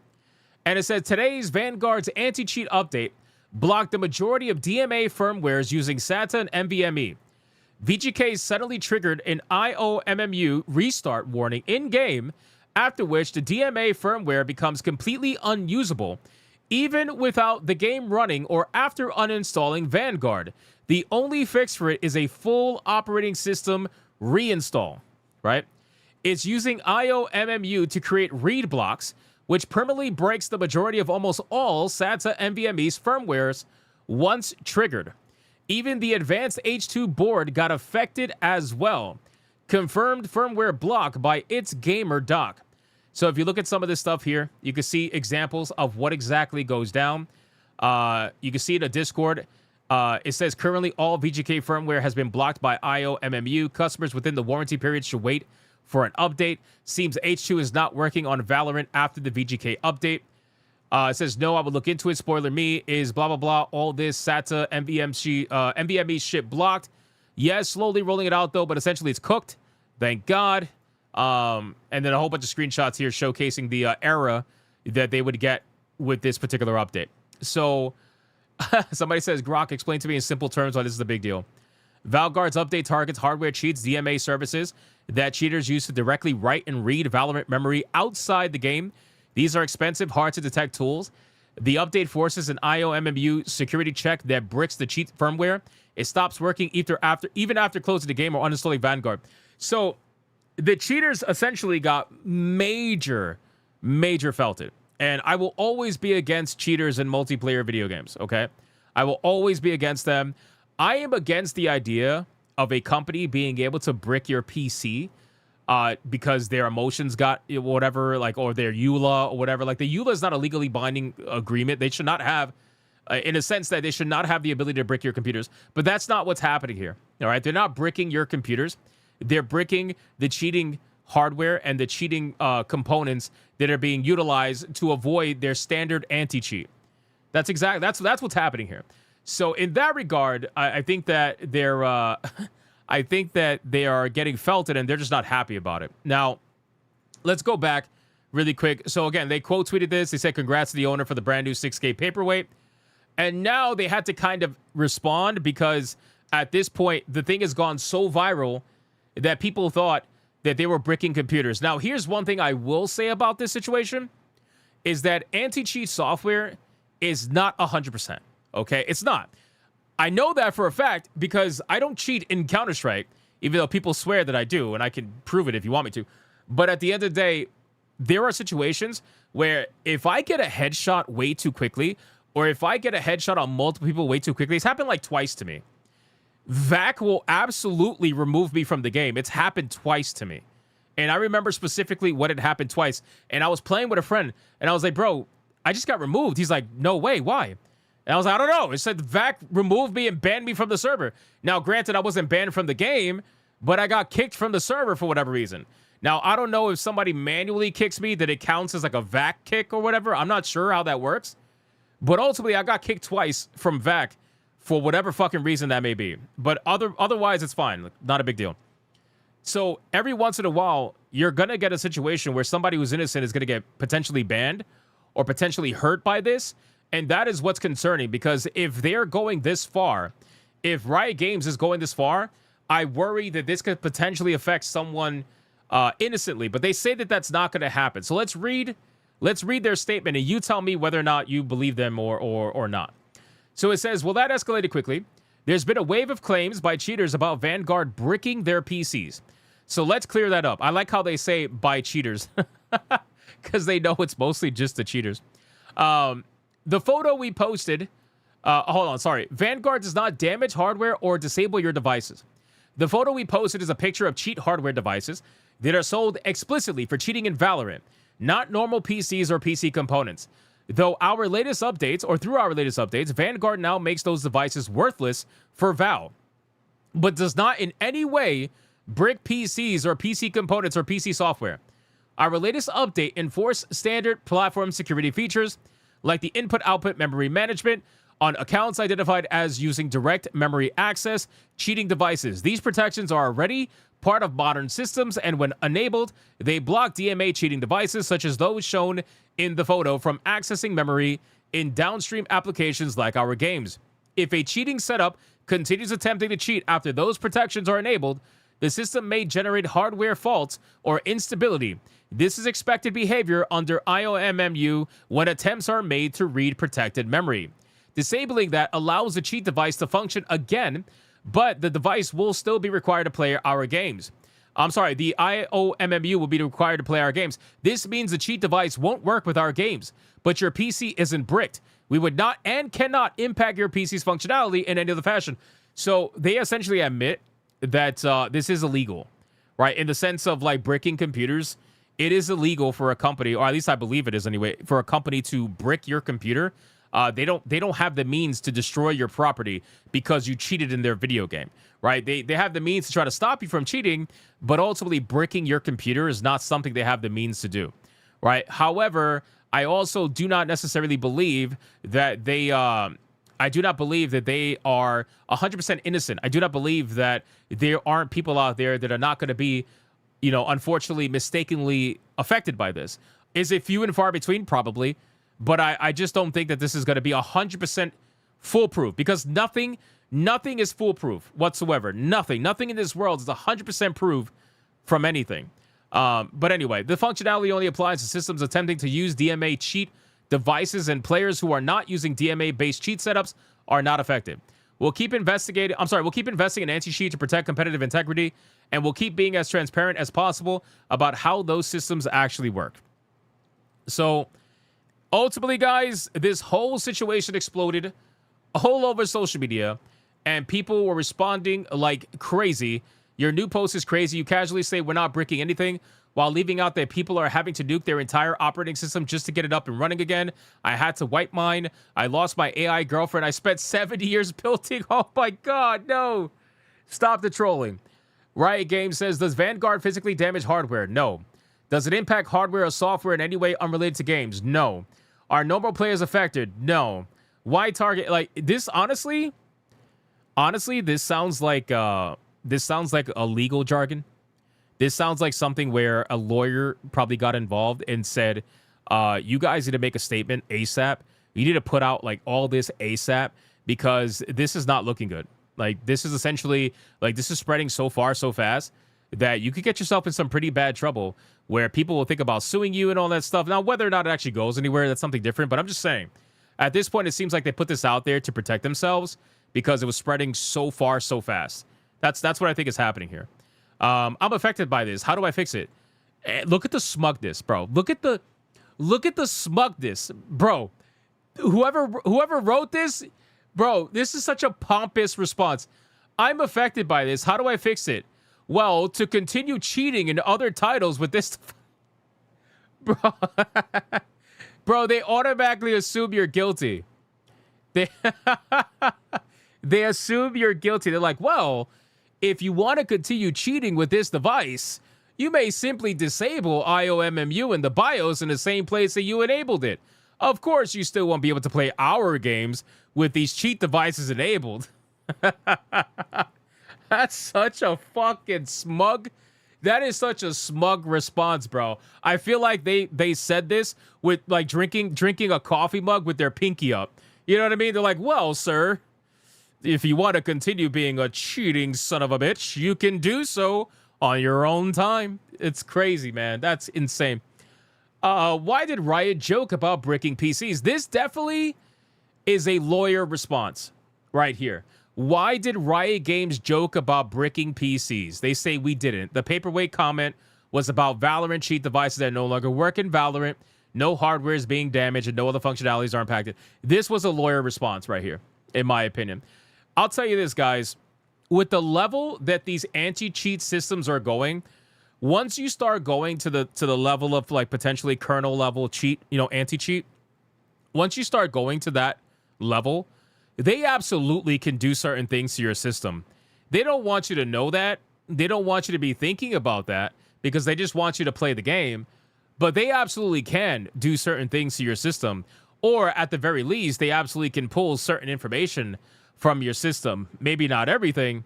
And it says, today's Vanguard's anti-cheat update blocked the majority of DMA firmwares using SATA and NVMe. VGK suddenly triggered an IOMMU restart warning in-game, after which the DMA firmware becomes completely unusable, even without the game running or after uninstalling Vanguard. The only fix for it is a full operating system reinstall," right? It's using IOMMU to create read blocks, which permanently breaks the majority of almost all SATA NVMe's firmwares once triggered. Even the advanced H2 board got affected as well. Confirmed firmware block by its gamer doc. So if you look at some of this stuff here, you can see examples of what exactly goes down. You can see in a Discord, it says currently all VGK firmware has been blocked by IOMMU. Customers within the warranty period should wait for an update. Seems H2 is not working on Valorant after the VGK update. It says, no, I will look into it. Spoiler me, is blah, blah, blah. All this SATA NVMe shit blocked. Yes, slowly rolling it out, though, but essentially it's cooked. Thank God. And then a whole bunch of screenshots here showcasing the error that they would get with this particular update. So somebody says, Grok, explain to me in simple terms why this is a big deal. Valguard's update targets hardware cheats, DMA services that cheaters use to directly write and read Valorant memory outside the game. These are expensive, hard-to-detect tools. The update forces an IOMMU security check that bricks the cheat firmware. It stops working even after closing the game or uninstalling Vanguard. So the cheaters essentially got major felted. And I will always be against cheaters in multiplayer video games, okay? I will always be against them. I am against the idea of a company being able to brick your PC because their emotions got whatever, like, or their EULA or whatever. Like, the EULA is not a legally binding agreement. They should not have, in a sense that they should not have the ability to brick your computers. But that's not what's happening here, all right? They're not bricking your computers. They're bricking the cheating hardware and the cheating components that are being utilized to avoid their standard anti-cheat. That's what's happening here. So in that regard, I think that they're I think that they are getting felted and they're just not happy about it. Now, let's go back really quick. So again, they quote tweeted this. They said, congrats to the owner for the brand new 6K paperweight. And now they had to kind of respond because at this point, the thing has gone so viral that people thought that they were bricking computers. Now, here's one thing I will say about this situation is that anti-cheat software is not 100%, okay? It's not. I know that for a fact because I don't cheat in Counter-Strike, even though people swear that I do, and I can prove it if you want me to. But at the end of the day, there are situations where if I get a headshot way too quickly, or if I get a headshot on multiple people way too quickly, it's happened like twice to me. VAC will absolutely remove me from the game. It's happened twice to me. And I remember specifically what had happened twice. And I was playing with a friend, and I was like, bro, I just got removed. He's like, no way, why? And I was like, I don't know. It said VAC removed me and banned me from the server. Now, granted, I wasn't banned from the game, but I got kicked from the server for whatever reason. Now, I don't know if somebody manually kicks me, that it counts as like a VAC kick or whatever. I'm not sure how that works. But ultimately, I got kicked twice from VAC for whatever fucking reason that may be. But otherwise, it's fine. Not a big deal. So every once in a while, you're going to get a situation where somebody who's innocent is going to get potentially banned or potentially hurt by this. And that is what's concerning, because if they're going this far, if Riot Games is going this far, I worry that this could potentially affect someone innocently. But they say that that's not going to happen. So let's read their statement, and you tell me whether or not you believe them or not. So it says, well, that escalated quickly. There's been a wave of claims by cheaters about Vanguard bricking their PCs. So let's clear that up. I like how they say by cheaters, because they know it's mostly just the cheaters. The photo we posted, hold on, sorry. Vanguard does not damage hardware or disable your devices. The photo we posted is a picture of cheat hardware devices that are sold explicitly for cheating in Valorant, not normal PCs or PC components. Through our latest updates, Vanguard now makes those devices worthless for Val, but does not in any way brick PCs or PC components or PC software. Our latest update enforces standard platform security features like the input-output memory management on accounts identified as using direct memory access cheating devices. These protections are already part of modern systems, and when enabled, they block DMA cheating devices such as those shown in the photo from accessing memory in downstream applications like our games. If a cheating setup continues attempting to cheat after those protections are enabled, the system may generate hardware faults or instability. This is expected behavior under IOMMU when attempts are made to read protected memory. Disabling that allows the cheat device to function again, but the device will still be required to play our games. I'm sorry, the IOMMU will be required to play our games. This means the cheat device won't work with our games, but your PC isn't bricked. We would not and cannot impact your PC's functionality in any other fashion. So they essentially admit that this is illegal, right? In the sense of like bricking computers, it is illegal for a company, or at least I believe it is anyway, for a company to brick your computer. They don't have the means to destroy your property because you cheated in their video game, right? They have the means to try to stop you from cheating, but ultimately bricking your computer is not something they have the means to do, right? However, I also do not necessarily believe that they I do not believe that they are 100% innocent. I do not believe that there aren't people out there that are not going to be, you know, unfortunately, mistakenly affected by this. Is it few and far between? Probably. But I just don't think that this is going to be 100% foolproof, because nothing is foolproof whatsoever. Nothing in this world is 100% proof from anything. But anyway, the functionality only applies to systems attempting to use DMA cheat devices, and players who are not using DMA-based cheat setups are not affected. We'll keep investing in anti-cheat to protect competitive integrity, and we'll keep being as transparent as possible about how those systems actually work. So, ultimately, guys, this whole situation exploded all over social media, and people were responding like crazy. Your new post is crazy. You casually say we're not bricking anything, while leaving out that people are having to nuke their entire operating system just to get it up and running again. I had to wipe mine. I lost my AI girlfriend. I spent 70 years building. Oh my God, no. Stop the trolling. Riot Games says, does Vanguard physically damage hardware? No. Does it impact hardware or software in any way unrelated to games? No. Are normal players affected? No. Why target, like, this, honestly, this sounds like a legal jargon. This sounds like something where a lawyer probably got involved and said, you guys need to make a statement ASAP. You need to put out like all this ASAP, because this is not looking good. Like, this is essentially, like, this is spreading so far, so fast that you could get yourself in some pretty bad trouble where people will think about suing you and all that stuff. Now, whether or not it actually goes anywhere, that's something different. But I'm just saying, at this point, it seems like they put this out there to protect themselves because it was spreading so far, so fast. That's what I think is happening here. I'm affected by this. How do I fix it? Look at the smugness, bro. Look at the smugness, bro. Whoever wrote this, bro, this is such a pompous response. I'm affected by this. How do I fix it? Well, to continue cheating in other titles with this, bro. Bro, they automatically assume you're guilty. They assume you're guilty. They're like, well, if you want to continue cheating with this device, you may simply disable IOMMU in the BIOS in the same place that you enabled it. Of course, you still won't be able to play our games with these cheat devices enabled. That's such a fucking smug. That is such a smug response, bro. I feel like they said this with like drinking a coffee mug with their pinky up. You know what I mean? They're like, well, sir, if you want to continue being a cheating son of a bitch, you can do so on your own time. It's crazy, man. That's insane. Why did Riot joke about bricking PCs? This definitely is a lawyer response right here. Why did Riot Games joke about bricking PCs? They say we didn't. The paperweight comment was about Valorant cheat devices that no longer work in Valorant. No hardware is being damaged and no other functionalities are impacted. This was a lawyer response right here, in my opinion. I'll tell you this, guys. With the level that these anti-cheat systems are going, once you start going to the level of like potentially kernel level cheat, you know, anti-cheat, once you start going to that level, they absolutely can do certain things to your system. They don't want you to know that. They don't want you to be thinking about that because they just want you to play the game. But they absolutely can do certain things to your system. Or at the very least, they absolutely can pull certain information from your system. Maybe not everything,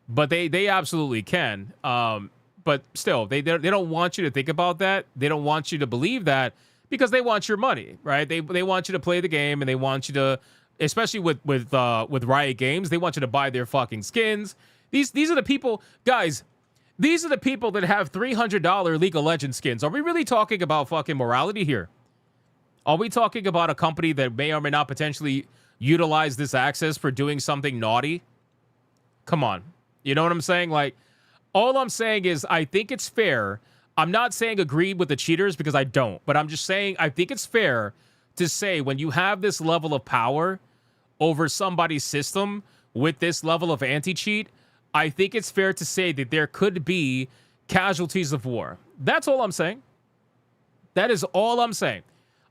but they absolutely can. But still, they don't want you to think about that. They don't want you to believe that because they want your money, right? They want you to play the game, and they want you to, especially with Riot Games, they want you to buy their fucking skins. These are the people, guys. These are the people that have $300 League of Legends skins. Are we really talking about fucking morality here? Are we talking about a company that may or may not potentially utilize this access for doing something naughty? Come on. You know what I'm saying? Like, All I'm saying is I think it's fair. I'm not saying agree with the cheaters because I don't, but I'm just saying I think it's fair to say when you have this level of power over somebody's system with this level of anti-cheat, I think it's fair to say that there could be casualties of war. That's all I'm saying. That is all I'm saying.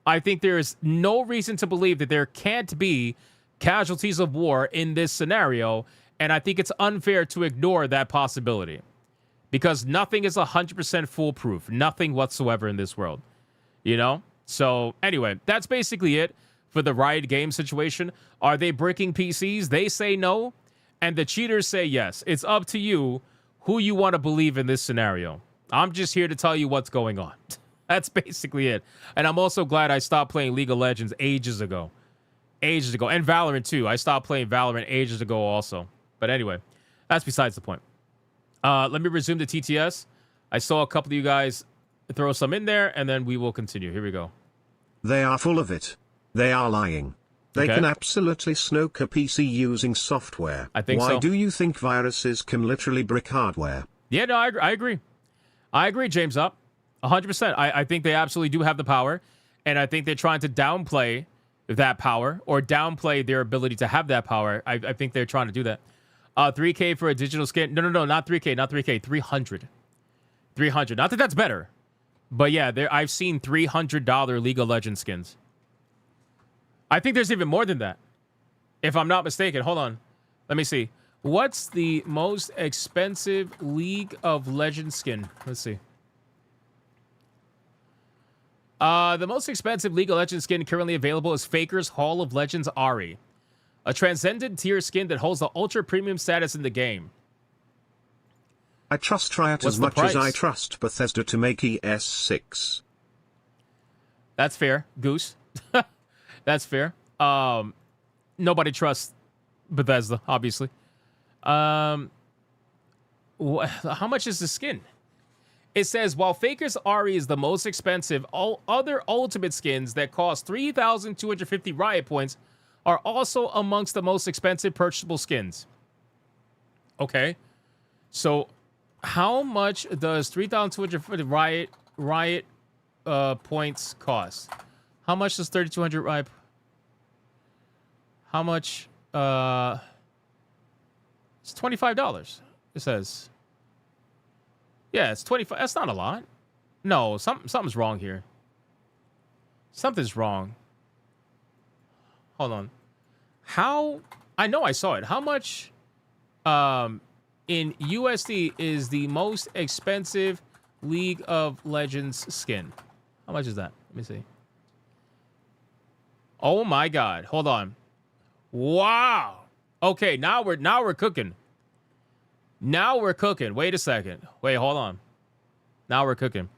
I think there is no reason to believe that there can't be casualties of war in this scenario, and I think it's unfair to ignore that possibility because nothing is 100% foolproof. Nothing whatsoever in this world, you know? So anyway, that's basically it for the Riot game situation. Are they breaking PCs? They say no, and the cheaters say yes. It's up to you who you want to believe in this scenario. I'm just here to tell you what's going on. That's basically it. And I'm also glad I stopped playing League of Legends ages ago. Ages ago. And Valorant, too. I stopped playing Valorant ages ago also. But anyway, that's besides the point. Let me resume the TTS. I saw a couple of you guys throw some in there, and then we will continue. Here we go. They are full of it. They are lying. They can absolutely snoke a PC using software. I think so. Why do you think viruses can literally brick hardware? Yeah, no, I agree. I agree, James Up. 100%. I think they absolutely do have the power, and I think they're trying to downplay that power or downplay their ability to have that power. I think they're trying to do that. 3K for a digital skin. No, not 3K, not 3K. 300. 300. Not that that's better, but yeah, I've seen $300 League of Legends skins. I think there's even more than that, if I'm not mistaken. Hold on. Let me see. What's the most expensive League of Legends skin? Let's see. The most expensive League of Legends skin currently available is Faker's Hall of Legends Ahri, a transcendent tier skin that holds the ultra premium status in the game. I trust Riot as much as I trust Bethesda to make ES6. That's fair, Goose. That's fair. Nobody trusts Bethesda, obviously. How much is the skin? It says, while Faker's Ahri is the most expensive, all other ultimate skins that cost 3,250 Riot points are also amongst the most expensive purchasable skins. Okay. So, how much does 3,250 Riot points cost? How much does 3,200 Riot? How much? It's $25. It says. Yeah, it's 25. That's not a lot. No, something's wrong here. Something's wrong. Hold on. How? I know I saw it. How much in USD is the most expensive League of Legends skin? How much is that? Let me see. Oh my God. Hold on. Wow. Okay, now we're cooking. Now we're cooking. Wait a second. Wait, hold on. Now we're cooking.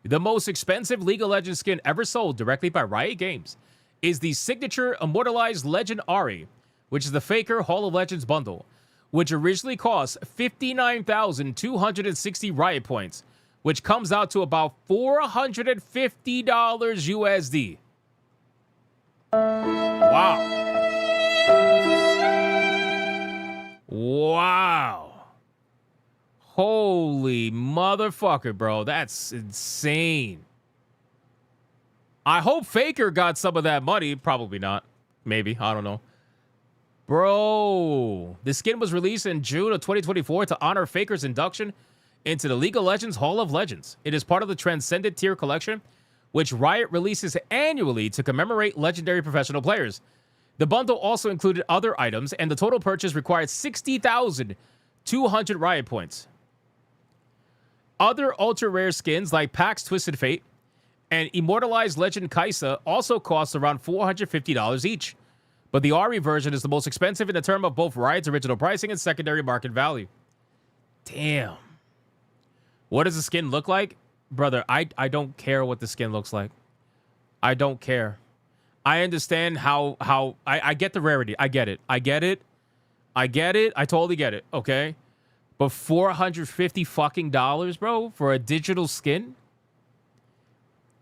The most expensive League of Legends skin ever sold directly by Riot Games is the signature Immortalized Legend Ahri, which is the Faker Hall of Legends bundle, which originally cost 59,260 Riot points, which comes out to about $450 USD. Wow. Wow. Holy motherfucker, bro. That's insane. I hope Faker got some of that money. Probably not. Maybe. I don't know. Bro, the skin was released in June of 2024 to honor Faker's induction into the League of Legends Hall of Legends. It is part of the Transcendent Tier collection, which Riot releases annually to commemorate legendary professional players. The bundle also included other items, and the total purchase required 60,200 Riot points. Other ultra-rare skins like Pax Twisted Fate and Immortalized Legend Kaisa also cost around $450 each. But the Ahri version is the most expensive in the term of both Riot's original pricing and secondary market value. Damn. What does the skin look like? Brother, I don't care what the skin looks like. I don't care. I understand how I get the rarity. I get it. I totally get it. Okay. But $450 fucking dollars, bro, for a digital skin?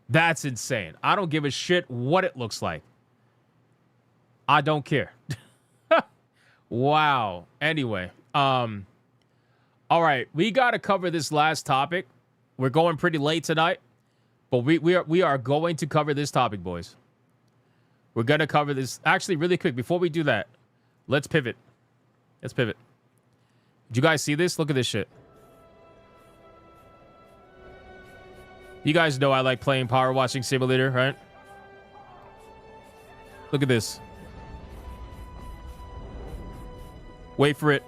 That's insane. I don't give a shit what it looks like. I don't care. Wow. Anyway, All right, we got to cover this last topic. We're going pretty late tonight, but we are going to cover this topic, boys. We're going to cover this. Actually, really quick, before we do that, let's pivot. Let's pivot. Did you guys see this? Look at this shit. You guys know I like playing Power Washing Simulator, right? Look at this. Wait for it.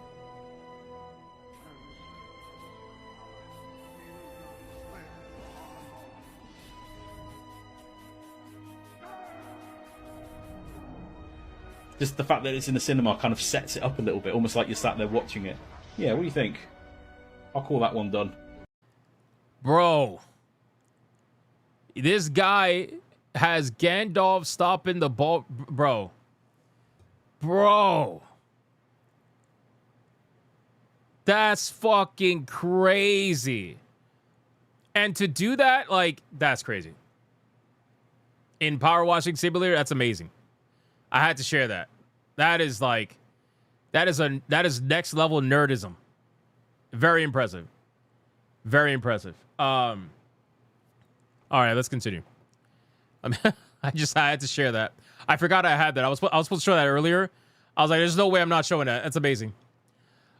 Just the fact that it's in the cinema kind of sets it up a little bit, almost like you're sat there watching it. Yeah, what do you think? I'll call that one done. Bro. This guy has Gandalf stopping the ball. Bro. That's fucking crazy. And to do that, like, that's crazy. In Power Washing Simulator, that's amazing. I had to share that. That is like, that is next level nerdism. Very impressive. Very impressive. All right, let's continue. I had to share that. I forgot I had that. I was supposed to show that earlier. I was like, there's no way I'm not showing that. That's amazing.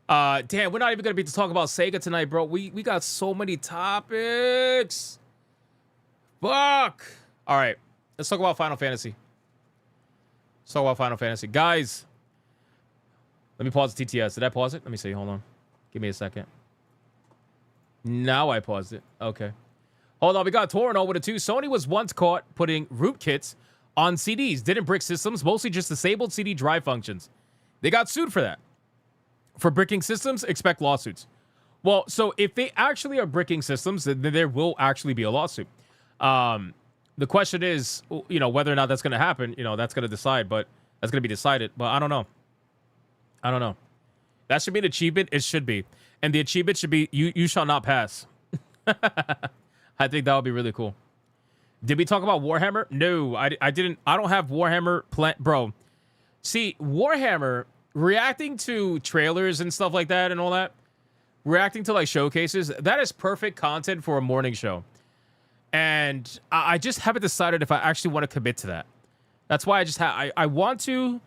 Damn, we're not even gonna be to talk about Sega tonight, bro. We got so many topics. Fuck. All right, let's talk about Final Fantasy. Let's talk about Final Fantasy. Guys, let me pause the TTS. Did I pause it? Let me see. Hold on. Give me a second. Now I paused it. Okay. Hold on. We got Torino with a 2. Sony was once caught putting rootkits on CDs. Didn't brick systems. Mostly just disabled CD drive functions. They got sued for that. For bricking systems, expect lawsuits. Well, so if they actually are bricking systems, then there will actually be a lawsuit. The question is, you know, whether or not that's going to happen. You know, that's going to decide, but that's going to be decided. But I don't know. I don't know. That should be an achievement. It should be. And the achievement should be, you shall not pass. I think that would be really cool. Did we talk about Warhammer? No, I didn't. I don't have Warhammer bro. See, Warhammer, reacting to trailers and stuff like that and all that, reacting to like showcases, that is perfect content for a morning show. And I just haven't decided if I actually want to commit to that. That's why I want to,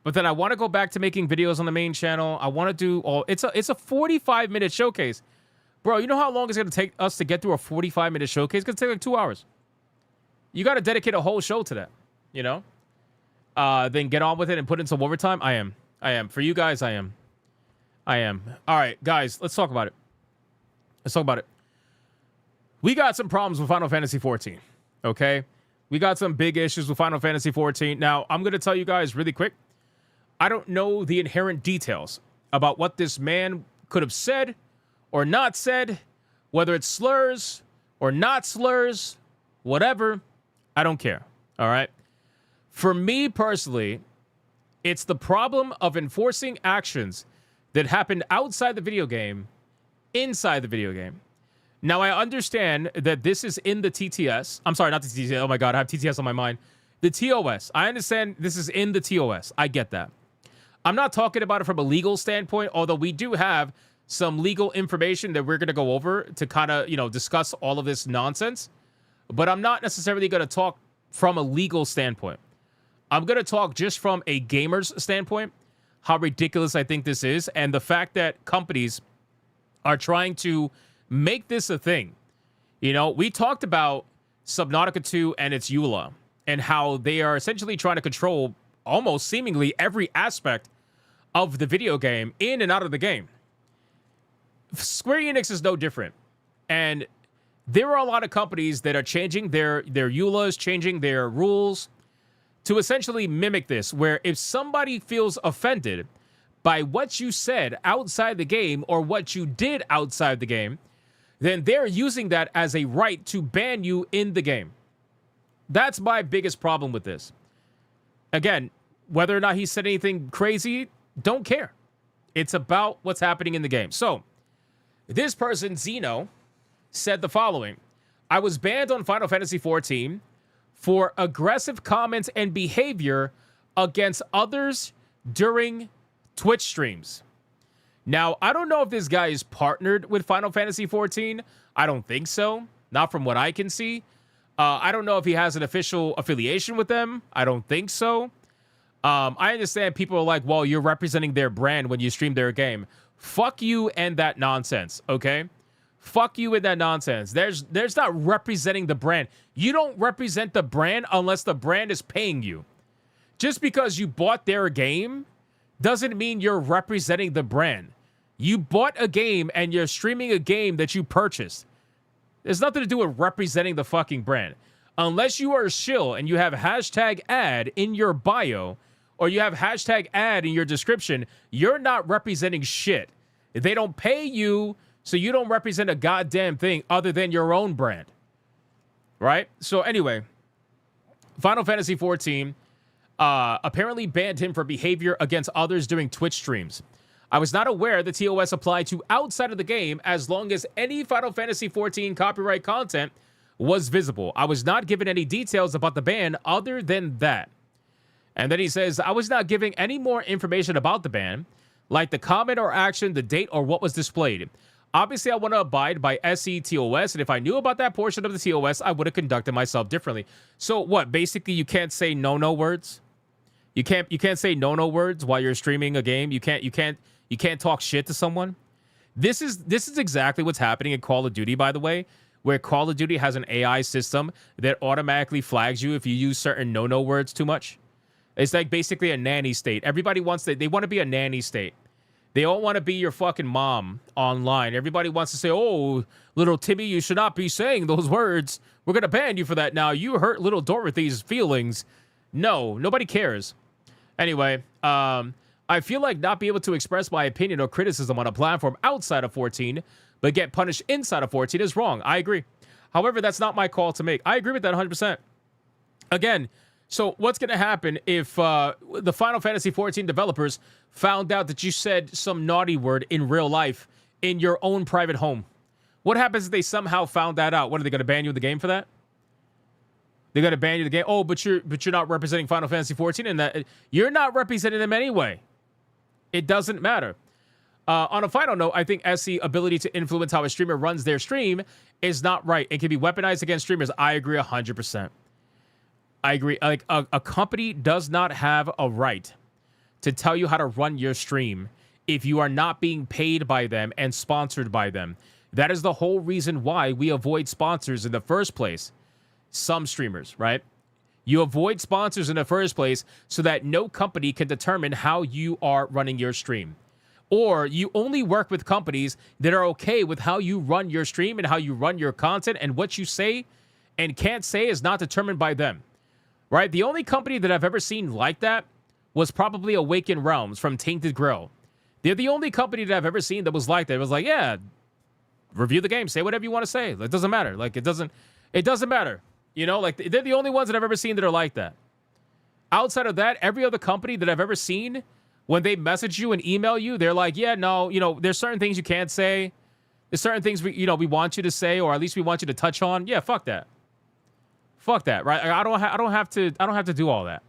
but then I want to go back to making videos on the main channel. I want to do all. It's a 45-minute showcase. Bro, you know how long it's going to take us to get through a 45-minute showcase? It's going to take like 2 hours. You got to dedicate a whole show to that, you know? Then get on with it and put in some overtime. I am. For you guys, I am. All right, guys, let's talk about it. We got some problems with Final Fantasy XIV, okay? We got some big issues with Final Fantasy XIV. Now, I'm going to tell you guys really quick. I don't know the inherent details about what this man could have said or not said, whether it's slurs or not slurs, whatever. I don't care, all right? For me personally, it's the problem of enforcing actions that happened outside the video game, inside the video game. Now, I understand that this is in the TTS. I'm sorry, not the TTS. Oh, my God, I have TTS on my mind. The TOS. I understand this is in the TOS. I get that. I'm not talking about it from a legal standpoint, although we do have some legal information that we're going to go over to kind of, you know, discuss all of this nonsense. But I'm not necessarily going to talk from a legal standpoint. I'm going to talk just from a gamer's standpoint, how ridiculous I think this is, and the fact that companies are trying to make this a thing. You know, we talked about Subnautica 2 and its EULA and how they are essentially trying to control almost seemingly every aspect of the video game in and out of the game. Square Enix is no different. And there are a lot of companies that are changing their EULAs, changing their rules to essentially mimic this, where if somebody feels offended by what you said outside the game or what you did outside the game, then they're using that as a right to ban you in the game. That's my biggest problem with this. Again, whether or not he said anything crazy, don't care. It's about what's happening in the game. So, this person, Zeno, said the following. I was banned on Final Fantasy XIV for aggressive comments and behavior against others during Twitch streams. Now, I don't know if this guy is partnered with Final Fantasy XIV. I don't think so. Not from what I can see. I don't know if he has an official affiliation with them. I don't think so. I understand people are like, well, you're representing their brand when you stream their game. Fuck you and that nonsense, okay? Fuck you and that nonsense. There's not representing the brand. You don't represent the brand unless the brand is paying you. Just because you bought their game doesn't mean you're representing the brand. You bought a game and you're streaming a game that you purchased. There's nothing to do with representing the fucking brand. Unless you are a shill and you have hashtag ad in your bio or you have hashtag ad in your description, you're not representing shit. They don't pay you, so you don't represent a goddamn thing other than your own brand. Right? So anyway, Final Fantasy XIV apparently banned him for behavior against others during Twitch streams. I was not aware the TOS applied to outside of the game as long as any Final Fantasy XIV copyright content was visible. I was not given any details about the ban other than that. And then he says, I was not given any more information about the ban, like the comment or action, the date, or what was displayed. Obviously, I want to abide by SE TOS, and if I knew about that portion of the TOS, I would have conducted myself differently. So what? Basically, you can't say no words. You can't say no words while you're streaming a game. You can't talk shit to someone. This is exactly what's happening in Call of Duty, by the way, where Call of Duty has an AI system that automatically flags you if you use certain no words too much. It's like basically a nanny state. Everybody wants they want to be a nanny state. They all want to be your fucking mom online. Everybody wants to say, oh, little Timmy, you should not be saying those words. We're going to ban you for that now. You hurt little Dorothy's feelings. No, nobody cares. Anyway, I feel like not being able to express my opinion or criticism on a platform outside of 14, but get punished inside of 14 is wrong. I agree. However, that's not my call to make. I agree with that 100%. Again, so what's going to happen if the Final Fantasy XIV developers found out that you said some naughty word in real life in your own private home? What happens if they somehow found that out? What, are they going to ban you in the game for that? They're going to ban you the game. Oh, but you're not representing Final Fantasy XIV, and that you're not representing them anyway. It doesn't matter. On a final note, I think SE ability to influence how a streamer runs their stream is not right. It can be weaponized against streamers. I agree 100%. I agree. Like a company does not have a right to tell you how to run your stream if you are not being paid by them and sponsored by them. That is the whole reason why we avoid sponsors in the first place. Some streamers, right? You avoid sponsors in the first place so that no company can determine how you are running your stream. Or you only work with companies that are okay with how you run your stream and how you run your content, and what you say and can't say is not determined by them. Right? The only company that I've ever seen like that was probably Awakened Realms from Tainted Grail. They're the only company that I've ever seen that was like that. It was like, yeah, review the game, say whatever you want to say. It doesn't matter. Like, it doesn't matter. You know, like, they're the only ones that I've ever seen that are like that. Outside of that, every other company that I've ever seen, when they message you and email you, they're like, yeah, no, there's certain things you can't say. There's certain things we want you to say, or at least we want you to touch on. Yeah, fuck that. Fuck that, right? I don't have to do all that.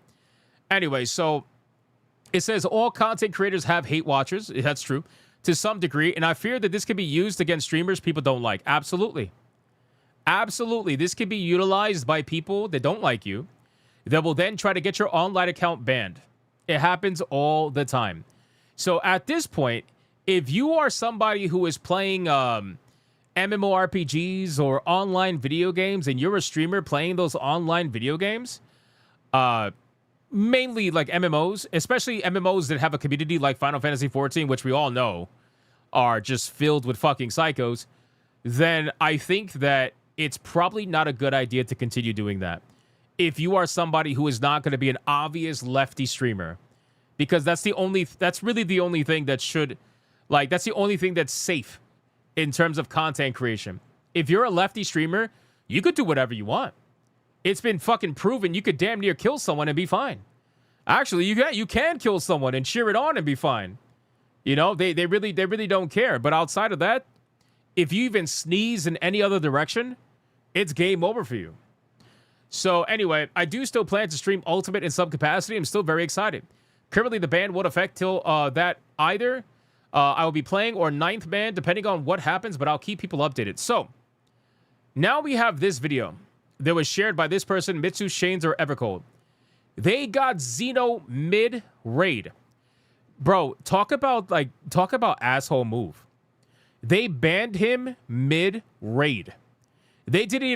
Anyway, so it says all content creators have hate watchers. That's true to some degree, and I fear that this can be used against streamers people don't like. Absolutely. Absolutely. This can be utilized by people that don't like you that will then try to get your online account banned. It happens all the time. So at this point, if you are somebody who is playing MMORPGs or online video games and you're a streamer playing those online video games, mainly like MMOs, especially MMOs that have a community like Final Fantasy XIV, which we all know are just filled with fucking psychos, then I think that it's probably not a good idea to continue doing that. If you are somebody who is not going to be an obvious lefty streamer, because that's really the only thing that should, like, that's the only thing that's safe in terms of content creation. If you're a lefty streamer, you could do whatever you want. It's been fucking proven you could damn near kill someone and be fine. Actually, you can kill someone and cheer it on and be fine. You know, they really don't care. But outside of that, if you even sneeze in any other direction, it's game over for you. So anyway, I do still plan to stream Ultimate in some capacity. I'm still very excited. Currently, the ban won't affect till that either. I will be playing or 9th man, depending on what happens, but I'll keep people updated. So, now we have this video that was shared by this person, Mitsu Shanes or Evercold. They got Xeno mid-raid. Bro, talk about asshole move. They banned him mid-raid. They didn't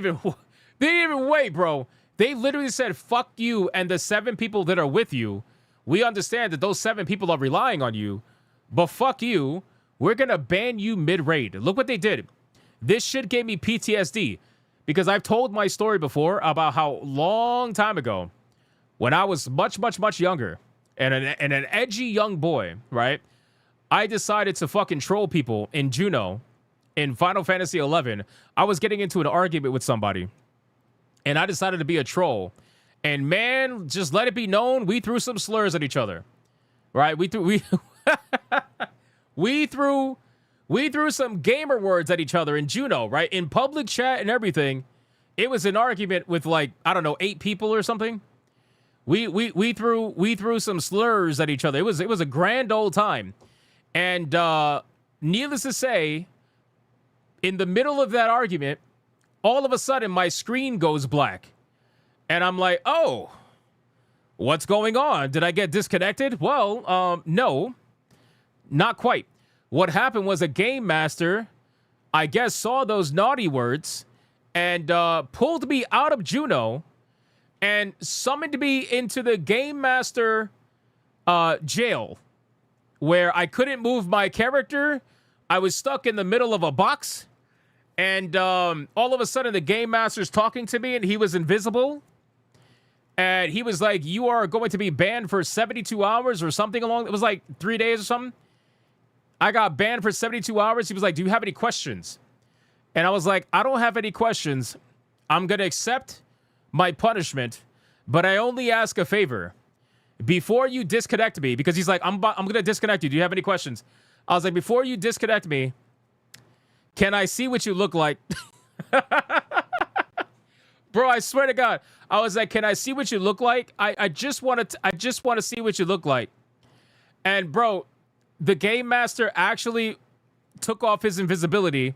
even wait, bro. They literally said, fuck you and the 7 people that are with you. We understand that those 7 people are relying on you, but fuck you. We're going to ban you mid-raid. Look what they did. This shit gave me PTSD because I've told my story before about how long time ago, when I was much, much, much younger and an edgy young boy, right? I decided to fucking troll people in Juno in Final Fantasy XI. I was getting into an argument with somebody, and I decided to be a troll. And man, just let it be known, we threw some slurs at each other, right? We threw some gamer words at each other in Juno, right? In public chat and everything. It was an argument with like, I don't know, 8 people or something. We threw some slurs at each other. It was a grand old time. And needless to say, in the middle of that argument, all of a sudden my screen goes black. And I'm like, oh, what's going on? Did I get disconnected? Well, no, not quite. What happened was a game master, I guess, saw those naughty words and pulled me out of Juno and summoned me into the game master jail, where I couldn't move my character. I was stuck in the middle of a box, and all of a sudden the game master's talking to me, and he was invisible. And he was like, you are going to be banned for 72 hours or something along. It was like 3 days or something. I got banned for 72 hours. He was like, do you have any questions? And I was like, I don't have any questions. I'm going to accept my punishment, but I only ask a favor. Before you disconnect me, because he's like, I'm going to disconnect you. Do you have any questions? I was like, before you disconnect me, can I see what you look like? Bro, I swear to God. I was like, can I see what you look like? I just want to see what you look like. And bro, the game master actually took off his invisibility,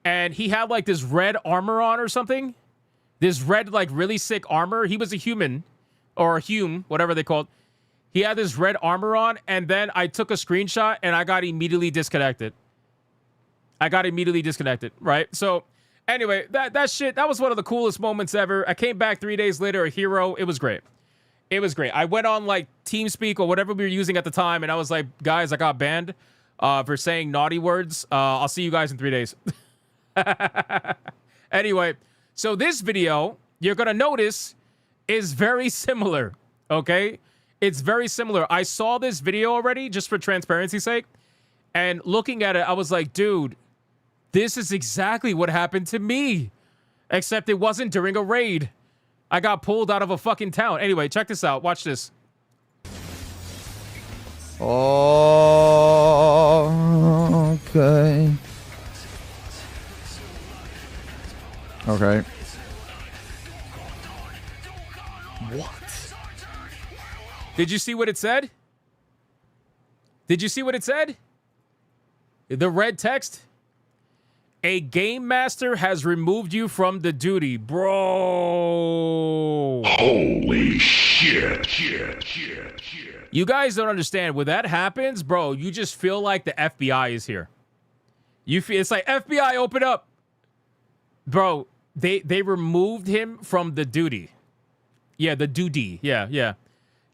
and he had like this red armor on or something. This red, like really sick armor. He was a human or a hume, whatever they called. He had this red armor on, and then I took a screenshot and I got immediately disconnected. Right? So anyway, that was one of the coolest moments ever. I came back 3 days later, a hero. It was great. I went on like TeamSpeak or whatever we were using at the time, and I was like, guys, I got banned for saying naughty words. I'll see you guys in 3 days. Anyway, so this video, you're going to notice, is very similar, okay? It's very similar. I saw this video already, just for transparency's sake, and looking at it, I was like, dude, this is exactly what happened to me, except it wasn't during a raid. I got pulled out of a fucking town. Anyway, check this out. Watch this. Oh, okay. Okay. What? Did you see what it said? Did you see what it said? The red text? A game master has removed you from the duty. Bro. Holy shit. You guys don't understand. When that happens, bro, you just feel like the FBI is here. You feel it's like, FBI, open up. Bro, they removed him from the duty. Yeah, the duty. Yeah.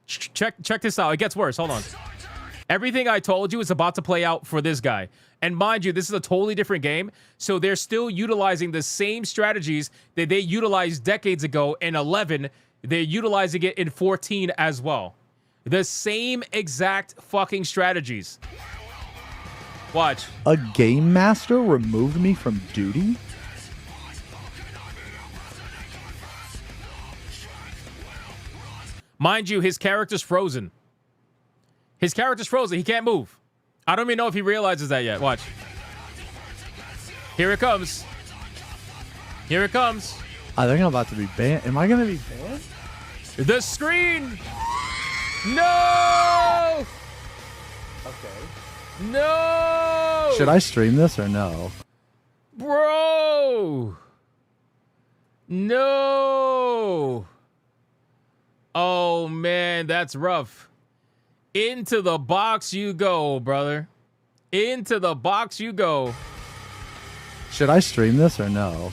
Check this out. It gets worse. Hold on. Everything I told you is about to play out for this guy. And mind you, this is a totally different game. So they're still utilizing the same strategies that they utilized decades ago in 11. They're utilizing it in 14 as well. The same exact fucking strategies. Watch. A game master removed me from duty? Mind you, his character's frozen. His character's frozen. He can't move. I don't even know if he realizes that yet. Watch. Here it comes. Here it comes. I think I'm about to be banned. Am I going to be banned? The screen! No! Okay. No! Should I stream this or no? Bro! No! Oh, man, that's rough. Into the box you go, brother. Into the box you go. Should I stream this or no?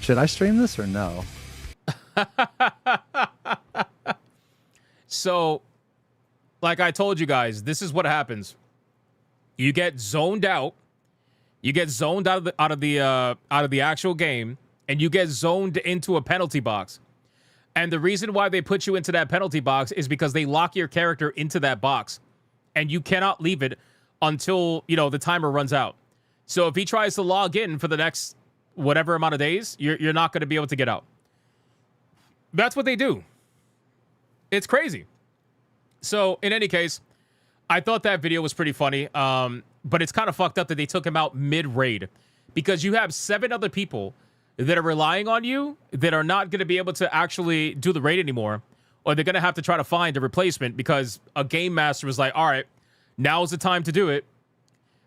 Should I stream this or no? So, like I told you guys, this is what happens. You get zoned out. You get zoned out of the actual game, and you get zoned into a penalty box. And the reason why they put you into that penalty box is because they lock your character into that box, and you cannot leave it until, you know, the timer runs out. So if he tries to log in for the next whatever amount of days, you're not going to be able to get out. That's what they do. It's crazy. So in any case, I thought that video was pretty funny. But it's kind of fucked up that they took him out mid-raid, because you have 7 other people that are relying on you that are not going to be able to actually do the raid anymore, or they're going to have to try to find a replacement because a game master was like, all right, now's the time to do it.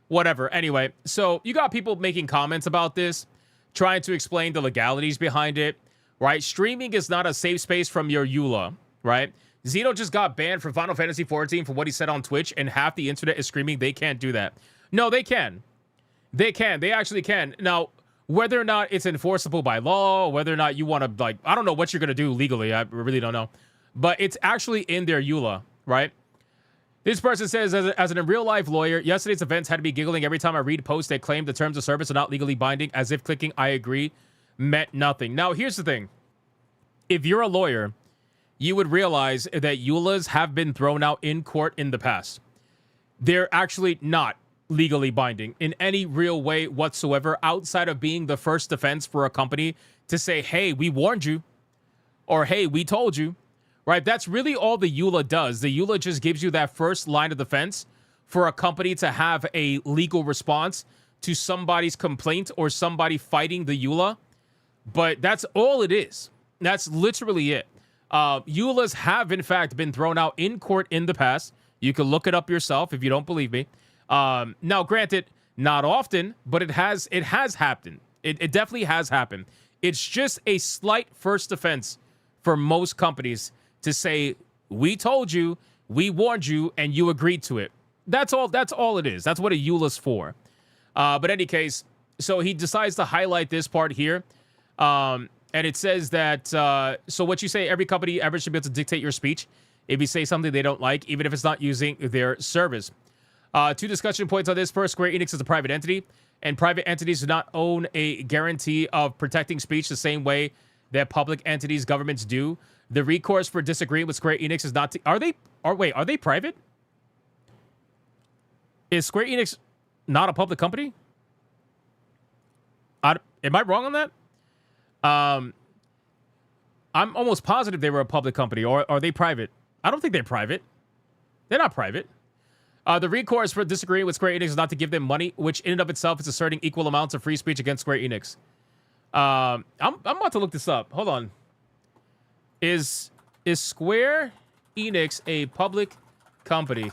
Whatever. Anyway, so you got people making comments about this, trying to explain the legalities behind it, right? Streaming is not a safe space from your EULA, right? Zeno just got banned from Final Fantasy XIV for what he said on Twitch, and half the internet is screaming they can't do that. No, they can. They can. They actually can. Now, whether or not it's enforceable by law, whether or not you want to, like, I don't know what you're going to do legally. I really don't know. But it's actually in their EULA, right? This person says, as a real-life lawyer, yesterday's events had to be giggling every time I read posts that claim the terms of service are not legally binding, as if clicking I agree meant nothing. Now, here's the thing. If you're a lawyer, you would realize that EULAs have been thrown out in court in the past. They're actually not legally binding in any real way whatsoever, outside of being the first defense for a company to say, hey, we warned you, or hey, we told you, right? That's really all the EULA does. The EULA just gives you that first line of defense for a company to have a legal response to somebody's complaint or somebody fighting the EULA. But that's all it is. That's literally it. EULAs have, in fact, been thrown out in court in the past. You can look it up yourself if you don't believe me. Now, granted, not often, but it has happened. It definitely has happened. It's just a slight first defense for most companies to say, we told you, we warned you, and you agreed to it. That's all it is. That's what a EULA's for. But in any case, so he decides to highlight this part here. And it says that, so what you say, every company ever should be able to dictate your speech if you say something they don't like, even if it's not using their service. 2 discussion points on this. First, Square Enix is a private entity, and private entities do not own a guarantee of protecting speech the same way that public entities, governments do. The recourse for disagreeing with Square Enix is not to, are they private? Is Square Enix not a public company? Am I wrong on that? I'm almost positive they were a public company, or are they private? I don't think they're private. They're not private. The recourse for disagreeing with Square Enix is not to give them money, which in and of itself is asserting equal amounts of free speech against Square Enix. I'm about to look this up. Hold on. Is Square Enix a public company?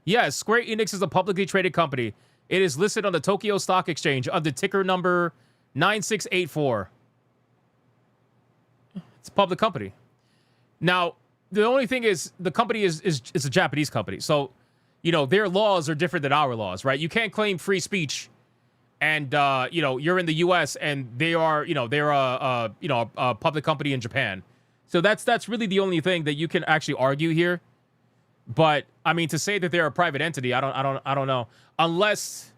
Yes, Square Enix is a publicly traded company. It is listed on the Tokyo Stock Exchange under ticker number 9684. It's a public company. Now, the only thing is the company is a Japanese company. So, you know, their laws are different than our laws, right? You can't claim free speech and, you know, you're in the U.S. and they are, you know, they're a public company in Japan. So that's really the only thing that you can actually argue here. But I mean, to say that they're a private entity, I don't know. Unless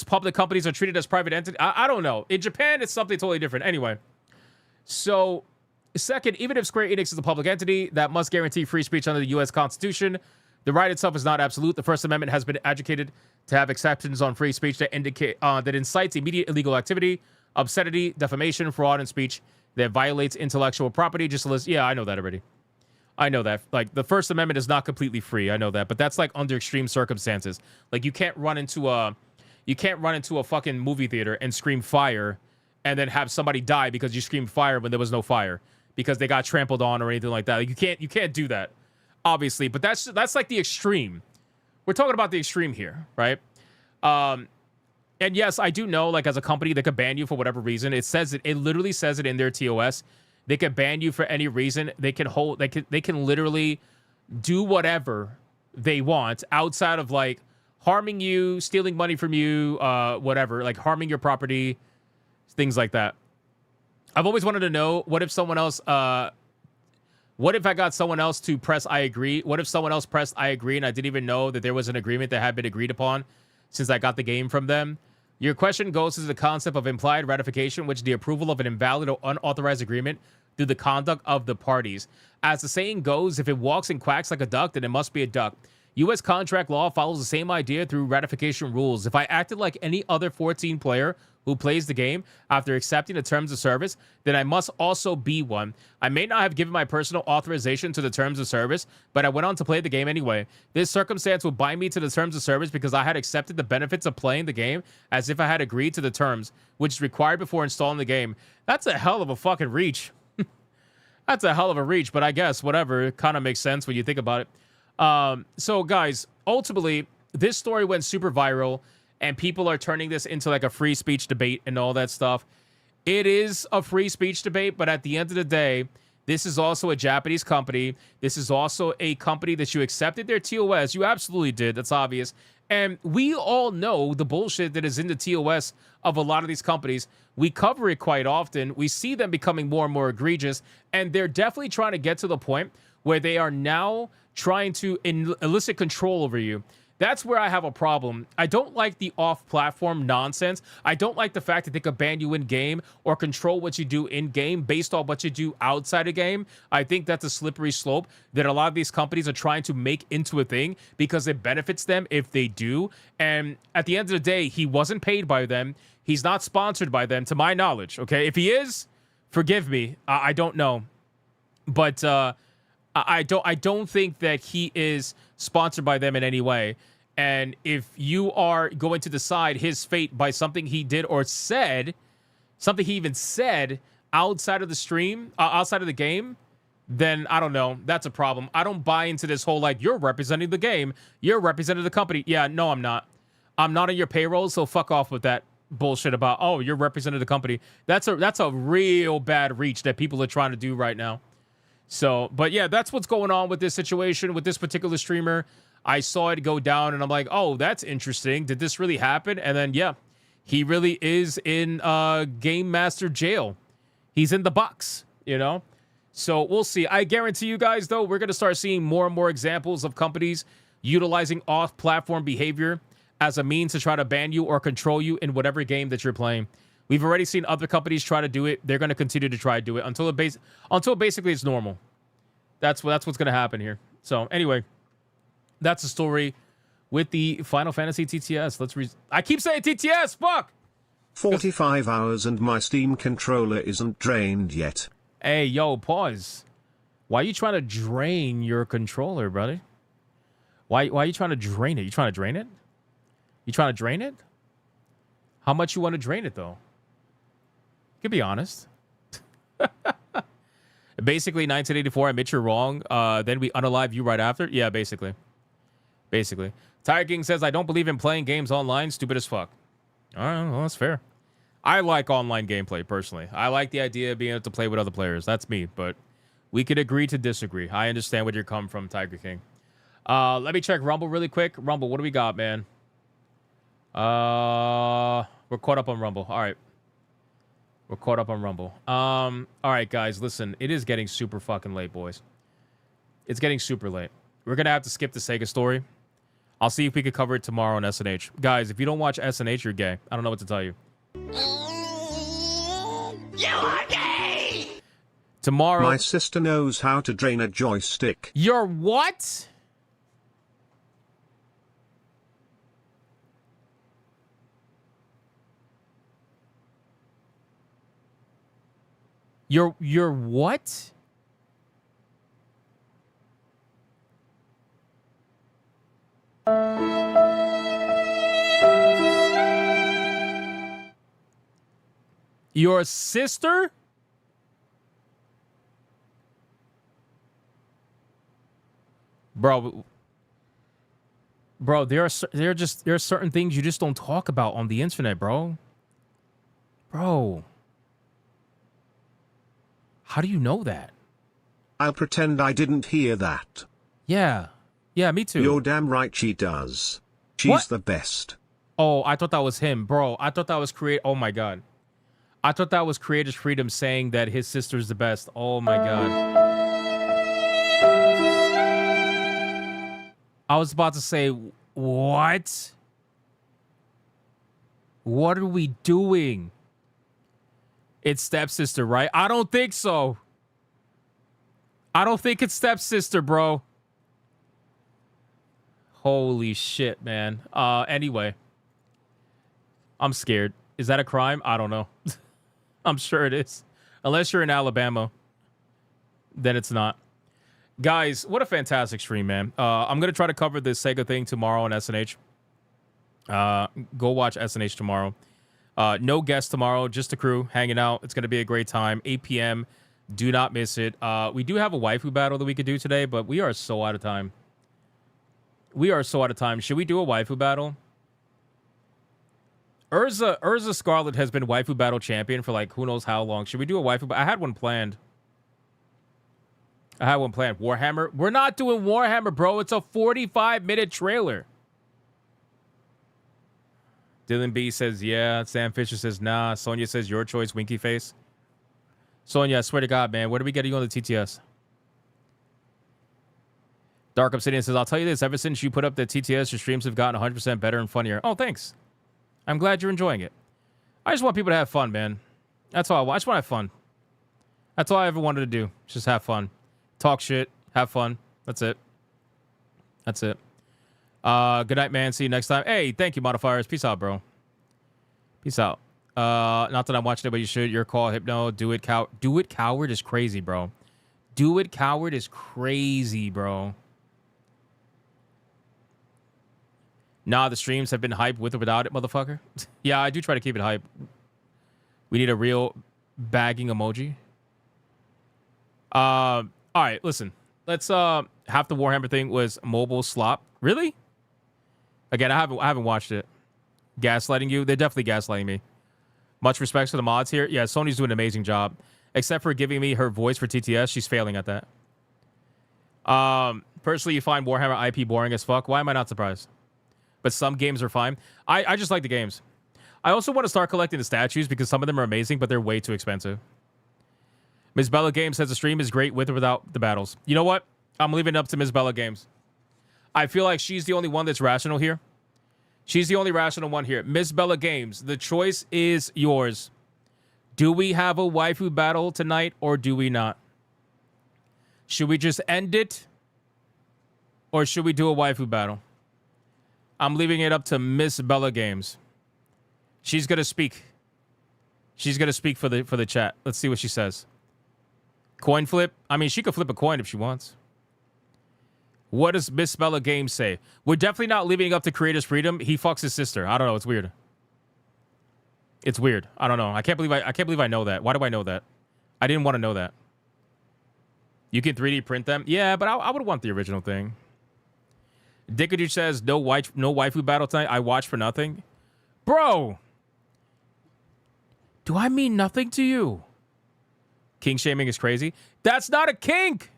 public companies are treated as private entities, I don't know. In Japan, it's something totally different. Anyway, so second, even if Square Enix is a public entity that must guarantee free speech under the U.S. Constitution, the right itself is not absolute. The First Amendment has been educated to have exceptions on free speech that indicate that incites immediate illegal activity, obscenity, defamation, fraud, and speech that violates intellectual property. Just a list. Yeah, I know that already. I know that. Like, the First Amendment is not completely free. I know that, but that's like under extreme circumstances. Like, you can't run into a fucking movie theater and scream fire and then have somebody die because you screamed fire when there was no fire because they got trampled on or anything like that. Like, you can't do that. obviously, but that's like the extreme. We're talking about the extreme here, right? And yes, I do know, like, as a company, they could ban you for whatever reason. It literally says it in their TOS. They could ban you for any reason. They can literally do whatever they want outside of, like, harming you, stealing money from you, whatever, like harming your property, things like that. I've always wanted to know, what if someone else, what if I got someone else to press I agree? What if someone else pressed I agree and I didn't even know that there was an agreement that had been agreed upon since I got the game from them? Your question goes to the concept of implied ratification, which is the approval of an invalid or unauthorized agreement through the conduct of the parties. As the saying goes, if it walks and quacks like a duck, then it must be a duck. U.S. contract law follows the same idea through ratification rules. If I acted like any other 14 player who plays the game after accepting the terms of service, then I must also be one. I may not have given my personal authorization to the terms of service, but I went on to play the game anyway. This circumstance would bind me to the terms of service because I had accepted the benefits of playing the game as if I had agreed to the terms, which is required before installing the game. That's a hell of a fucking reach. That's a hell of a reach, but I guess whatever. It kind of makes sense when you think about it. So guys, ultimately, this story went super viral and people are turning this into like a free speech debate and all that stuff. It is a free speech debate, but at the end of the day, this is also a Japanese company. This is also a company that you accepted their TOS. You absolutely did. That's obvious. And we all know the bullshit that is in the TOS of a lot of these companies. We cover it quite often. We see them becoming more and more egregious, and they're definitely trying to get to the point where they are now trying to elicit control over you. That's where I have a problem. I don't like the off-platform nonsense. I don't like the fact that they could ban you in-game or control what you do in-game based on what you do outside of game. I think that's a slippery slope that a lot of these companies are trying to make into a thing because it benefits them if they do. And at the end of the day, he wasn't paid by them. He's not sponsored by them, to my knowledge, okay? If he is, forgive me. I don't know. But I don't think that he is sponsored by them in any way. And if you are going to decide his fate by something he did or said, something he even said outside of the stream, outside of the game, then I don't know. That's a problem. I don't buy into this whole, like, you're representing the game. You're representing the company. Yeah, no, I'm not. I'm not on your payroll, so fuck off with that bullshit about, oh, you're representing the company. That's a real bad reach that people are trying to do right now. So, but yeah, that's what's going on with this situation with this particular streamer. I saw it go down and I'm like, oh, that's interesting. Did this really happen? And then, yeah, he really is in Game Master jail. He's in the box, you know? So we'll see. I guarantee you guys, though, we're going to start seeing more and more examples of companies utilizing off-platform behavior as a means to try to ban you or control you in whatever game that you're playing. We've already seen other companies try to do it. They're going to continue to try to do it until basically it's normal. That's what's going to happen here. So anyway, that's the story with the Final Fantasy TTS. I keep saying TTS. Fuck. 45 hours and my Steam controller isn't drained yet. Hey, yo, pause. Why are you trying to drain your controller, brother? Why are you trying to drain it? You trying to drain it? You trying to drain it? How much you want to drain it, though? You can be honest. Basically, 1984, admit you're wrong. Then we unalive you right after. Yeah, basically. Tiger King says, I don't believe in playing games online. Stupid as fuck. All right, well, that's fair. I like online gameplay, personally. I like the idea of being able to play with other players. That's me, but we could agree to disagree. I understand where you're coming from, Tiger King. Let me check Rumble really quick. Rumble, what do we got, man? We're caught up on Rumble. All right. We're caught up on Rumble. All right, guys, listen. It is getting super fucking late, boys. It's getting super late. We're going to have to skip the SEGA story. I'll see if we could cover it tomorrow on SNH. Guys, if you don't watch SNH, you're gay. I don't know what to tell you. You are gay! Tomorrow... My sister knows how to drain a joystick. Your what? Your what? Your sister? Bro, there are certain things you just don't talk about on the internet, bro. Bro. How do you know that? I'll pretend I didn't hear that. Yeah. Yeah, me too. You're damn right she does. She's the best. Oh, I thought that was him, bro. I thought that was Oh my god. I thought that was Creator's Freedom saying that his sister's the best. Oh my god. I was about to say, what? What are we doing? It's stepsister, right? I don't think so. I don't think it's stepsister, bro. Holy shit, man. Anyway. I'm scared. Is that a crime? I don't know. I'm sure it is. Unless you're in Alabama, then it's not. Guys, what a fantastic stream, man. I'm going to try to cover this Sega thing tomorrow on SNH. Go watch SNH tomorrow. No guests tomorrow, just the crew hanging out. It's going to be a great time. 8 p.m. Do not miss it. We do have a waifu battle that we could do today, but we are so out of time. We are so out of time. Should we do a waifu battle? Urza Scarlet has been waifu battle champion for like who knows how long. Should we do a waifu battle? I had one planned. Warhammer. We're not doing Warhammer, bro. It's a 45-minute trailer. Dylan B says, yeah. Sam Fisher says, nah. Sonia says, your choice, winky face. Sonia, I swear to God, man. Where do we get you on the TTS? Dark Obsidian says, I'll tell you this. Ever since you put up the TTS, your streams have gotten 100% better and funnier. Oh, thanks. I'm glad you're enjoying it. I just want people to have fun, man. That's all I just want to have fun. That's all I ever wanted to do. Just have fun. Talk shit. Have fun. That's it. That's it. Good night, man. See you next time. Hey, thank you, modifiers. Peace out, bro. Peace out. Not that I'm watching it, but you should. Your call, Hypno. Do it, coward is crazy, bro. Do it, coward is crazy, bro. Nah, the streams have been hype with or without it, motherfucker. Yeah, I do try to keep it hype. We need a real bagging emoji. All right, listen. Let's half the Warhammer thing was mobile slop. Really? Again, I haven't watched it. Gaslighting you? They're definitely gaslighting me. Much respect to the mods here. Yeah, Sony's doing an amazing job. Except for giving me her voice for TTS, she's failing at that. Personally, you find Warhammer IP boring as fuck. Why am I not surprised? But some games are fine. I just like the games. I also want to start collecting the statues because some of them are amazing, but they're way too expensive. Ms. Bella Games says the stream is great with or without the battles. You know what? I'm leaving it up to Ms. Bella Games. I feel like she's the only one that's rational here. She's the only rational one here. Ms. Bella Games, the choice is yours. Do we have a waifu battle tonight or do we not? Should we just end it? Or should we do a waifu battle? I'm leaving it up to Miss Bella Games. She's gonna speak. She's gonna speak for the chat. Let's see what she says. Coin flip? I mean, she could flip a coin if she wants. What does Miss Bella Games say? We're definitely not leaving it up to Creator's Freedom. He fucks his sister. I don't know. It's weird. It's weird. I don't know. I can't believe I know that. Why do I know that? I didn't want to know that. You can 3D print them? Yeah, but I would want the original thing. Dickadoo says, no waifu battle tonight. I watch for nothing. Bro! Do I mean nothing to you? King shaming is crazy. That's not a kink!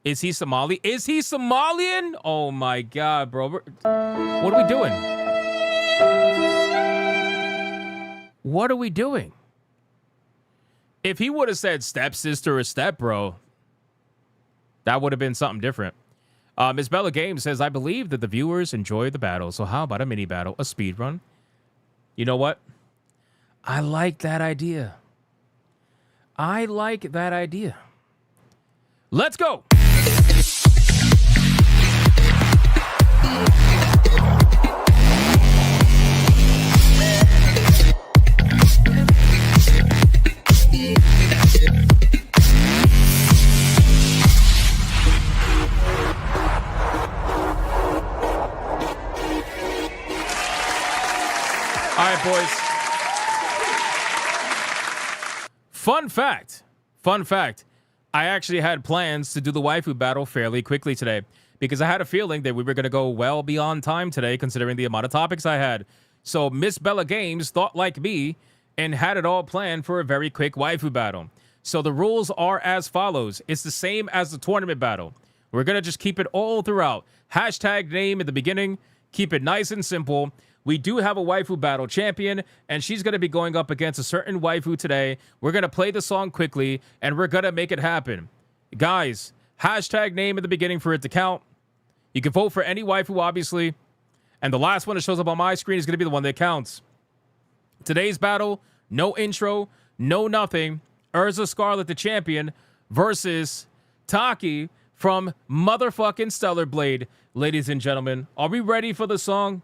Is he Somali? Is he Somalian? Oh my god, bro. What are we doing? What are we doing? If he would have said stepsister or stepbro, that would have been something different. Ms. Bella Games says, I believe that the viewers enjoy the battle. So how about a mini battle, a speed run? You know what? I like that idea. I like that idea. Let's go. All right, boys. Fun fact. I actually had plans to do the waifu battle fairly quickly today because I had a feeling that we were going to go well beyond time today considering the amount of topics I had. So Miss Bella Games thought like me and had it all planned for a very quick waifu battle. So the rules are as follows. It's the same as the tournament battle. We're going to just keep it all throughout. Hashtag name at the beginning. Keep it nice and simple. We do have a waifu battle champion, and she's going to be going up against a certain waifu today. We're going to play the song quickly, and we're going to make it happen. Guys, hashtag name at the beginning for it to count. You can vote for any waifu, obviously. And the last one that shows up on my screen is going to be the one that counts. Today's battle, no intro, no nothing. Urza Scarlet, the champion, versus Taki from motherfucking Stellar Blade. Ladies and gentlemen, are we ready for the song?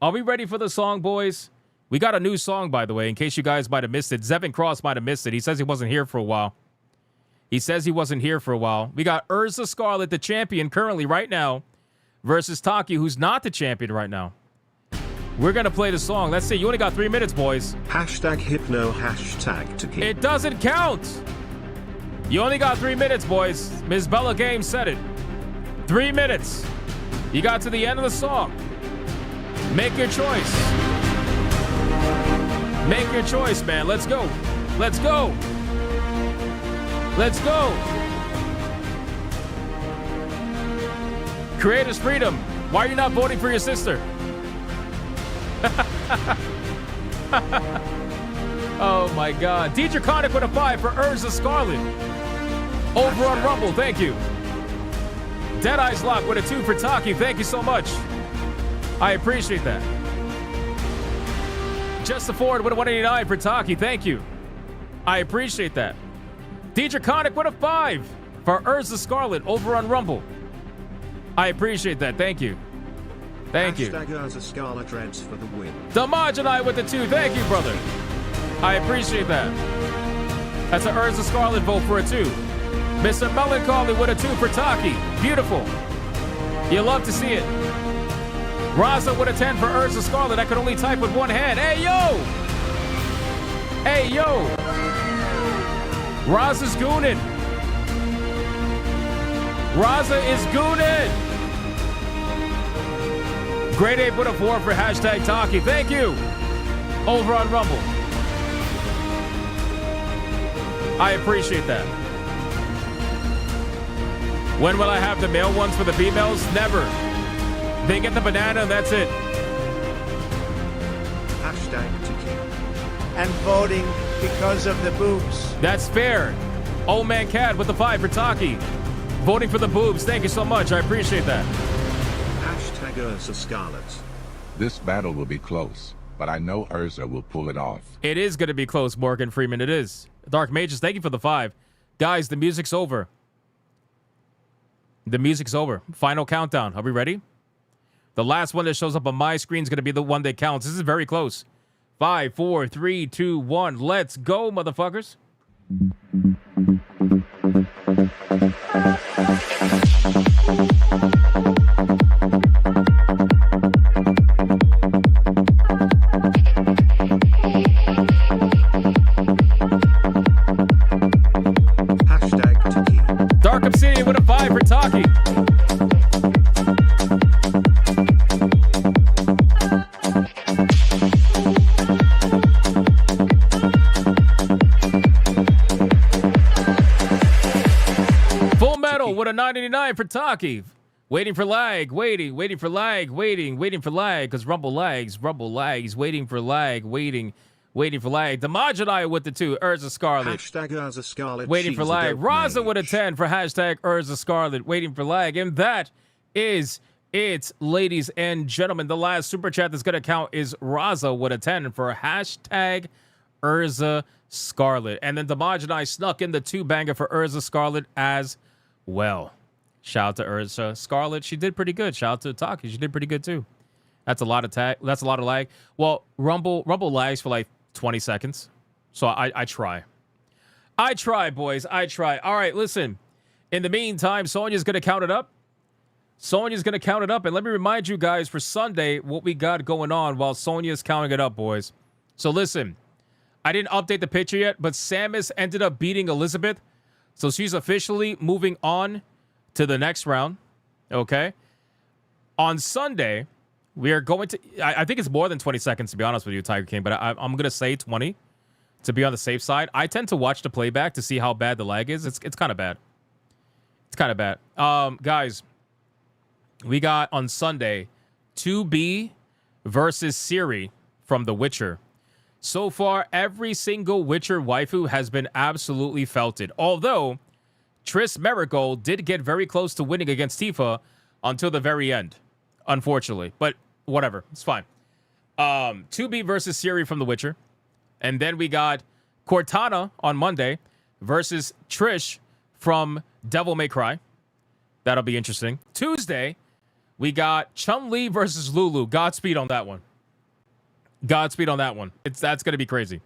Are we ready for the song, boys? We got a new song, by the way, in case you guys might have missed it. Zevin Cross might have missed it. He says he wasn't here for a while. We got Urza Scarlet, the champion currently right now, versus Taki, who's not the champion right now. We're going to play the song. Let's see. You only got 3 minutes, boys. Hashtag hypno, hashtag Taki. It doesn't count. You only got 3 minutes, boys. Ms. Bella Games said it. 3 minutes. You got to the end of the song. Make your choice. Make your choice, man. Let's go. Let's go. Let's go. Creators freedom. Why are you not voting for your sister? Oh my God. DJ Conic with a 5 for Urza Scarlet. Over on Rumble. Thank you. Deadeye's Lock with a 2 for Taki. Thank you so much. I appreciate that. Just the Ford with a 189 for Taki. Thank you. I appreciate that. DJ Conic with a 5 for Urza Scarlet over on Rumble. I appreciate that. Thank you. Thank you. Urza Scarlet Reds for the win. Damajanai with the 2. Thank you, brother. I appreciate that. That's an Urza Scarlet vote for a 2. Mr. Melancholy with a 2 for Taki. Beautiful. You love to see it. Raza with a 10 for Urza Scarlet. I could only type with one hand. Hey, yo! Hey, yo! Raza's gooning. Raza is gooning. Grade 8 with a 4 for hashtag Taki. Thank you. Over on Rumble. I appreciate that. When will I have the male ones for the females? Never. They get the banana and that's it. Hashtag Tiki. And voting because of the boobs. That's fair. Old Man Cat with the 5 for Taki. Voting for the boobs. Thank you so much. I appreciate that. Hashtag Urza Scarlet. This battle will be close, but I know Urza will pull it off. It is going to be close, Morgan Freeman. It is. Dark Mages, thank you for the 5. Guys, the music's over. The music's over. Final countdown. Are we ready? The last one that shows up on my screen is going to be the one that counts. This is very close. 5, 4, 3, 2, 1. Let's go, motherfuckers. Hashtag Tiki. Dark Obsidian with a 5 for Taki. Full Metal with a 989 for Taki. Waiting for lag, waiting for lag, waiting for lag, because Rumble lags, waiting for lag, waiting for lag. Damajanai with the 2, Urza Scarlet. Hashtag Urza Scarlet. Waiting for lag. Raza with a 10 for hashtag Urza Scarlet. Waiting for lag. And that is it, ladies and gentlemen. The last super chat that's going to count is Raza with a 10 for hashtag Urza Scarlet. And then Damajanai snuck in the 2 banger for Urza Scarlet as well. Shout out to Urza Scarlet. She did pretty good. Shout out to Taki. She did pretty good too. That's a lot of That's a lot of lag. Well, Rumble lags for like 20 seconds. So I try. I try, boys. I try. All right, listen. In the meantime, Sonya's going to count it up. And let me remind you guys for Sunday what we got going on while Sonya's counting it up, boys. So listen, I didn't update the picture yet, but Samus ended up beating Elizabeth So she's officially moving on to the next round. Okay. On Sunday, we are going to, I think it's more than 20 seconds, to be honest with you, Tiger King, but I'm going to say 20 to be on the safe side. I tend to watch the playback to see how bad the lag is. It's kind of bad. It's kind of bad. Guys, we got on Sunday 2B versus Ciri from The Witcher. So far, every single Witcher waifu has been absolutely felted. Although, Triss Merigold did get very close to winning against Tifa until the very end, unfortunately. But whatever, it's fine. 2B versus Ciri from The Witcher. And then we got Cortana on Monday versus Trish from Devil May Cry. That'll be interesting. Tuesday, we got Chun-Li versus Lulu. Godspeed on that one. Godspeed on that one. That's going to be crazy.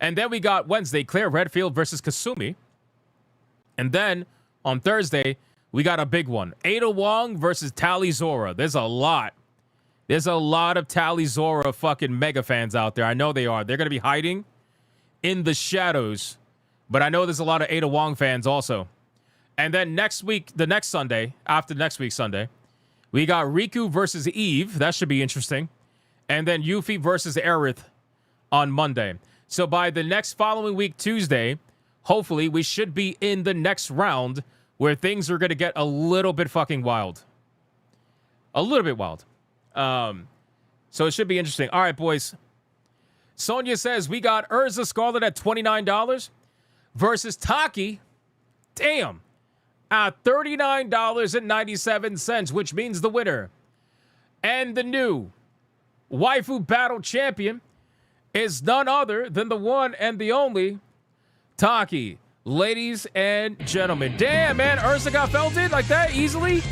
And then we got Wednesday, Claire Redfield versus Kasumi. And then on Thursday, we got a big one. Ada Wong versus Tali Zora. There's a lot. There's a lot of Tali Zora fucking mega fans out there. I know they are. They're going to be hiding in the shadows. But I know there's a lot of Ada Wong fans also. And then next week, the next Sunday, after next week's Sunday, we got Riku versus Eve. That should be interesting. And then Yuffie versus Aerith on Monday. So by the next following week, Tuesday, hopefully we should be in the next round where things are going to get a little bit fucking wild. A little bit wild. So it should be interesting. All right, boys. Sonia says we got Urza Scarlet at $29 versus Taki. Damn. At $39.97, which means the winner. And the new waifu battle champion is none other than the one and the only Taki. Ladies and gentlemen. Damn, man. Urza got felted like that easily.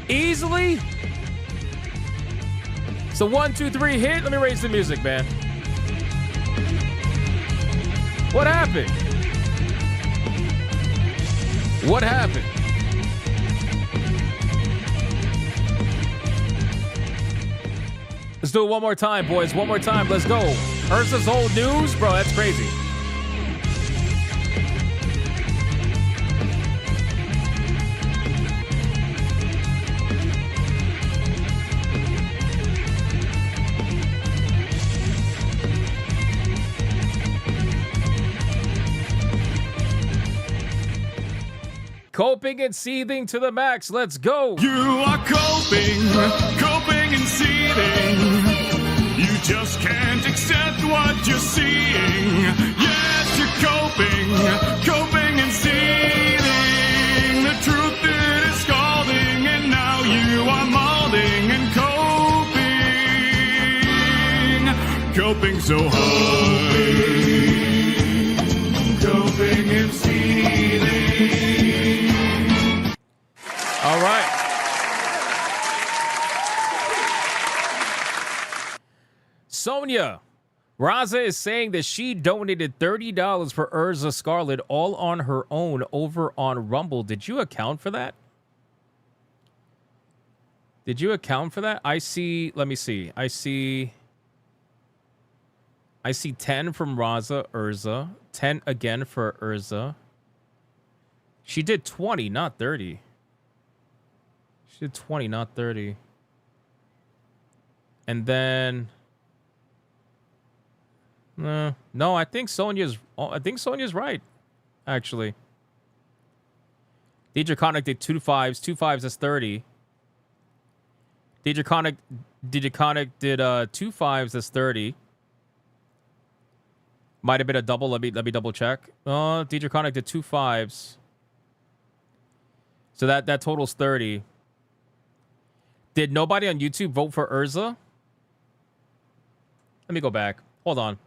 Easily. So 1, 2, 3 hit. Let me raise the music, man. What happened? What happened? Let's do it one more time, boys. One more time. Let's go. Urza's old news? Bro, that's crazy. Coping and seething to the max. Let's go. You are coping and seething. You just can't accept what you're seeing. Yes, you're coping and seething. The truth it is scalding, and now you are molding and coping so hard. Coping and seething. All right. Sonia. Raza is saying that she donated $30 for Urza Scarlet all on her own over on Rumble. Did you account for that? Did you account for that? I see, let me see. I see 10 from Raza, Urza. 10 again for Urza. She did 20, not 30. She did 20, not 30. And then... no, I think Sonia's right, actually. Deidre Connick did 2 5s. 2 5s is 30. Deidre Connick did 2 5s as 30. Might have been a double. Let me double check. Deidre Connick did 2 5s. So that totals 30. Did nobody on YouTube vote for Urza? Let me go back. Hold on.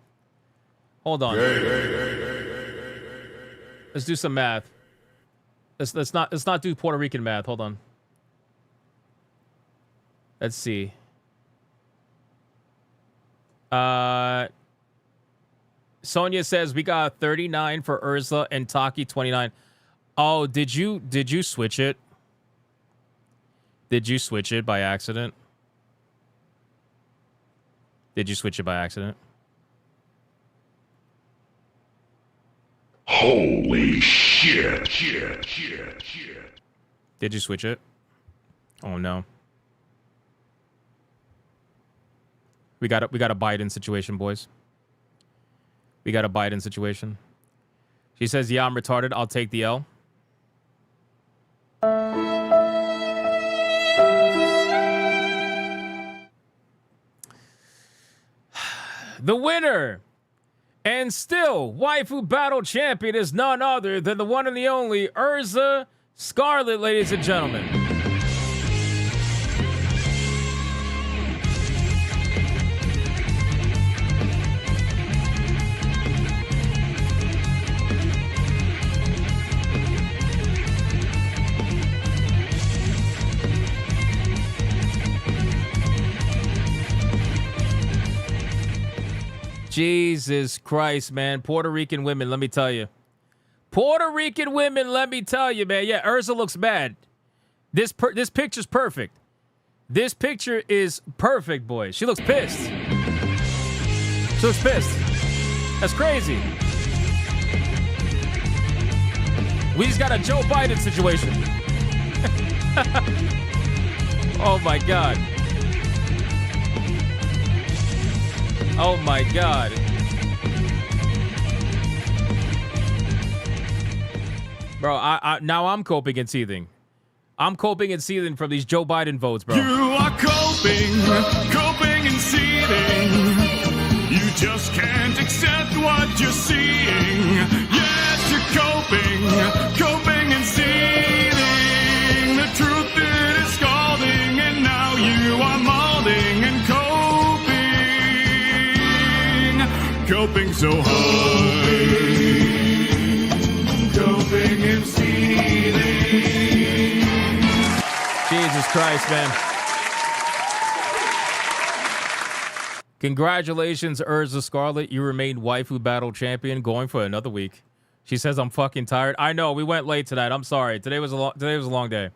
Let's do some math. Let's not do Puerto Rican math. Hold on. Let's see. Sonia says we got 39 for Urza and Taki 29. Oh, did you switch it? Did you switch it by accident? Holy Holy shit. Did you switch it? Oh no. We got a Biden situation, boys. We got a Biden situation. She says, yeah, I'm retarded. I'll take the L. The winner and still waifu battle champion is none other than the one and the only Urza Scarlet, ladies and gentlemen. Jesus Christ, man. Puerto Rican women, let me tell you. Puerto Rican women, let me tell you, man. Yeah, Urza looks bad. This picture's perfect. This picture is perfect, boys. She looks pissed. She looks pissed. That's crazy. We just got a Joe Biden situation. Oh, my God. Oh my God. Bro, now I'm coping and seething. I'm coping and seething from these Joe Biden votes, bro. You are coping and seething. You just can't accept what you're seeing. Yes, you're coping and seething. The truth is scalding, and now you are molding and coping so hard, coping and seething. Jesus Christ, man. Congratulations, Urza Scarlet. You remain waifu battle champion, going for another week. She says, I'm fucking tired. I know, we went late tonight. I'm sorry. Today was a long day.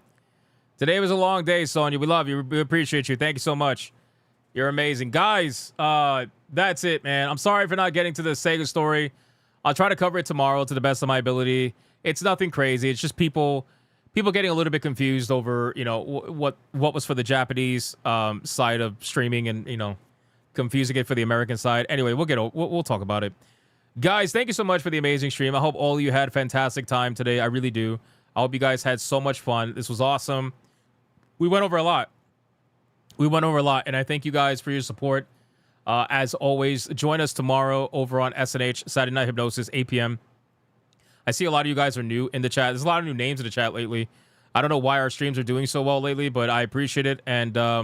Today was a long day, Sonya. We love you. We appreciate you. Thank you so much. You're amazing. Guys, that's it, man. I'm sorry for not getting to the SEGA story. I'll try to cover it tomorrow to the best of my ability. It's nothing crazy. It's just people getting a little bit confused over, you know, what was for the Japanese side of streaming and, you know, confusing it for the American side. Anyway, we'll talk about it. Guys, thank you so much for the amazing stream. I hope all of you had a fantastic time today. I really do. I hope you guys had so much fun. This was awesome. We went over a lot. And I thank you guys for your support. As always, join us tomorrow over on SNH, Saturday Night Hypnosis, 8 p.m. I see a lot of you guys are new in the chat. There's a lot of new names in the chat lately. I don't know why our streams are doing so well lately, but I appreciate it. And, I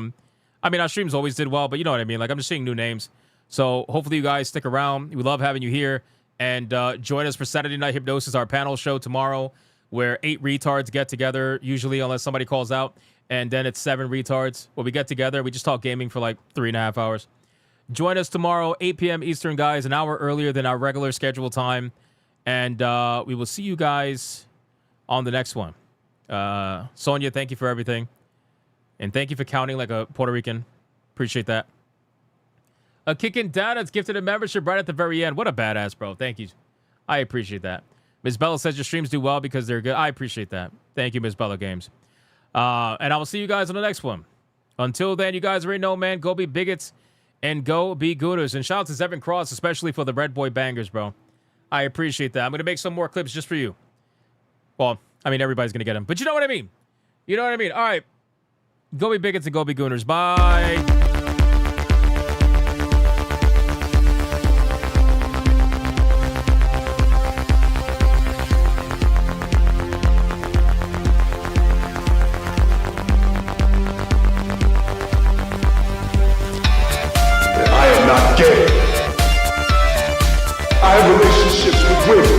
mean, our streams always did well, but you know what I mean? Like, I'm just seeing new names. So hopefully you guys stick around. We love having you here. And join us for Saturday Night Hypnosis, our panel show tomorrow, where 8 retards get together, usually, unless somebody calls out. And then it's 7 retards. Where we get together, we just talk gaming for like 3.5 hours. Join us tomorrow, 8 p.m. Eastern, guys, an hour earlier than our regular scheduled time. And we will see you guys on the next one. Sonia, thank you for everything. And thank you for counting like a Puerto Rican. Appreciate that. A Kickin' Dad's gifted a membership right at the very end. What a badass, bro. Thank you. I appreciate that. Ms. Bella says your streams do well because they're good. I appreciate that. Thank you, Ms. Bella Games. And I will see you guys on the next one. Until then, you guys already know, man, go be bigots and go be gooners. And shout out to Zevin Cross, especially for the Red Boy bangers, bro. I appreciate that. I'm going to make some more clips just for you. Well, I mean, everybody's going to get them. But you know what I mean. You know what I mean. All right. Go be bigots and go be gooners. Bye. I have relationships with women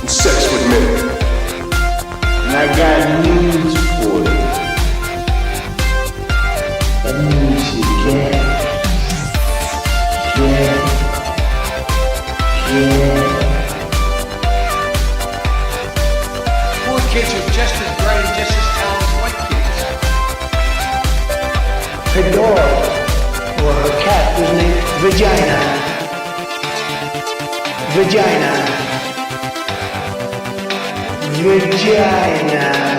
and sex with men. And I got news for you. That means you Poor kids are just as bright and just as talented as white kids. Her dog, or her cat, was named Vagina. Vagina. vagina.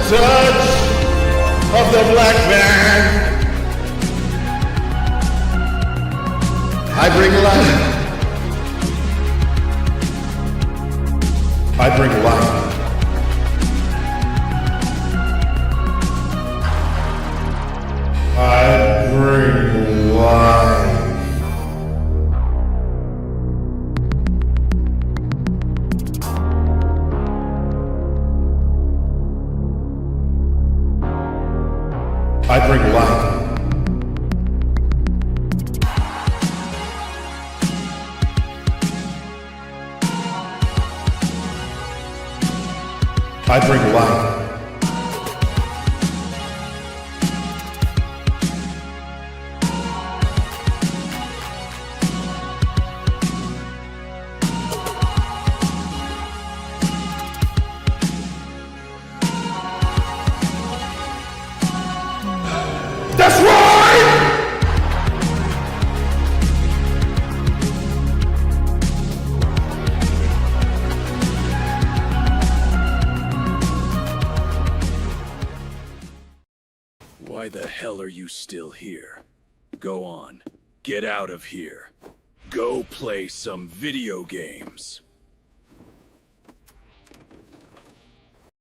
touch of the black man. I bring life. I bring life. I bring life. I bring life. I bring life. That's right! Why the hell are you still here? Go on. Get out of here. Go play some video games.